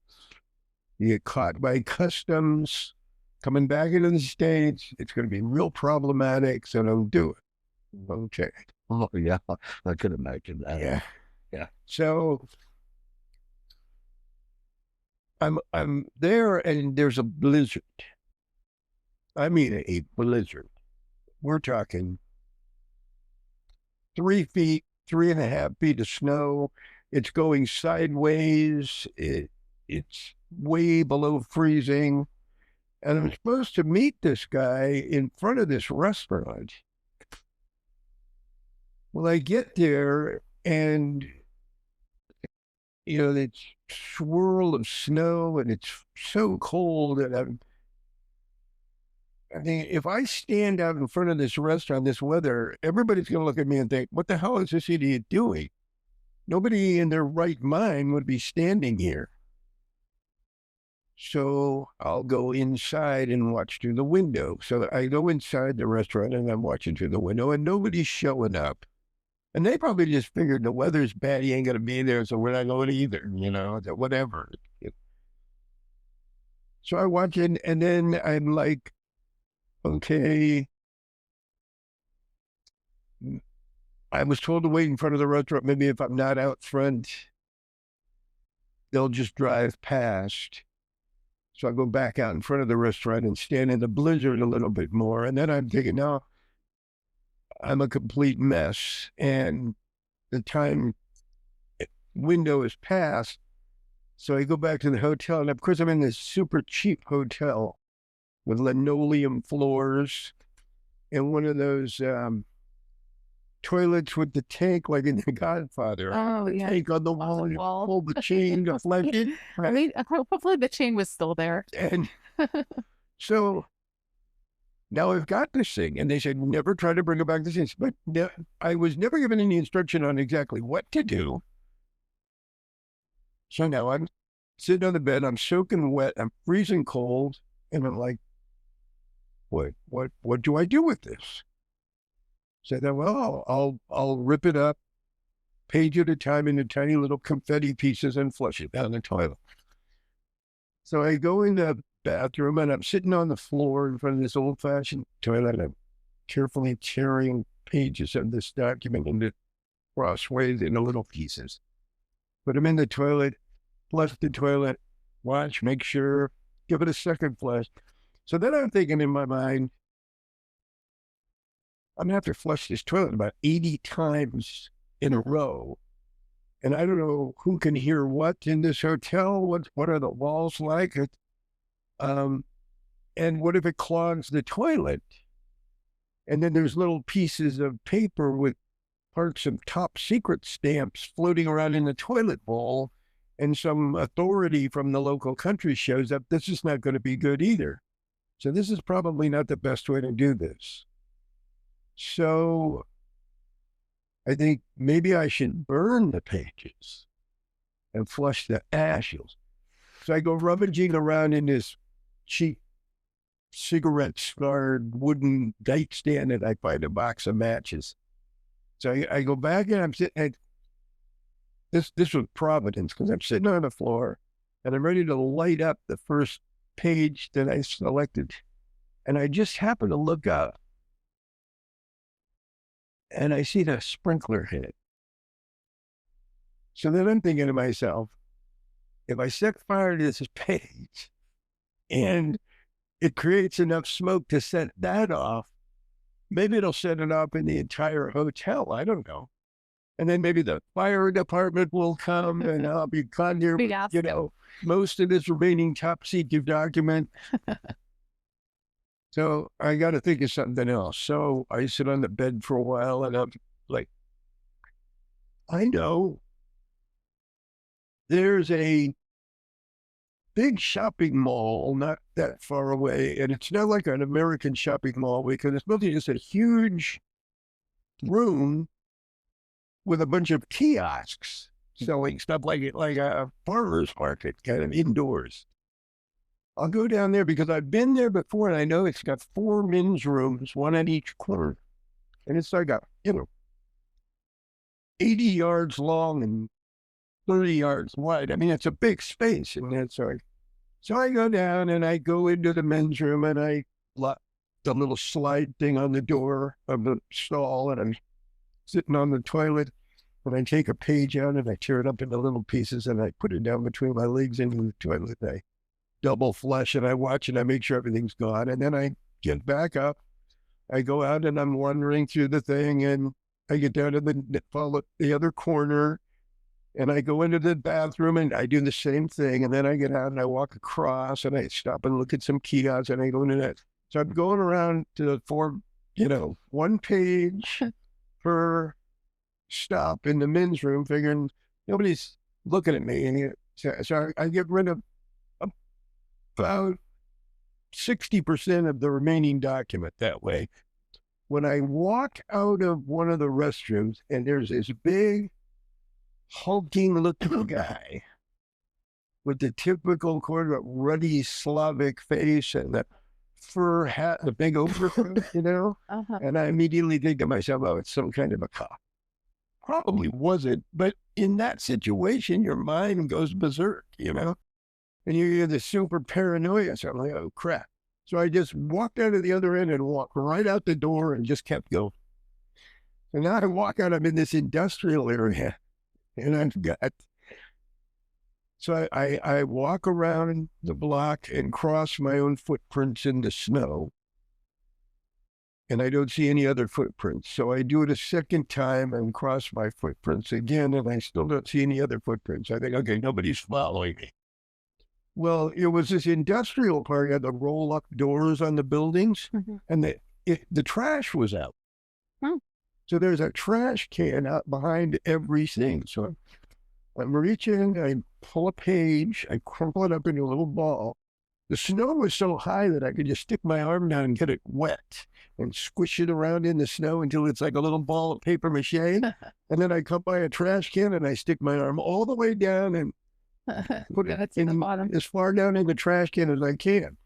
You get caught by customs coming back into the States, it's going to be real problematic, so don't do it. Okay. Oh, yeah, I could imagine that. Yeah. So I'm there and there's a blizzard. I mean a blizzard. We're talking 3 feet, 3.5 feet of snow. It's going sideways. It's way below freezing. And I'm supposed to meet this guy in front of this restaurant. Well, I get there and, it's swirl of snow and it's so cold and I mean, if I stand out in front of this restaurant, this weather, everybody's going to look at me and think, what the hell is this idiot doing? Nobody in their right mind would be standing here. So I'll go inside and watch through the window. So I go inside the restaurant and I'm watching through the window and nobody's showing up. And they probably just figured the weather's bad, he ain't going to be there, so we're not going either, whatever. So I watch it and then I'm like, okay. I was told to wait in front of the restaurant. Maybe if I'm not out front, they'll just drive past. So I go back out in front of the restaurant and stand in the blizzard a little bit more. And then I'm thinking, no, I'm a complete mess. And the time window is past. So I go back to the hotel. And of course, I'm in this super cheap hotel with linoleum floors and one of those toilets with the tank, like in The Godfather. Oh, yeah. Tank on the wall, you pull the chain to flush it. I mean, hopefully the chain was still there. And so now I've got this thing, and they said, never try to bring it back to this. But I was never given any instruction on exactly what to do. So now I'm sitting on the bed, I'm soaking wet, I'm freezing cold, and I'm like, what do I do with this? So then, well, I'll rip it up, page at a time into tiny little confetti pieces and flush it down the toilet. So I go in the bathroom and I'm sitting on the floor in front of this old-fashioned toilet. I'm carefully tearing pages of this document into crossways into little pieces. Put them in the toilet, flush the toilet, watch, make sure, give it a second flush. So then I'm thinking in my mind, I'm going to have to flush this toilet about 80 times in a row. And I don't know who can hear what in this hotel. What are the walls like? And what if it clogs the toilet? And then there's little pieces of paper with parts of top secret stamps floating around in the toilet bowl. And some authority from the local country shows up. This is not going to be good either. So this is probably not the best way to do this. So I think maybe I should burn the pages and flush the ashes. So I go rummaging around in this cheap cigarette-scarred wooden nightstand and I find a box of matches. So I go back and I'm sitting, this was Providence, because I'm sitting on the floor and I'm ready to light up the first page that I selected. And I just happen to look up and I see the sprinkler hit. So then I'm thinking to myself, if I set fire to this page and it creates enough smoke to set that off, maybe it'll set it off in the entire hotel. I don't know. And then maybe the fire department will come and I'll be caught here, most of this remaining top secret document. So I got to think of something else. So I sit on the bed for a while and I'm like, I know there's a big shopping mall not that far away. And it's not like an American shopping mall because it's mostly just a huge room with a bunch of kiosks selling stuff like a farmer's market kind of indoors. I'll go down there because I've been there before and I know it's got 4 men's rooms, one at each corner. And it's like 80 yards long and 30 yards wide. I mean, it's a big space. And that's like, so I go down and I go into the men's room and I lock the little slide thing on the door of the stall and I'm sitting on the toilet and I take a page out and I tear it up into little pieces and I put it down between my legs into the toilet. I double flush and I watch and I make sure everything's gone. And then I get back up. I go out and I'm wandering through the thing and I get down to the other corner and I go into the bathroom and I do the same thing. And then I get out and I walk across and I stop and look at some kiosks and I go into that. So I'm going around to form, one page per stop in the men's room, figuring nobody's looking at me. And so I get rid of about 60% of the remaining document that way. When I walk out of one of the restrooms and there's this big, hulking looking guy with the typical kind of ruddy Slavic face and the fur hat, the big overcoat, and I immediately think to myself, oh, it's some kind of a cop. Probably wasn't, but in that situation, your mind goes berserk, and you get this super paranoia. So I'm like, oh, crap. So I just walked out of the other end and walked right out the door and just kept going. And now I walk out, I'm in this industrial area, and I've got... So I walk around the block and cross my own footprints in the snow, and I don't see any other footprints. So I do it a second time and cross my footprints again, and I still don't see any other footprints. I think, okay, nobody's following me. Well, it was this industrial part, had the roll-up doors on the buildings, and the trash was out. So there's a trash can out behind everything. So I'm reaching, I pull a page, I crumple it up into a little ball. The snow was so high that I could just stick my arm down and get it wet and squish it around in the snow until it's like a little ball of paper mache. And then I come by a trash can and I stick my arm all the way down and put it in the bottom, as far down in the trash can as I can.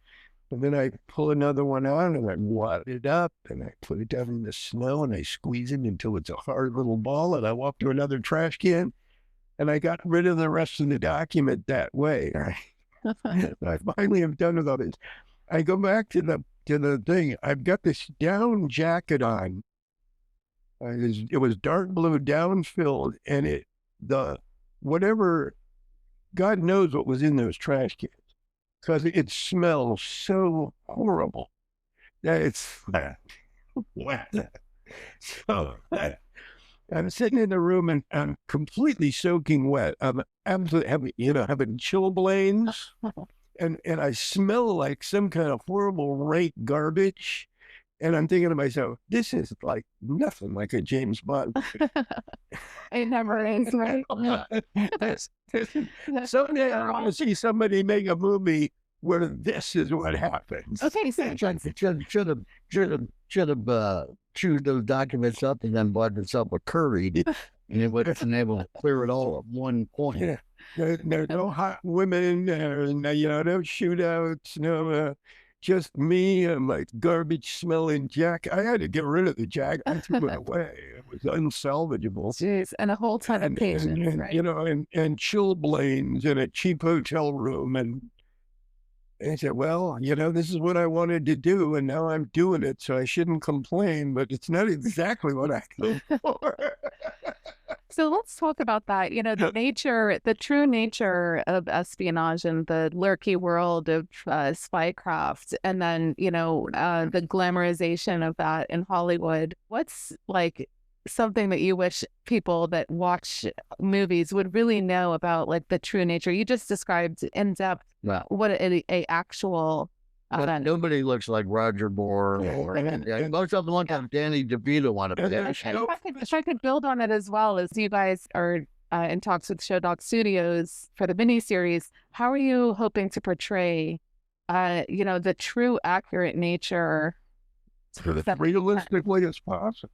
And then I pull another one out and I wad it up and I put it down in the snow and I squeeze it until it's a hard little ball, and I walk to another trash can and I got rid of the rest of the document that way. I finally am done with all this. I go back to the thing. I've got this down jacket on. It was dark blue down filled, and whatever, God knows what was in those trash cans, because it smells so horrible that it's wet. So I'm sitting in the room and I'm completely soaking wet. I'm absolutely having chilblains, and I smell like some kind of horrible rank garbage. And I'm thinking to myself, this is like nothing like a James Bond. It never is, right? Someday I want to see somebody make a movie where this is what happens. Okay, so should have chewed those documents up and then bought himself a curry, and it would have been able to clear it all at one point. Yeah. There's no hot women, no shootouts, no, just me and my garbage smelling jacket. I had to get rid of the jacket. I threw it away. It was unsalvageable. Jeez, and a whole ton of patience, right? And chilblains in a cheap hotel room. And I said, well, this is what I wanted to do, and now I'm doing it, so I shouldn't complain, but it's not exactly what I go for. So let's talk about that. The true nature of espionage and the lurky world of spycraft, and then, the glamorization of that in Hollywood. What's something that you wish people that watch movies would really know about, the true nature? You just described in depth what a actual event. Nobody looks like Roger Moore most of them look like Danny DeVito on a pitch. If I could build on it as well, as you guys are in talks with Show Doc Studios for the miniseries, how are you hoping to portray the true accurate nature as realistically as possible?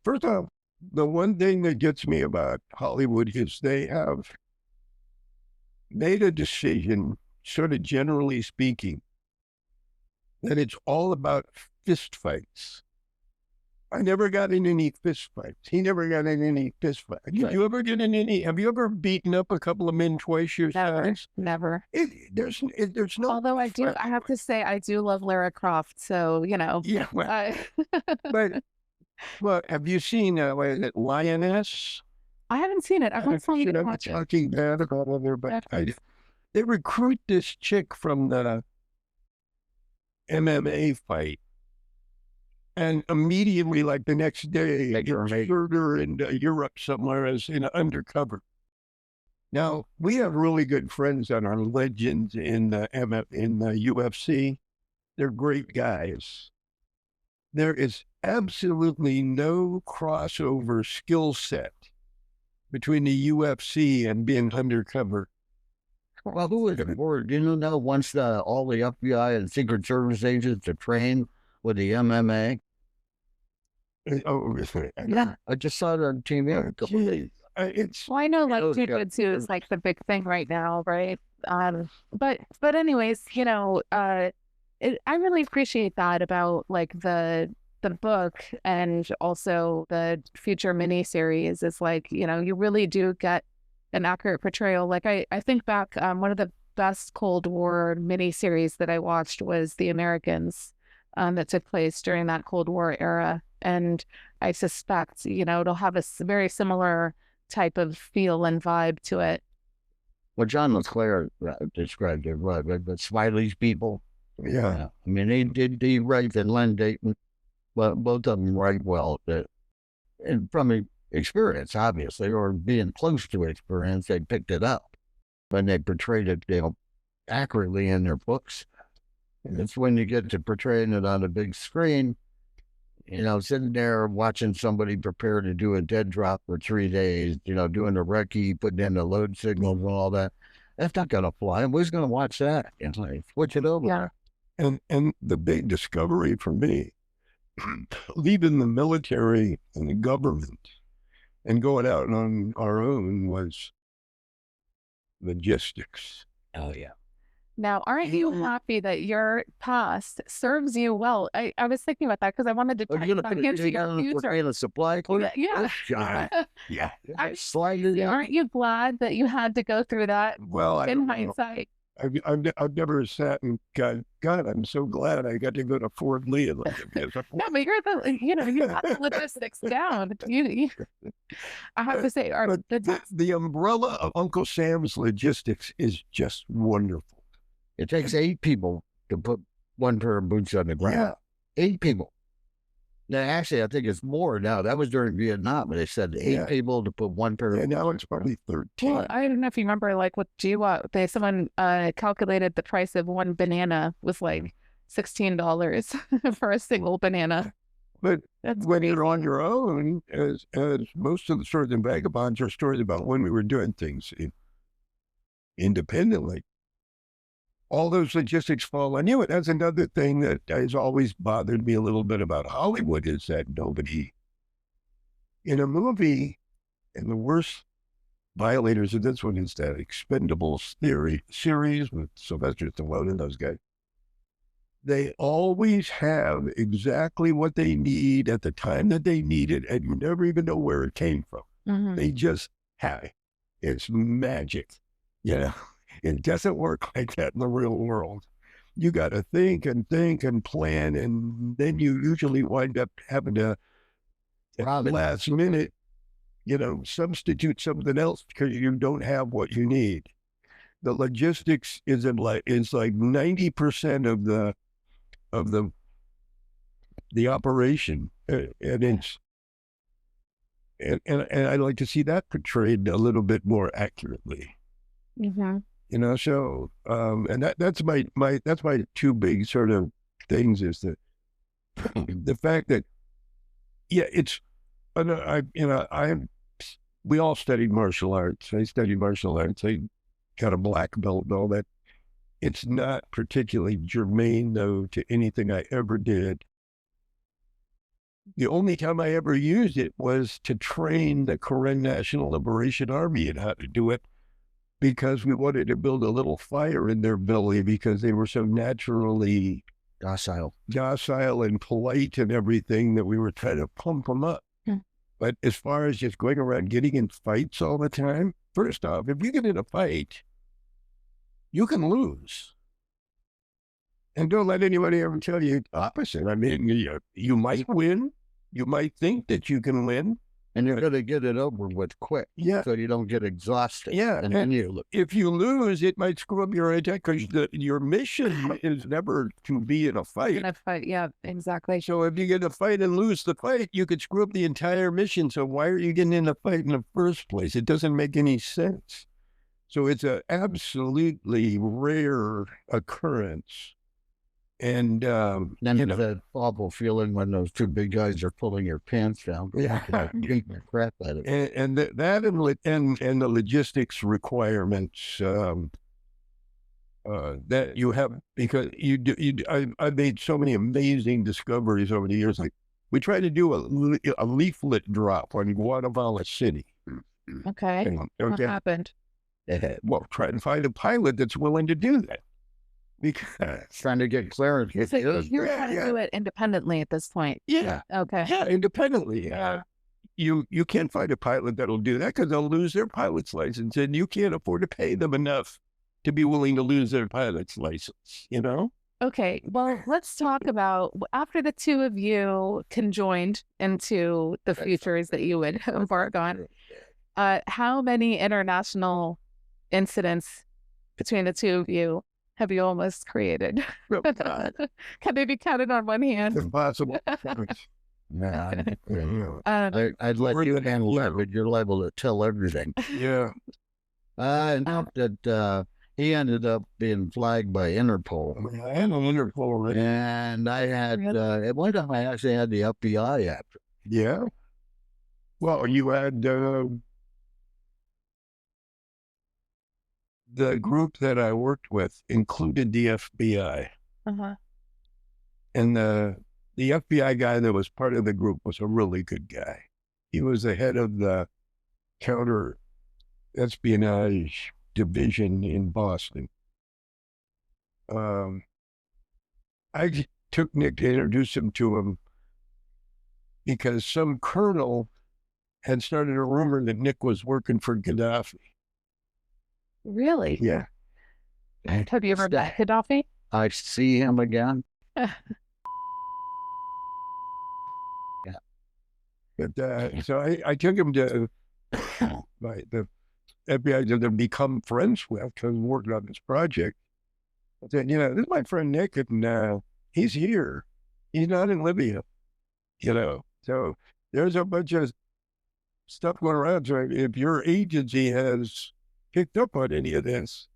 First off, the one thing that gets me about Hollywood is they have made a decision, sort of generally speaking, that it's all about fist fights. I never got in any fist fights. He never got in any fist fights. Did you ever get in any? Have you ever beaten up a couple of men twice your size? Never. There's no. Although I have to say, I do love Lara Croft. So, Yeah. But have you seen what is it, Lioness? I haven't seen it. I've not seen it. I'm talking bad about other, but they recruit this chick from the MMA fight, and immediately, the next day, insert her into Europe somewhere as undercover. Now, we have really good friends that are legends in the UFC. They're great guys. There is absolutely no crossover skill set between the UFC and being undercover. Well, who was it for? Do you know once all the FBI and Secret Service agents are trained with the MMA? Oh, Yeah, I just saw it on TV. It's Well, I know like Oh, yeah. jujitsu is like the big thing right now, right? But anyways, I really appreciate that about like the book and also the future miniseries is like, you really do get an accurate portrayal. Like I think back, one of the best Cold War miniseries that I watched was The Americans, that took place during that Cold War era. And I suspect, it'll have a very similar type of feel and vibe to it. Well, John LeClaire described it right, but Smiley's people. yeah. I mean, he write and Len Dayton, but both of them write well. And from experience, obviously, or being close to experience, they picked it up. When they portrayed it, accurately in their books. And it's when you get to portraying it on a big screen, sitting there watching somebody prepare to do a dead drop for 3 days, doing the recce, putting in the load signals and all that. That's not going to fly. Who's going to watch that? Switch it over. Yeah. And the big discovery for me, leaving the military and the government and going out on our own, was logistics. Oh, yeah. Now, aren't you happy that your past serves you well? I was thinking about that because I wanted to Are tie you going that to put into it your together future. in a supply clear? Yeah. Yeah. Sliding Aren't you glad that you had to go through that Well, in hindsight? I've never sat and God, I'm so glad I got to go to Fort Lee. No, but you got the logistics down. I have to say, The umbrella of Uncle Sam's logistics is just wonderful. It takes 8 people to put one pair of boots on the ground. Yeah. 8 people. Now, actually, I think it's more now. That was during Vietnam, and they said 8 people to put one pair of And boots. now it's probably 13. well, I don't know if you remember, like with GWAT, someone calculated the price of one banana was like $16 for a single banana. But That's when you're on your own, as most of the stories in Vagabonds are stories about when we were doing things independently, all those logistics fall on you. And that's another thing that has always bothered me a little bit about Hollywood, is that nobody in a movie, and the worst violators of this one is that Expendables series with Sylvester Stallone and those guys. They always have exactly what they need at the time that they need it, and you never even know where it came from. Mhm. They just have it. It's magic. It doesn't work like that in the real world. You got to think and plan, and then you usually wind up having to, at the last minute, substitute something else because you don't have what you need. The logistics is like 90% of the operation, and it's and I'd like to see that portrayed a little bit more accurately. Mm-hmm. So and that's my 2 big sort of things, is that the fact that it's we all studied martial arts. I studied martial arts. I got a black belt and all that. It's not particularly germane, though, to anything I ever did. The only time I ever used it was to train the Karen National Liberation Army in how to do it, because we wanted to build a little fire in their belly because they were so naturally docile and polite and everything that we were trying to pump them up. But as far as just going around getting in fights all the time, first off, if you get in a fight, you can lose. And don't let anybody ever tell you the opposite. I mean, you might win. You might think that you can win. And you're going to get it over with quick. Yeah. So you don't get exhausted. Yeah. And then if you lose, it might screw up your attack, because your mission is never to be in a fight. In a fight, yeah, exactly. So if you get in a fight and lose the fight, you could screw up the entire mission. So why are you getting in a fight in the first place? It doesn't make any sense. So it's an absolutely rare occurrence. And then it's that awful feeling when those 2 big guys are pulling your pants down. Yeah. Beating the crap out of it. and the logistics requirements, that you have, because I made so many amazing discoveries over the years. Like, we tried to do a leaflet drop on Guatemala City. Okay. What happened? Well, try to find a pilot that's willing to do that. Because Trying to get clearance. So you're trying to do it independently at this point. yeah, Okay. yeah, independently. Yeah. You can't find a pilot that'll do that, because they'll lose their pilot's license, and you can't afford to pay them enough to be willing to lose their pilot's license, you know? Okay. Well, let's talk about, after the two of you conjoined into the futures that you would embark on, how many international incidents between the two of you have you almost created? Can they be counted on one hand? Impossible. Yeah, I'd let you handle that, but you're liable to tell everything. Yeah. Enough that he ended up being flagged by Interpol. I had an Interpol, right? And I had, at one time, I actually had the FBI after. Yeah. Well, you had the group that I worked with included the FBI. Uh-huh. And the FBI guy that was part of the group was a really good guy. He was the head of the counter espionage division in Boston. I took Nick to introduce him to him because some colonel had started a rumor that Nick was working for Gaddafi. Really? Yeah. Have you ever met Gaddafi? I see him again. But so I took him to the FBI to become friends with, because we're working on this project. I said, this is my friend Nick, and he's here. He's not in Libya, So there's a bunch of stuff going around. So if your agency has picked up on any of this,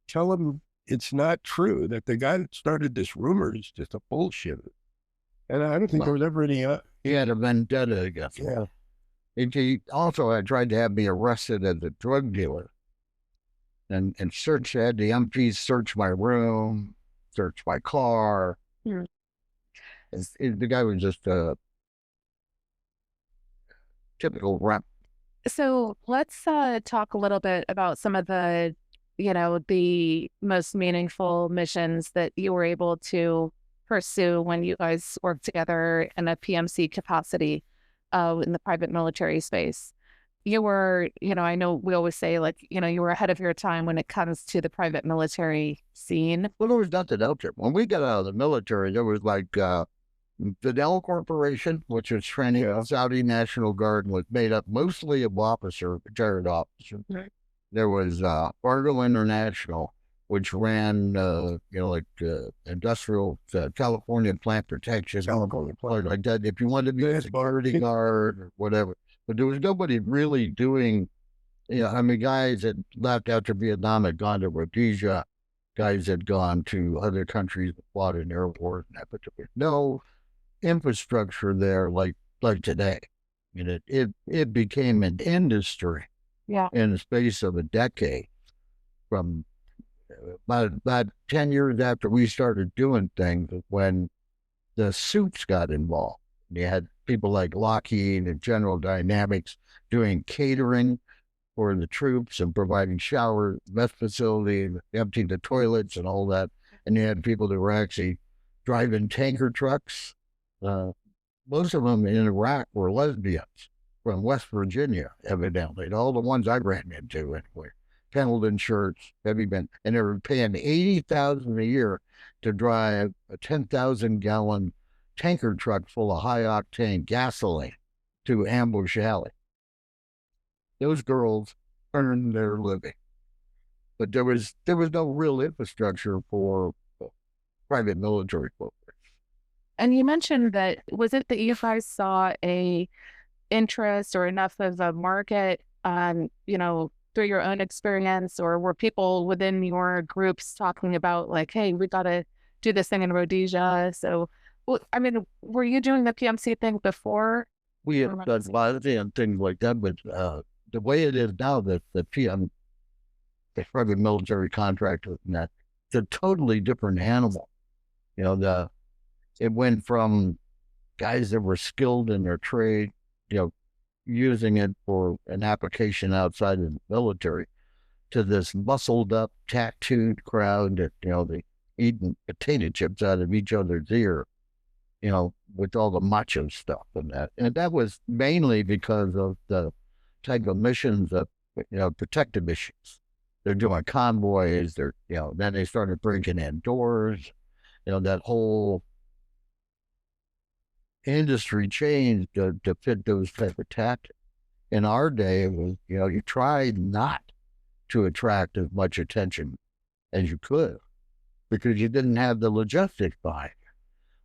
tell them it's not true, that the guy that started this rumor is just a bullshit. And I don't think there was ever any... he had a vendetta against me. Yeah. He also had tried to have me arrested as a drug dealer. And had the MPs search my room, search my car. Hmm. The guy was just a typical rep. So let's talk a little bit about some of the, the most meaningful missions that you were able to pursue when you guys worked together in a PMC capacity in the private military space. You were, I know we always say, you were ahead of your time when it comes to the private military scene. Well, there was nothing out there. When we got out of the military, there was Fidel Corporation, which was training Saudi National Guard, was made up mostly of retired officers. Right. There was Fargo International, which ran, industrial California plant protection, like that. If you wanted to be a security guard or whatever, but there was nobody really doing. Guys that left after Vietnam had gone to Rhodesia, guys had gone to other countries, fought in air wars, and that, but there was no infrastructure there like today. It became an industry. Yeah. In the space of a decade, from about 10 years after we started doing things, when the suits got involved. You had people like Lockheed and General Dynamics doing catering for the troops and providing showers, mess facility, emptying the toilets and all that. And you had people that were actually driving tanker trucks. Most of them in Iraq were lesbians from West Virginia, evidently. And all the ones I ran into anyway. Pendleton shirts, heavy bent, and they were paying $80,000 a year to drive a 10,000-gallon tanker truck full of high-octane gasoline to Ambush Alley. Those girls earned their living, but there was no real infrastructure for private military folks. And you mentioned that, was it that you guys saw a interest or enough of a market, through your own experience, or were people within your groups talking about hey, we got to do this thing in Rhodesia? So, were you doing the PMC thing before? We had done a lot of things like that, but the way it is now, the private military contractor, and that a totally different animal. It went from guys that were skilled in their trade, using it for an application outside of the military, to this muscled up, tattooed crowd that, they eating potato chips out of each other's ear, with all the macho stuff and that. And that was mainly because of the type of missions that, protective missions. They're doing convoys, then they started breaking in doors, that whole industry changed to fit those type of tactics. In our day, it was, you tried not to attract as much attention as you could because you didn't have the logistics behind it.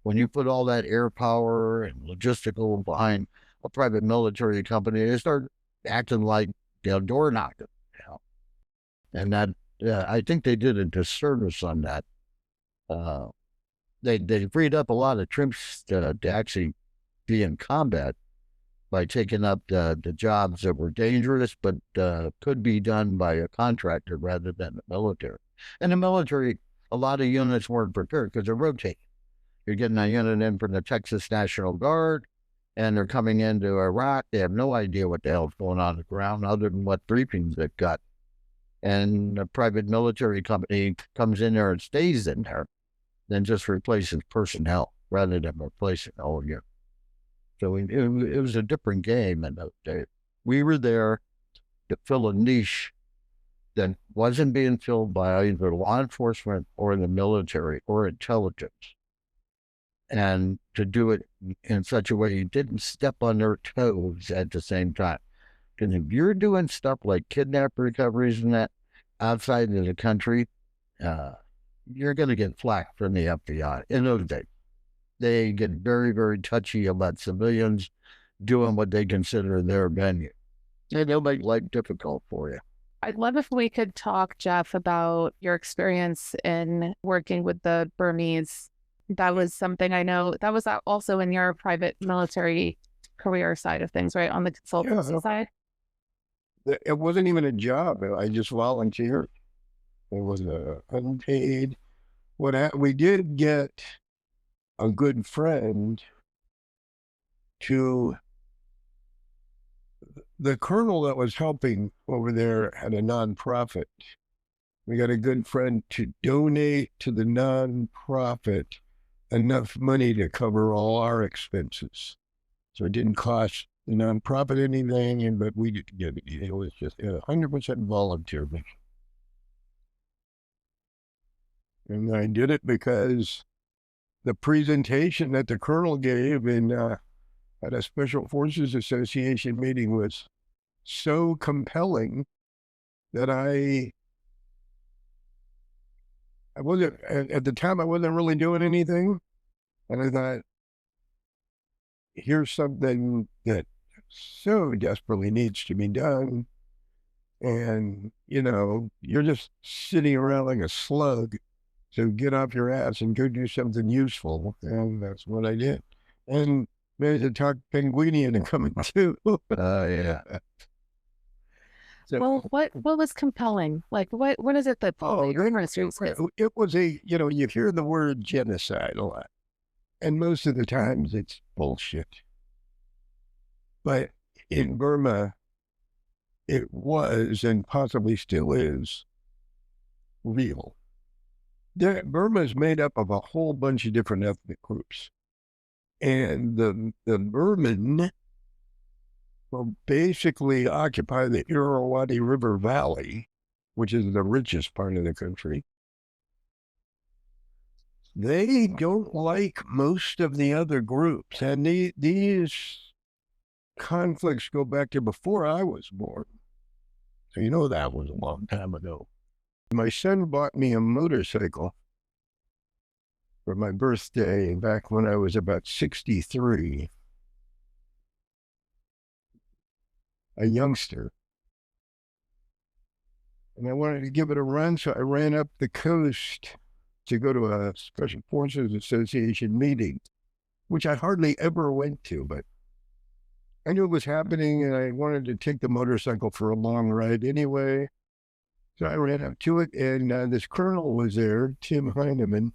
When you put all that air power and logistical behind a private military company, they start acting like, door knockers. And that, I think they did a disservice on that. They freed up a lot of troops to actually be in combat by taking up the jobs that were dangerous, but could be done by a contractor rather than the military. And the military, a lot of units weren't prepared because they're rotating. You're getting a unit in from the Texas National Guard, and they're coming into Iraq. They have no idea what the hell's going on the ground other than what briefings they've got. And a private military company comes in there and stays in there, then just replaces personnel rather than replacing the whole unit. So it was a different game in those days. We were there to fill a niche that wasn't being filled by either law enforcement or the military or intelligence. And to do it in such a way you didn't step on their toes at the same time. Because if you're doing stuff like kidnap recoveries and that outside of the country, you're going to get flack from the FBI in those days. They get very, very touchy about civilians doing what they consider their venue. And they'll make life difficult for you. I'd love if we could talk, Jeff, about your experience in working with the Burmese. That was something I know, that was also in your private military career side of things, right? On the consultancy side? It wasn't even a job. I just volunteered. It was unpaid. We did get a good friend to the colonel that was helping over there had a nonprofit. We got a good friend to donate to the nonprofit enough money to cover all our expenses. So it didn't cost the nonprofit anything, but we didn't get it. It was just 100% volunteer. And I did it because the presentation that the colonel gave at a Special Forces Association meeting was so compelling that I wasn't, at the time I wasn't really doing anything. And I thought, here's something that so desperately needs to be done. And, you're just sitting around like a slug. So get off your ass and go do something useful. And that's what I did. And managed to talk Penguini into coming too. Yeah. So, well, what was compelling? Like, what is it that you're interested in? It was you hear the word genocide a lot. And most of the times it's bullshit. But in Burma, it was, and possibly still is, real. Burma is made up of a whole bunch of different ethnic groups. And the Burman will basically occupy the Irrawaddy River Valley, which is the richest part of the country. They don't like most of the other groups. And these conflicts go back to before I was born. So that was a long time ago. My son bought me a motorcycle for my birthday back when I was about 63, a youngster. And I wanted to give it a run, so I ran up the coast to go to a Special Forces Association meeting, which I hardly ever went to, but I knew it was happening and I wanted to take the motorcycle for a long ride anyway. So I ran up to it, and this colonel was there, Tim Heineman,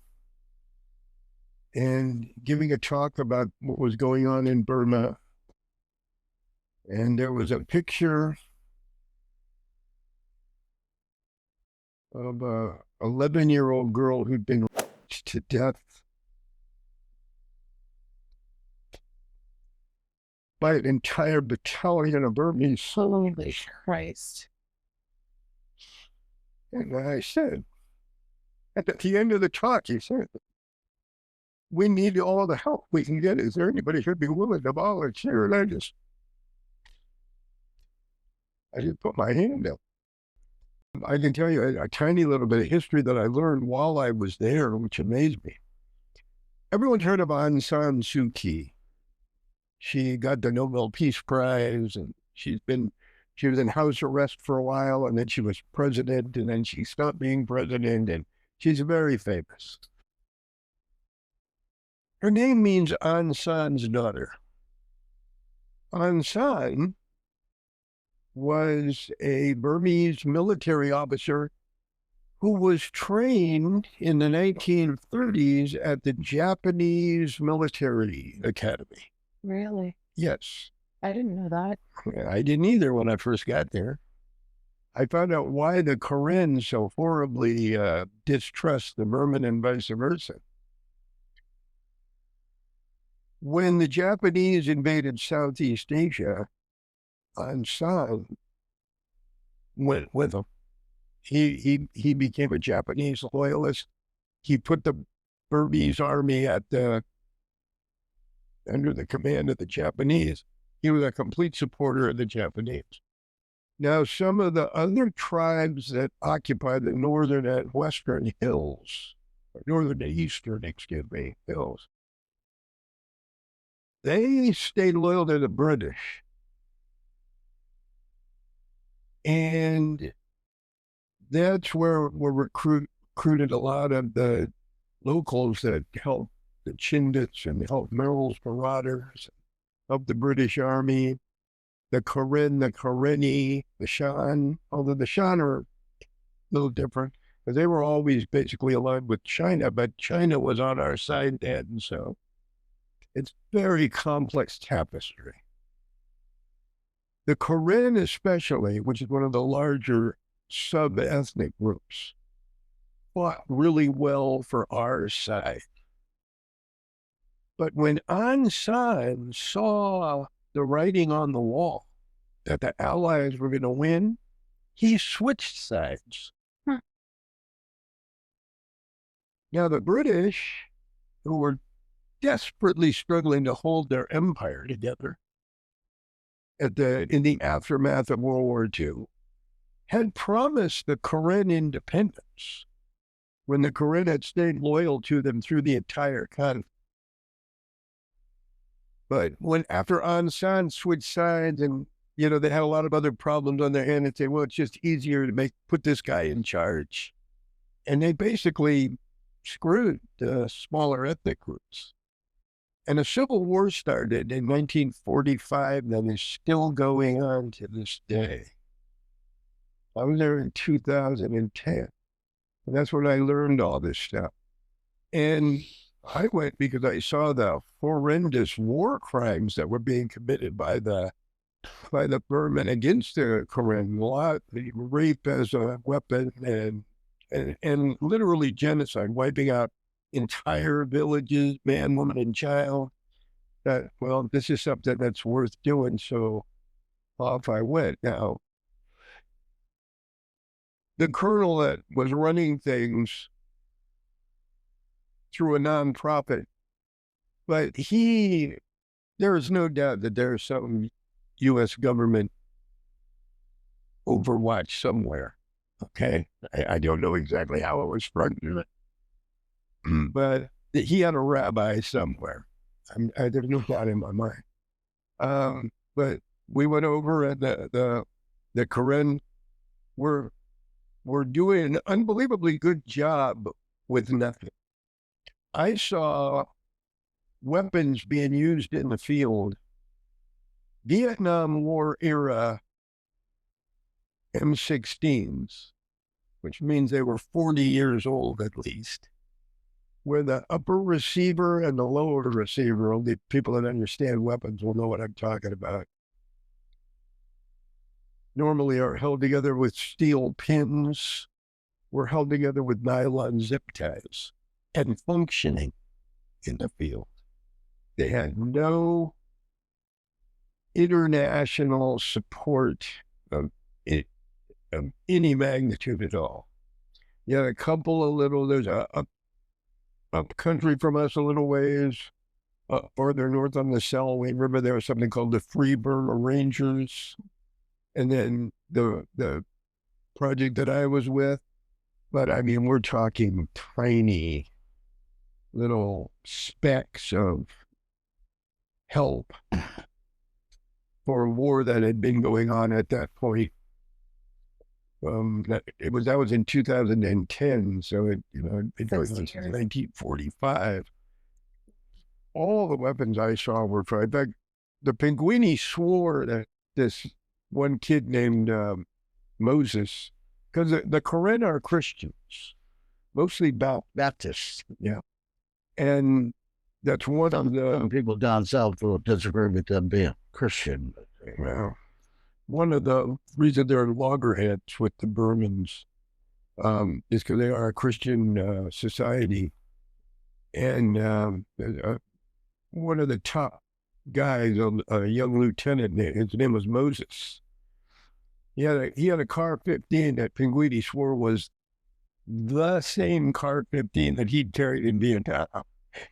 and giving a talk about what was going on in Burma. And there was a picture of a 11-year-old girl who'd been raped to death by an entire battalion of Burmese. Holy Christ. And I said, at the end of the talk, he said, we need all the help we can get. Is there anybody who'd be willing to volunteer? And I just put my hand up. I can tell you a tiny little bit of history that I learned while I was there, which amazed me. Everyone's heard of Aung San Suu Kyi. She got the Nobel Peace Prize, and she was in house arrest for a while, and then she was president, and then she stopped being president, and she's very famous. Her name means Aung San's daughter. Aung San was a Burmese military officer who was trained in the 1930s at the Japanese Military Academy. Really? Yes. I didn't know that. I didn't either when I first got there. I found out why the Karen so horribly distrust the Burman and vice versa. When the Japanese invaded Southeast Asia, Aung San went with them. He became a Japanese loyalist. He put the Burmese army under the command of the Japanese. He was a complete supporter of the Japanese. Now, some of the other tribes that occupy the northern and western hills, or northern and eastern, hills, they stayed loyal to the British. And that's where we recruited a lot of the locals that helped the Chindits and helped Merrill's marauders, helped the British Army, the Karen, the Karenni, the Shan, although the Shan are a little different, because they were always basically aligned with China, but China was on our side then, so it's very complex tapestry. The Karen especially, which is one of the larger sub-ethnic groups, fought really well for our side. But when Aung San saw the writing on the wall that the Allies were going to win, he switched sides. Now the British, who were desperately struggling to hold their empire together in the aftermath of World War II, had promised the Karen independence when the Karen had stayed loyal to them through the entire conflict. But after Aung San switched sides and, they had a lot of other problems on their hand and say, well, it's just easier to put this guy in charge. And they basically screwed the smaller ethnic groups. And a civil war started in 1945 that is still going on to this day. I was there in 2010. And that's when I learned all this stuff. And I went because I saw the horrendous war crimes that were being committed by the Burman against the Karen. The rape as a weapon and literally genocide, wiping out entire villages, man, woman, and child. This is something that's worth doing. So off I went. Now, the colonel that was running things through a nonprofit, but there is no doubt that there's some U.S. government overwatch somewhere. Okay. I don't know exactly how it was structured, but he had a rabbi somewhere. There's no doubt in my mind. But we went over and the Karen were doing an unbelievably good job with nothing. I saw weapons being used in the field, Vietnam War era M16s which means they were 40 years old at least, where the upper receiver and the lower receiver, only people that understand weapons will know what I'm talking about, normally are held together with steel pins, were held together with nylon zip ties, and functioning in the field. They had no international support of any magnitude at all. You had a couple of little, there's a country from us a little ways, farther north on the Selwyn River, there was something called the Free Burma Rangers. And then the project that I was with, but I mean, we're talking tiny little specks of help for a war that had been going on at that point. That was in 2010, so it it goes on since 1945. All the weapons I saw were tried. In fact, the Pinguini swore that this one kid named Moses, because the Karen are Christians, mostly Baptists, yeah, and that's one of the people down south will disagree with them being Christian. Well, one of the reasons they're loggerheads with the Burmans is because they are a Christian society, and one of the top guys, a young lieutenant, his name was Moses. He had a Car 15 that Pinguini swore was the same Car 15 that he'd carried in Vietnam.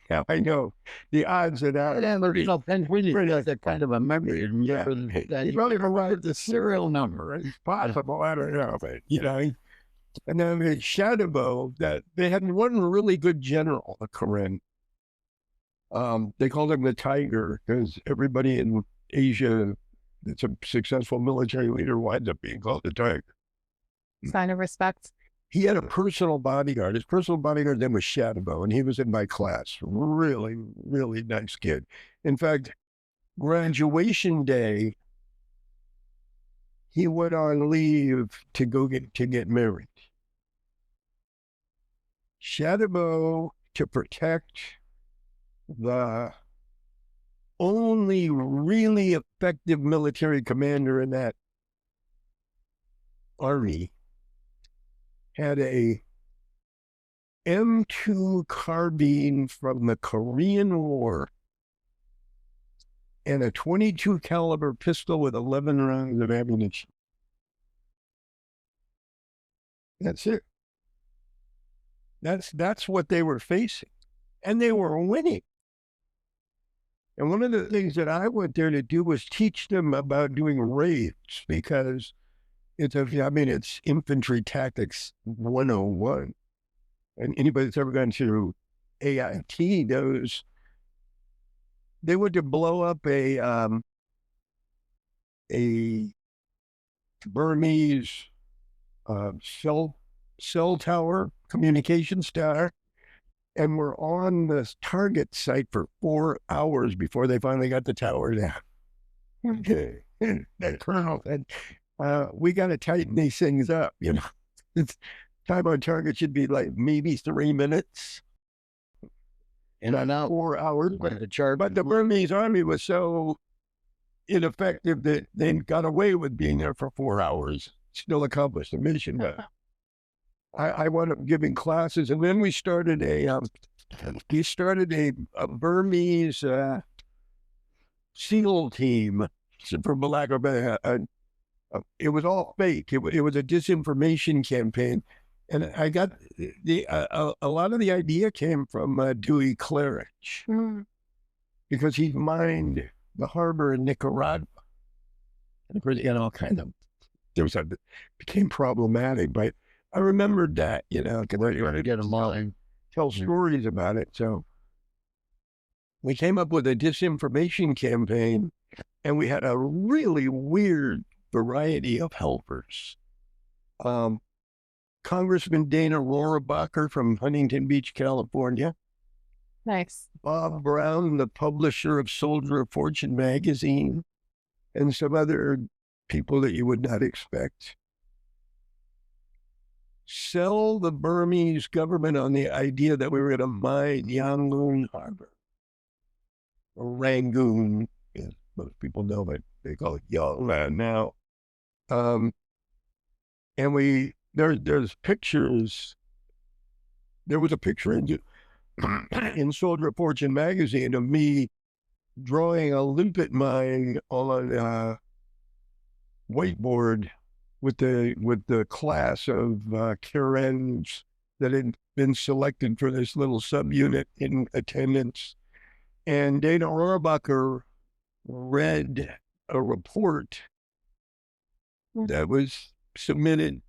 Now I know the odds of that. Pinguini has that kind of a memory. Yeah, That he probably remembered the serial number. It's possible, I don't know, but And then Shadabo, that they had one really good general, a Karen. They called him the Tiger because everybody in Asia that's a successful military leader winds up being called the Tiger. Sign of respect. He had a personal bodyguard. His personal bodyguard's name was Shadabo, and he was in my class. Really, really nice kid. In fact, graduation day, he went on leave to go get married. Shadabo, to protect the only really effective military commander in that army, had a M2 carbine from the Korean War and a .22 caliber pistol with 11 rounds of ammunition. That's it. That's what they were facing, and they were winning. And one of the things that I went there to do was teach them about doing raids, because it's infantry tactics 101. And anybody that's ever gone through AIT knows they went to blow up a Burmese cell tower, communications tower, and were on the target site for 4 hours before they finally got the tower down. That colonel said, we got to tighten these things up, It's time on target should be like maybe 3 minutes. And not 4 hours. But the Burmese army was so ineffective that they got away with being there for 4 hours. Still accomplished the mission. But I wound up giving classes, and then we started a Burmese SEAL team, for lack of it was all fake. It was a disinformation campaign, and I got a lot of the idea came from Dewey Claridge, because he mined the harbor in Nicaragua, and of course, became problematic, but I remembered that, because I wanted to get them all and tell stories about it. So we came up with a disinformation campaign, and we had a really weird variety of helpers. Congressman Dana Rohrabacher from Huntington Beach, California. Nice. Bob Brown, the publisher of Soldier of Fortune magazine, and some other people that you would not expect. sell the Burmese government on the idea that we were going to mine Yangon Harbor, or Rangoon, as most people know, but they call it Yongan now. And there's pictures. There was a picture in Soldier Fortune magazine of me drawing a limpet mine on a whiteboard with the class of Karens that had been selected for this little subunit in attendance. And Dana Rohrabacher read a report that was submitted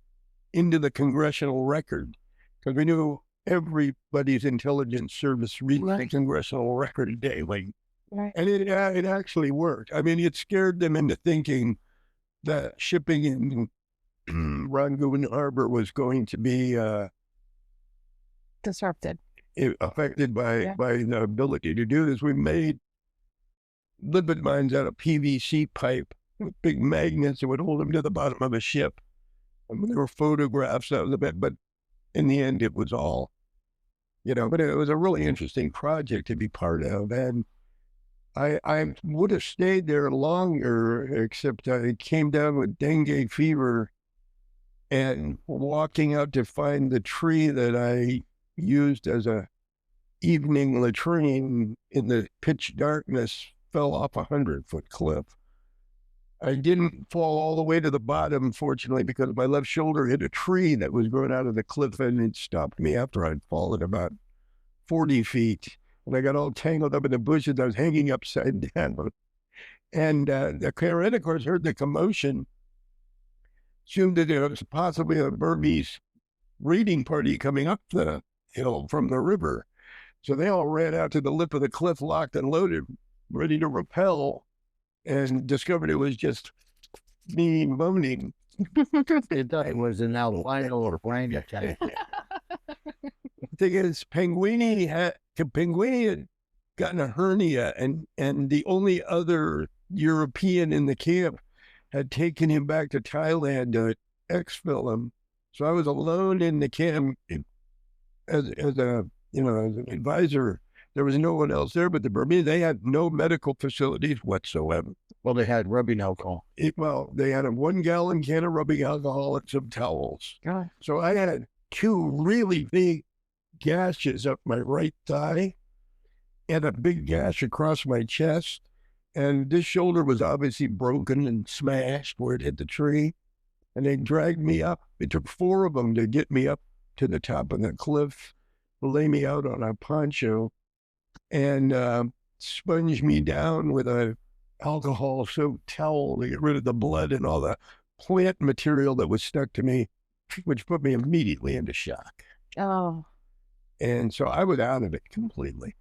into the congressional record, because we knew everybody's intelligence service reads the congressional record daily. Right. And it actually worked. I mean, it scared them into thinking that shipping in Rangoon Harbor was going to be Disrupted. affected by the ability to do this. We made limpet mines out of PVC pipe with big magnets that would hold them to the bottom of a ship. And there were photographs of the bit, but in the end, it was all, but it was a really interesting project to be part of. And I would have stayed there longer, except I came down with dengue fever, and walking out to find the tree that I used as a evening latrine in the pitch darkness fell off a 100-foot cliff. I didn't fall all the way to the bottom, fortunately, because my left shoulder hit a tree that was growing out of the cliff, and it stopped me after I'd fallen about 40 feet. And I got all tangled up in the bushes. I was hanging upside down. And the Karen, of course, heard the commotion, assumed that it was possibly a Burmese raiding party coming up the hill from the river. So they all ran out to the lip of the cliff, locked and loaded, ready to repel, and discovered it was just me moaning. It was an albino or brain attack. The thing is, Penguini had gotten a hernia, and the only other European in the camp had taken him back to Thailand to exfil him. So I was alone in the camp as an advisor. There was no one else there but the Burmese. They had no medical facilities whatsoever. Well, they had rubbing alcohol. They had a 1-gallon can of rubbing alcohol and some towels. God. So I had 2 really big gashes up my right thigh and a big gash across my chest. And this shoulder was obviously broken and smashed where it hit the tree. And they dragged me up. It took 4 of them to get me up to the top of the cliff, lay me out on a poncho, and sponge me down with a alcohol-soaked towel to get rid of the blood and all the plant material that was stuck to me, which put me immediately into shock. Oh. And so I was out of it completely.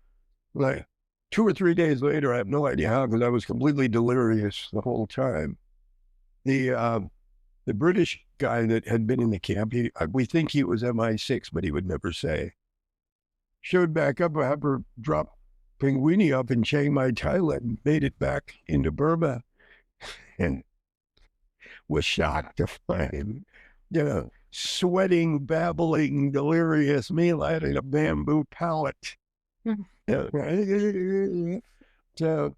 Like 2 or 3 days later, I have no idea how, because I was completely delirious the whole time. The British guy that had been in the camp, we think he was MI6, but he would never say, showed back up after dropped Penguini up in Chiang Mai, Thailand, made it back into Burma, and was shocked to find him, sweating, babbling, delirious, me lying in a bamboo pallet. So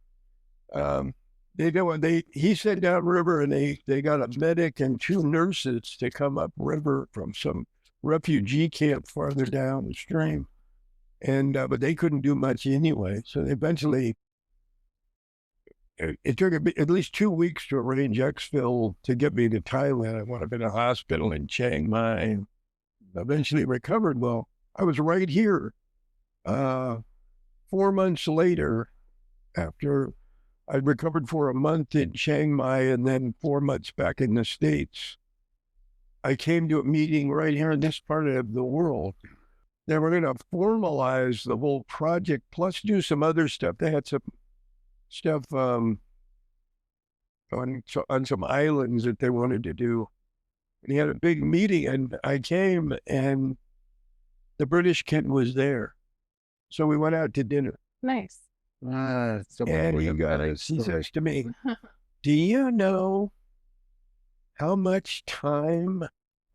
he sent downriver, and they got a medic and 2 nurses to come upriver from some refugee camp farther downstream. And but they couldn't do much anyway. So eventually, it took at least 2 weeks to arrange exfil to get me to Thailand. I wound up in a hospital in Chiang Mai. Eventually recovered. Well, I was right here. 4 months later, after I'd recovered for a month in Chiang Mai and then 4 months back in the States, I came to a meeting right here in this part of the world. They were going to formalize the whole project, plus do some other stuff. They had some stuff on some islands that they wanted to do. And he had a big meeting, and I came, and the British kid was there. So we went out to dinner. Nice. And he says to me, do you know how much time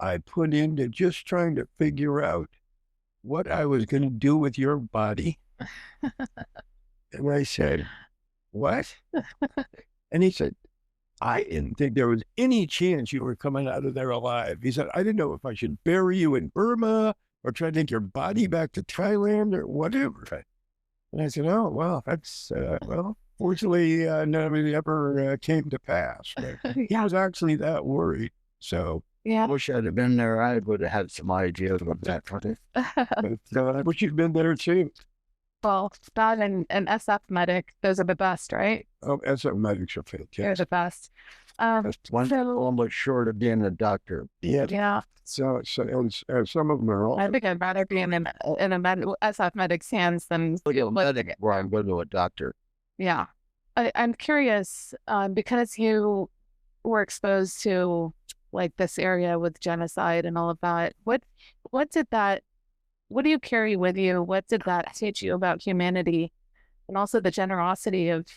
I put into just trying to figure out what I was going to do with your body. And I said, what? And he said, I didn't think there was any chance you were coming out of there alive. He said, I didn't know if I should bury you in Burma or try to take your body back to Thailand or whatever. And I said, oh, well, that's, fortunately, none of it ever came to pass. But he was actually that worried. So, Yeah. I wish I'd have been there. I would have had some ideas about that. but I wish you'd been there too. Well, that and SF medic, those are the best, right? Oh, SF medics are fantastic. They're the best. That's almost short of being a doctor. Yeah. So some of them are all. I think I'd rather be in a SF medic's hands than medic where I go to a doctor. Yeah. I'm curious, because you were exposed to like this area with genocide and all of that. What do you carry with you? What did that teach you about humanity and also the generosity of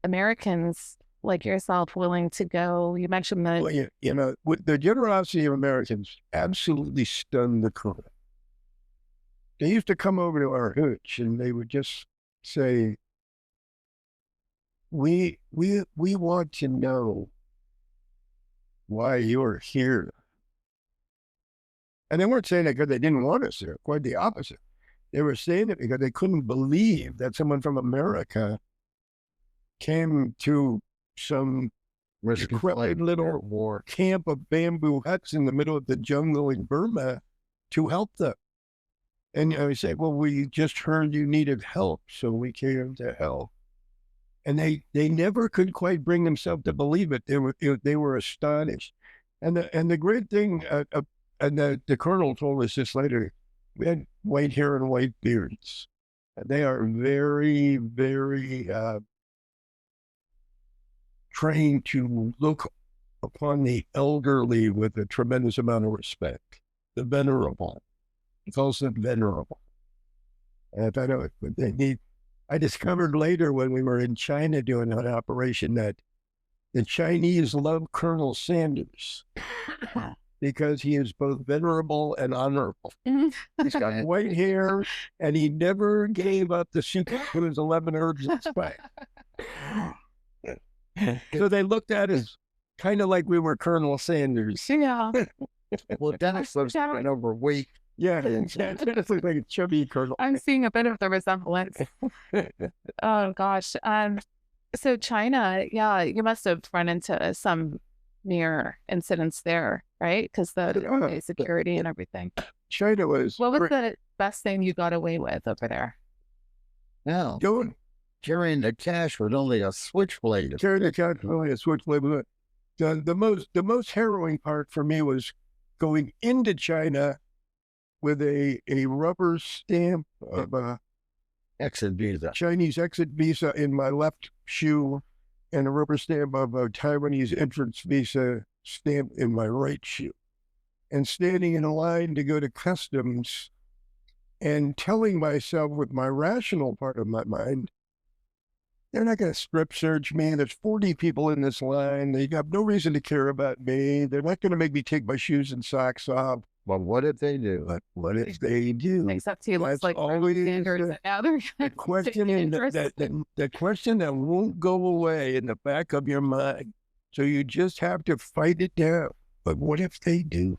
Americans like yourself willing to go? You mentioned that. Well, with the generosity of Americans absolutely stunned the colonel. They used to come over to our hooch and they would just say, we want to know why you're here. And they weren't saying it because they didn't want us there. Quite the opposite. They were saying it because they couldn't believe that someone from America came to some decrepit little war camp of bamboo huts in the middle of the jungle in Burma to help them. And I say, well, we just heard you needed help, so we came to help. And they never could quite bring themselves to believe it. They were astonished. And the great thing, and the colonel told us this later, we had white hair and white beards. And they are very, very trained to look upon the elderly with a tremendous amount of respect. The venerable. He calls them venerable. And I know I discovered later when we were in China doing an operation that the Chinese love Colonel Sanders because he is both venerable and honorable. He's got white hair, and he never gave up the secret to his 11 herbs and spice. So they looked at us kind of like we were Colonel Sanders. Yeah. Well, Dennis looks kind of overweight. Yeah, Dennis looks like a chubby colonel. I'm seeing a bit of the resemblance. Oh, gosh. So China, yeah, you must have run into some near incidents there, right? Because the security and everything. China was... What was the best thing you got away with over there? No. Carrying the cash with only a switchblade. Carrying the cash with only a switchblade. The most harrowing part for me was going into China with a rubber stamp of a exit visa, Chinese exit visa in my left shoe, and a rubber stamp of a Taiwanese entrance visa stamp in my right shoe, and standing in a line to go to customs and telling myself with my rational part of my mind, they're not going to strip search me. There's 40 people in this line. They have no reason to care about me. They're not going to make me take my shoes and socks off. But what if they do? What if they do? Except he looks like always the question that won't go away in the back of your mind. So you just have to fight it down. But what if they do?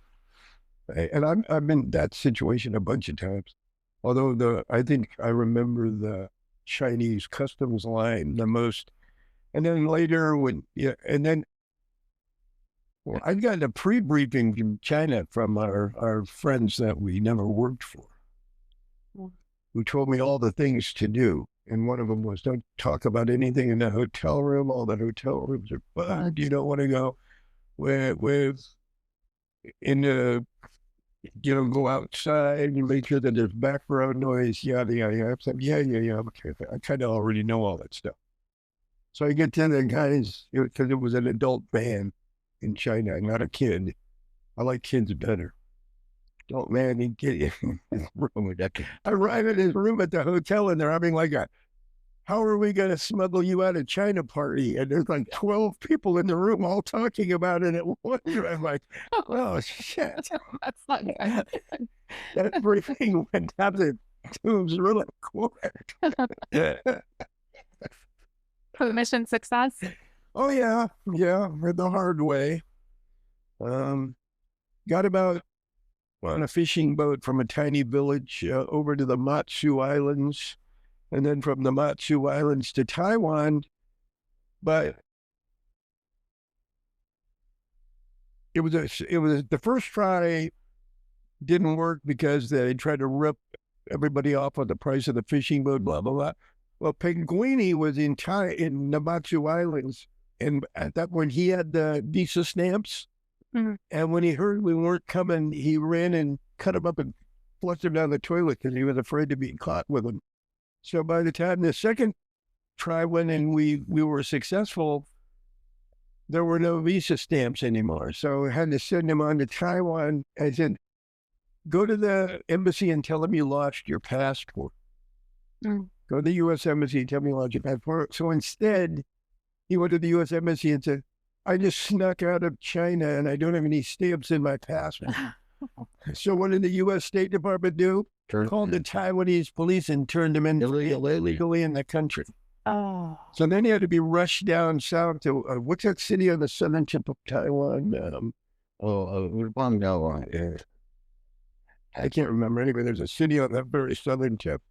And I've been in that situation a bunch of times. Although I think I remember the Chinese customs line the most. And then later I'd gotten a pre-briefing from China from our friends that we never worked for, who told me all the things to do. And one of them was, don't talk about anything in the hotel room. All the hotel rooms are bugged. You don't want to go go outside and make sure that there's background noise, yada, yada, yada. So, yeah. Okay. I kind of already know all that stuff. So I get to the guys, because it was an adult man in China, not a kid. I like kids better. Adult man, he'd get in his room. I arrive at his room at the hotel, and they're having like a how are we going to smuggle you out of China party? And there's like 12 people in the room all talking about it at once. I'm like, oh, shit. That's not good. That briefing went down the tubes really quick. Mission success? Oh, yeah. Yeah, the hard way. Got about on a fishing boat from a tiny village over to the Matsu Islands, and then from the Matsu Islands to Taiwan. But it was the first try didn't work because they tried to rip everybody off on the price of the fishing boat, blah, blah, blah. Well, Penguini was in the Matsu Islands, and at that point he had the visa stamps. Mm-hmm. And when he heard we weren't coming, he ran and cut him up and flushed him down the toilet because he was afraid to be caught with him. So by the time the second try went and we were successful, there were no visa stamps anymore. So I had to send him on to Taiwan. I said, go to the embassy and tell them you lost your passport. Mm. Go to the U.S. Embassy and tell me you lost your passport. So instead, he went to the U.S. Embassy and said, I just snuck out of China and I don't have any stamps in my passport. So what did the U.S. State Department do? Called the Taiwanese police and turned him in illegally in the country. Oh. So then he had to be rushed down south to, what's that city on the southern tip of Taiwan? I can't remember. Anyway, there's a city on that very southern tip.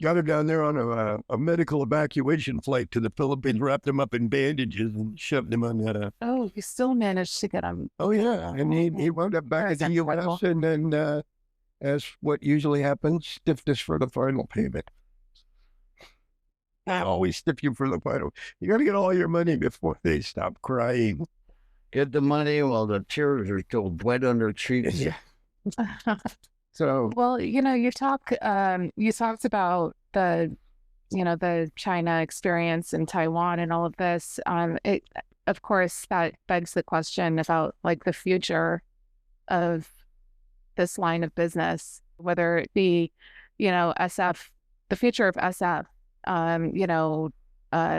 Got him down there on a medical evacuation flight to the Philippines, wrapped him up in bandages and shoved him on that. Oh, you still managed to get him. Oh, yeah. And he wound up back at the U.S. and then, as what usually happens, stiffed us for the final payment. I always stiff you for the final. You got to get all your money before they stop crying. Get the money while the tears are still wet on their cheeks. Yeah. So, well, you talked about the China experience in Taiwan and all of this. Of course, that begs the question about like the future of this line of business, whether it be, SF, the future of SF,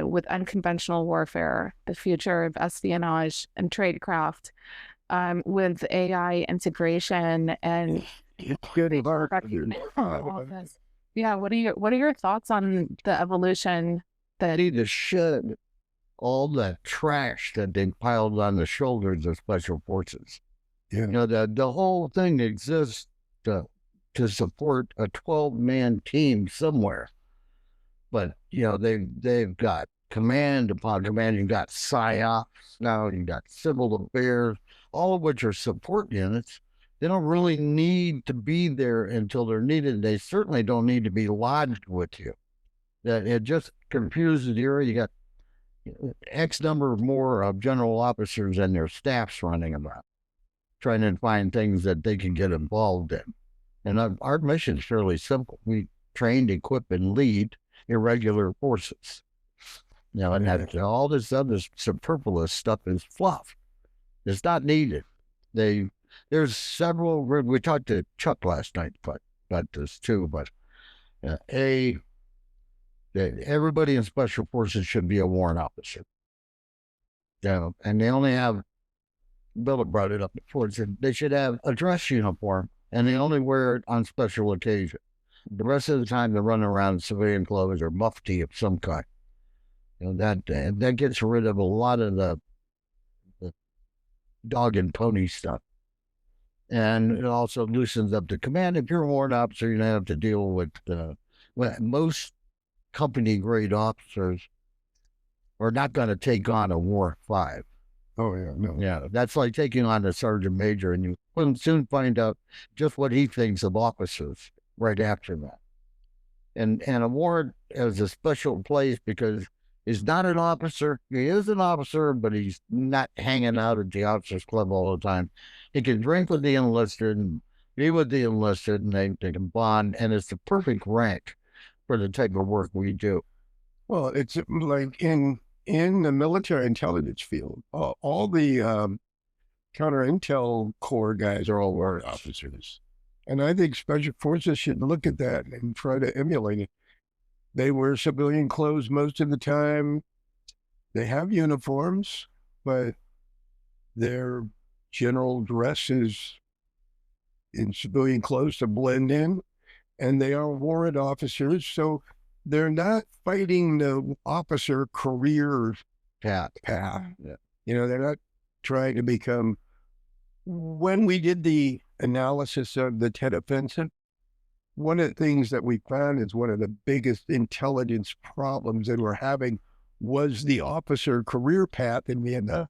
with unconventional warfare, the future of espionage and tradecraft, with AI integration and all of this. Yeah, what are your thoughts on the evolution that need to shed all that trash that they piled on the shoulders of special forces? Yeah. The whole thing exists to support a 12-man team somewhere. But, they've got command upon command. You've got PSYOPs now. You've got civil affairs, all of which are support units. They don't really need to be there until they're needed. They certainly don't need to be lodged with you. That it just confuses the area. You got X number more of general officers and their staffs running around, trying to find things that they can get involved in. And our mission is fairly simple. We train, equip, and lead irregular forces. And that, all this other superfluous stuff is fluff. It's not needed. There's several. We talked to Chuck last night about this too. But everybody in special forces should be a warrant officer. And they only have. Bill brought it up before. Said they should have a dress uniform, and they only wear it on special occasion. The rest of the time, they run around in civilian clothes or mufti of some kind. That gets rid of a lot of the dog and pony stuff. And it also loosens up the command. If you're a warrant officer, you don't have to deal with most company grade officers are not going to take on a Warrant 5. Oh, yeah. No. Yeah, that's like taking on a sergeant major, and you will soon find out just what he thinks of officers right after that. And a warrant is a special place because he's not an officer. He is an officer, but he's not hanging out at the officers' club all the time. He can drink with the enlisted and be with the enlisted, and they can bond, and it's the perfect rank for the type of work we do. Well, it's like in the military intelligence field, all the counter intel corps guys are all warrant officers. And I think special forces should look at that and try to emulate it. They wear civilian clothes most of the time. They have uniforms, but their general dress is in civilian clothes to blend in, and they are warrant officers, so they're not fighting the officer career path. Yeah. They're not trying to become. When we did the analysis of the Tet Offensive, one of the things that we found is one of the biggest intelligence problems that we're having was the officer career path in Vietnam.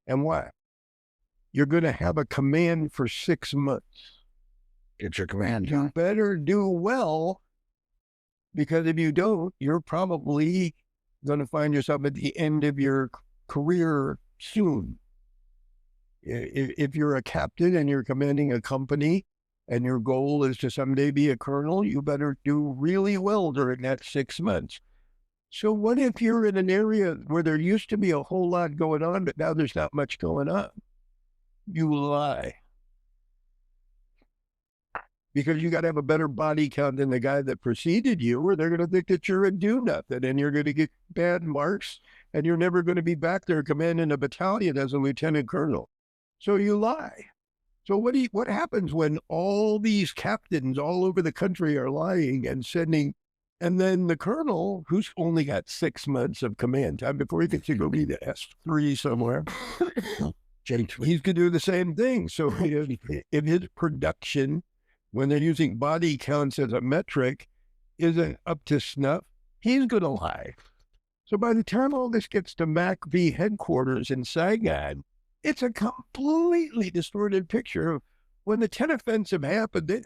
And why? You're going to have a command for 6 months. Get your command. You better do well, because if you don't, you're probably going to find yourself at the end of your career soon. If you're a captain and you're commanding a company and your goal is to someday be a colonel, you better do really well during that 6 months. So what if you're in an area where there used to be a whole lot going on, but now there's not much going on? You lie. Because you got to have a better body count than the guy that preceded you, or they're going to think that you're a do-nothing, and you're going to get bad marks, and you're never going to be back there commanding a battalion as a lieutenant colonel. So you lie. So what happens when all these captains all over the country are lying and sending, and then the colonel, who's only got 6 months of command time before he gets to go be the S3 somewhere, he's going to do the same thing. So if his production, when they're using body counts as a metric, isn't up to snuff, he's going to lie. So by the time all this gets to MACV headquarters in Saigon, it's a completely distorted picture of when the Tet Offensive happened.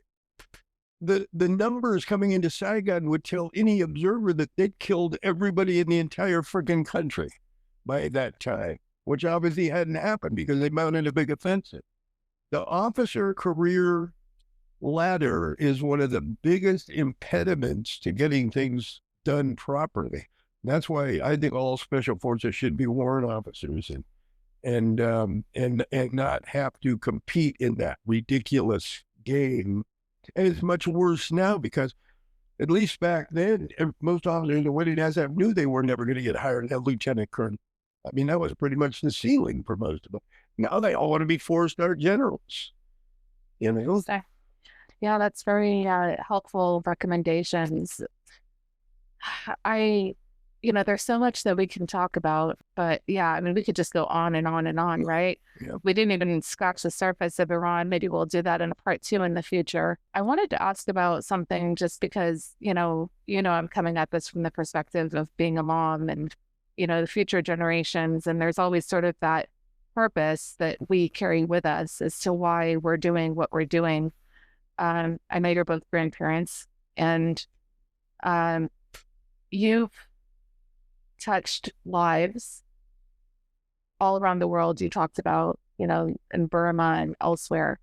The numbers coming into Saigon would tell any observer that they'd killed everybody in the entire freaking country by that time, which obviously hadn't happened because they mounted a big offensive. The officer career ladder is one of the biggest impediments to getting things done properly. That's why I think all special forces should be warrant officers and not have to compete in that ridiculous game. And it's much worse now because at least back then, most officers in Winning SF knew they were never going to get hired as lieutenant colonel. I mean, that was pretty much the ceiling for most of them. Now they all want to be 4-star generals. Yeah, that's very helpful recommendations. There's so much that we can talk about, but yeah, I mean, we could just go on and on and on, right? Yeah. We didn't even scratch the surface of Iran. Maybe we'll do that in a part 2 in the future. I wanted to ask about something just because, I'm coming at this from the perspective of being a mom and, the future generations. And there's always sort of that purpose that we carry with us as to why we're doing what we're doing. I know you're both grandparents, and you've touched lives all around the world. You talked about, in Burma and elsewhere.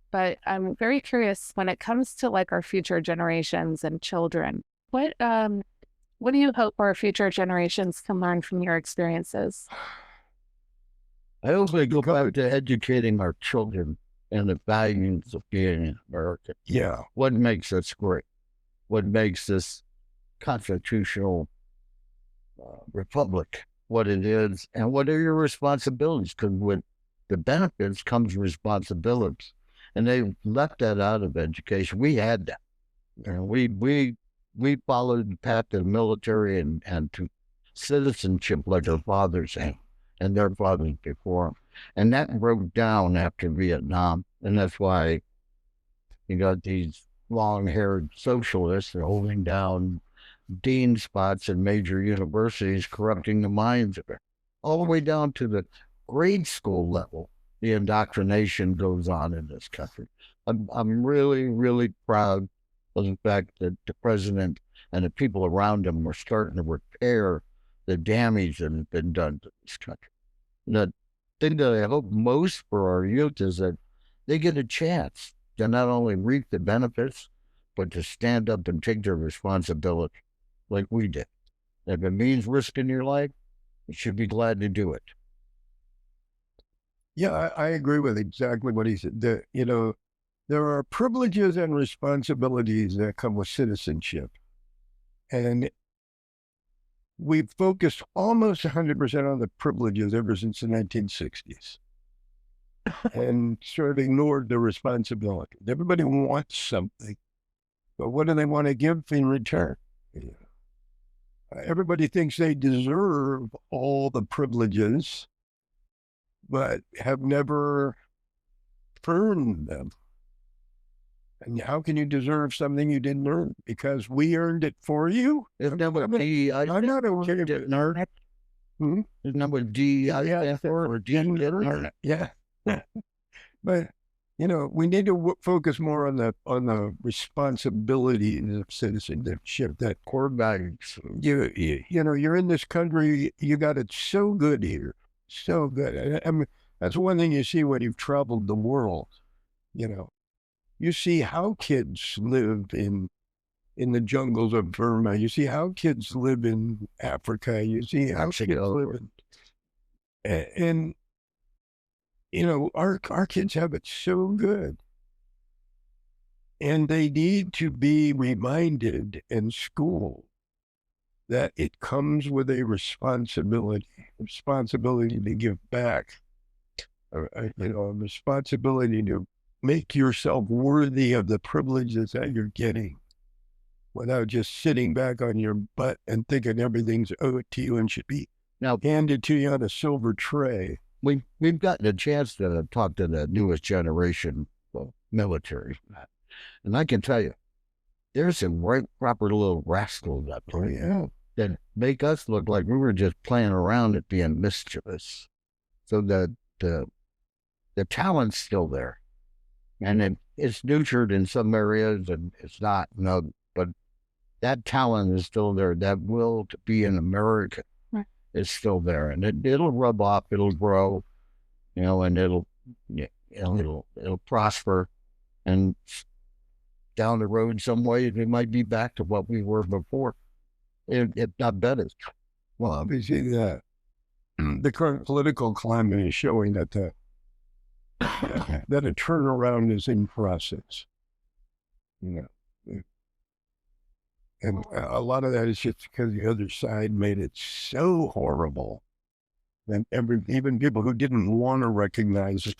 But I'm very curious when it comes to like our future generations and children, what do you hope our future generations can learn from your experiences? I also go back to educating our children and the values of being American. Yeah. What makes us great? What makes this constitutional republic what it is, and what are your responsibilities? Because with the benefits comes responsibilities, and they left that out of education. We had that. We followed the path to the military and to citizenship like our fathers had, and their fathers before them. And that broke down after Vietnam, and that's why you got these long-haired socialists that are holding down dean spots in major universities, corrupting the minds of it. All the way down to the grade school level, the indoctrination goes on in this country. I'm really, really proud of the fact that the president and the people around him were starting to repair the damage that has been done to this country. The thing that I hope most for our youth is that they get a chance to not only reap the benefits, but to stand up and take their responsibility like we did. If it means risking your life, you should be glad to do it. Yeah, I agree with exactly what he said. There are privileges and responsibilities that come with citizenship. And we've focused almost 100% on the privileges ever since the 1960s and sort of ignored the responsibility. Everybody wants something, but what do they want to give in return? Everybody thinks they deserve all the privileges, but have never earned them. And how can you deserve something you didn't earn? Because we earned it for you? Isn't that what DEI not okay. didn't earn it? Hmm? Isn't that what DEI or didn't earn it? Yeah. But, we need to focus more on the responsibilities of citizenship, that Core values. you're in this country, you got it so good here. So good. I mean, that's one thing you see when you've traveled the world, You see how kids live in the jungles of Burma. You see how kids live in Africa. You see how kids live in... And, our kids have it so good. And they need to be reminded in school that it comes with a responsibility to give back, a responsibility to make yourself worthy of the privileges that you're getting without just sitting back on your butt and thinking everything's owed to you and should be handed to you on a silver tray. We've gotten a chance to talk to the newest generation of military. And I can tell you, there's some right proper little rascals up there that make us look like we were just playing around at being mischievous. So the talent's still there. And it's nurtured in some areas and it's not, but that talent is still there. That will to be an American is still there. And it'll rub off, it'll grow, and it'll prosper. And down the road some way, we might be back to what we were before, if not better. Well, obviously the current political climate is showing that that a turnaround is in process. And a lot of that is just because the other side made it so horrible that even people who didn't want to recognize it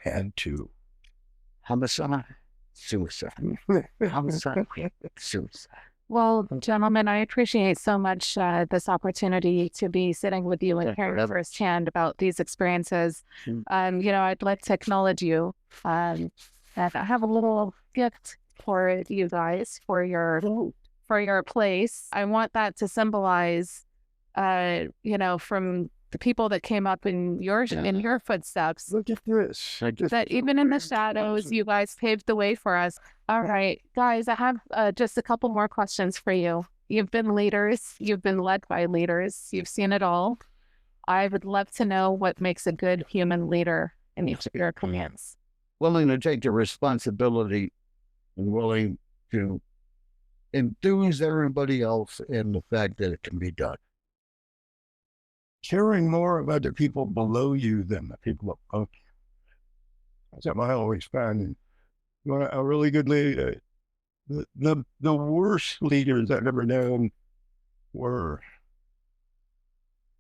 had to. Homicide, suicide. Homicide, suicide. Well, gentlemen, I appreciate so much this opportunity to be sitting with you and hearing firsthand about these experiences. I'd like to acknowledge you. And I have a little gift for you guys for your place. I want that to symbolize, from the people that came up in your footsteps. Look at this. That even in the shadows, you guys paved the way for us. All right, guys, I have just a couple more questions for you. You've been leaders. You've been led by leaders. You've seen it all. I would love to know what makes a good human leader in each of your commands. Willing to take the responsibility and willing to enthuse everybody else in the fact that it can be done. Caring more about the people below you than the people above you. That's what I always found. A really good leader. The worst leaders I've ever known were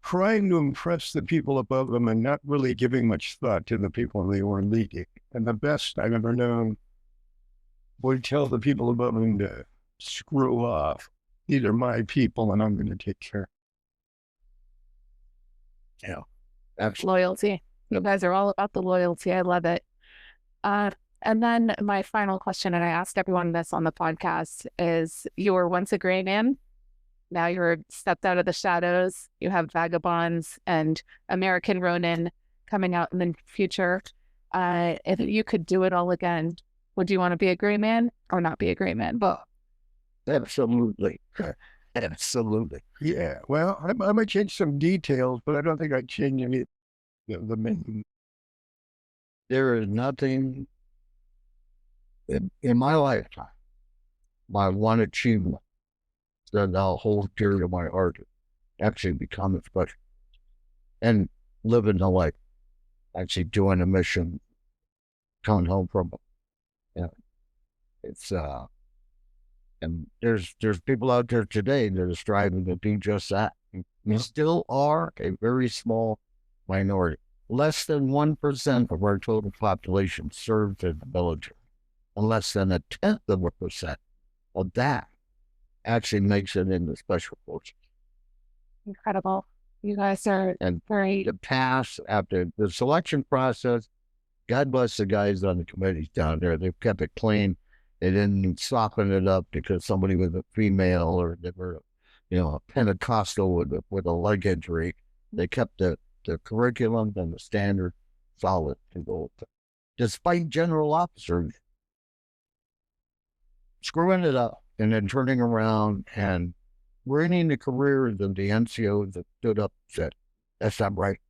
trying to impress the people above them and not really giving much thought to the people they were leading. And the best I've ever known would tell the people above them to screw off. These are my people and I'm going to take care. Yeah. Absolutely. Loyalty. You guys are all about the loyalty. I love it. And then my final question, and I asked everyone this on the podcast, is you were once a Grayman. Now you're stepped out of the shadows. You have Vagabonds and American Ronin coming out in the future. If you could do it all again, would you want to be a Grayman or not be a Grayman? Absolutely. Absolutely. Yeah. Well, I might change some details, but I don't think I'd change any the main. There is nothing in my lifetime, my one achievement that I'll hold dear to my heart, actually become special and living the life, actually doing a mission, coming home from it. It's And there's people out there today that are striving to do just that. We still are a very small minority. Less than 1% of our total population serves in the military. And less than 0.1% of that actually makes it into special forces. Incredible. You guys are very... The pass after the selection process, God bless the guys on the committees down there. They've kept it clean. They didn't soften it up because somebody was a female or they were, a Pentecostal with a leg injury. They kept the curriculum and the standard solid to go. Despite general officers screwing it up and then turning around and ruining the careers of the NCOs that stood up and said, that's not right.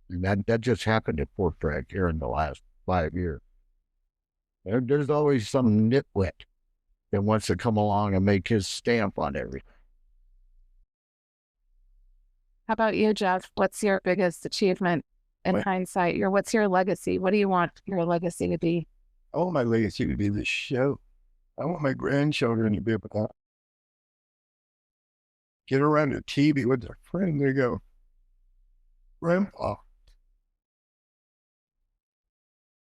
And that just happened at Fort Bragg here in the last 5 years. There's always some nitwit that wants to come along and make his stamp on everything. How about you, Jeff? What's your biggest achievement in hindsight? What's your legacy? What do you want your legacy to be? I want my legacy to be this show. I want my grandchildren to be able to get around the TV with their friend. They go, Grandpa.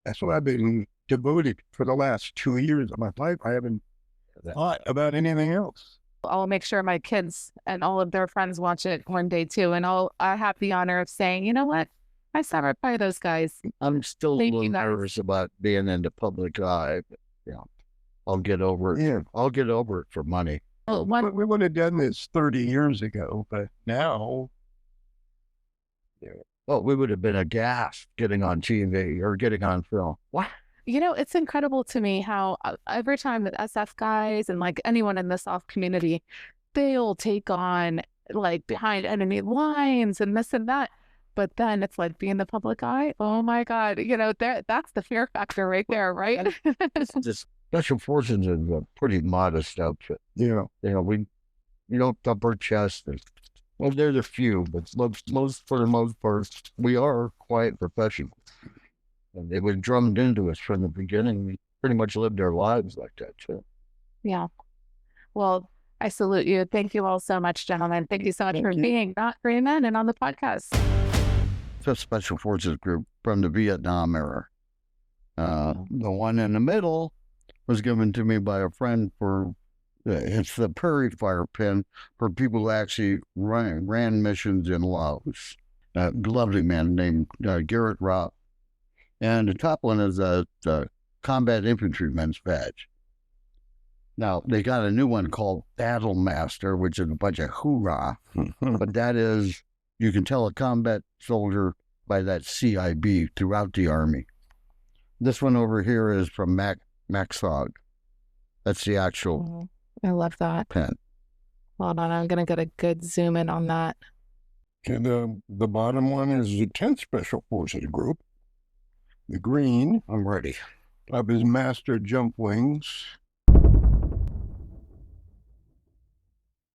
That's what I've been devoted for the last 2 years of my life. I haven't thought about anything else. I'll make sure my kids and all of their friends watch it one day too. And I have the honor of saying, you know what? I sat right by those guys. I'm still a little nervous about being in the public eye. But, I'll get over it. Yeah. I'll get over it for money. Well, we would have done this 30 years ago, but now... Well, we would have been aghast getting on TV or getting on film. What? It's incredible to me how every time that SF guys and like anyone in the SOF community, they'll take on like behind enemy lines and this and that. But then it's like being the public eye. Oh my God. That's the fear factor right there, right? The Special Forces is a pretty modest outfit. We don't thump our chest. Well, there's a few, but for the most part, we are quiet professionals. And it was drummed into us from the beginning. We pretty much lived our lives like that, too. Yeah. Well, I salute you. Thank you all so much, gentlemen. Thank you so much for being Not Grayman and on the podcast. It's a Special Forces group from the Vietnam era. The one in the middle was given to me by a friend for, it's the prairie fire pin for people who actually ran missions in Laos. A lovely man named Garrett Robb. And the top one is the combat infantryman's badge. Now, they got a new one called Battle Master, which is a bunch of hoorah. But that is, you can tell a combat soldier by that CIB throughout the Army. This one over here is from MACV-SOG. That's the actual I love that. pen. Hold on, I'm going to get a good zoom in on that. And the bottom one is the 10th Special Forces Group. The green, I'm ready, of his master jump wings.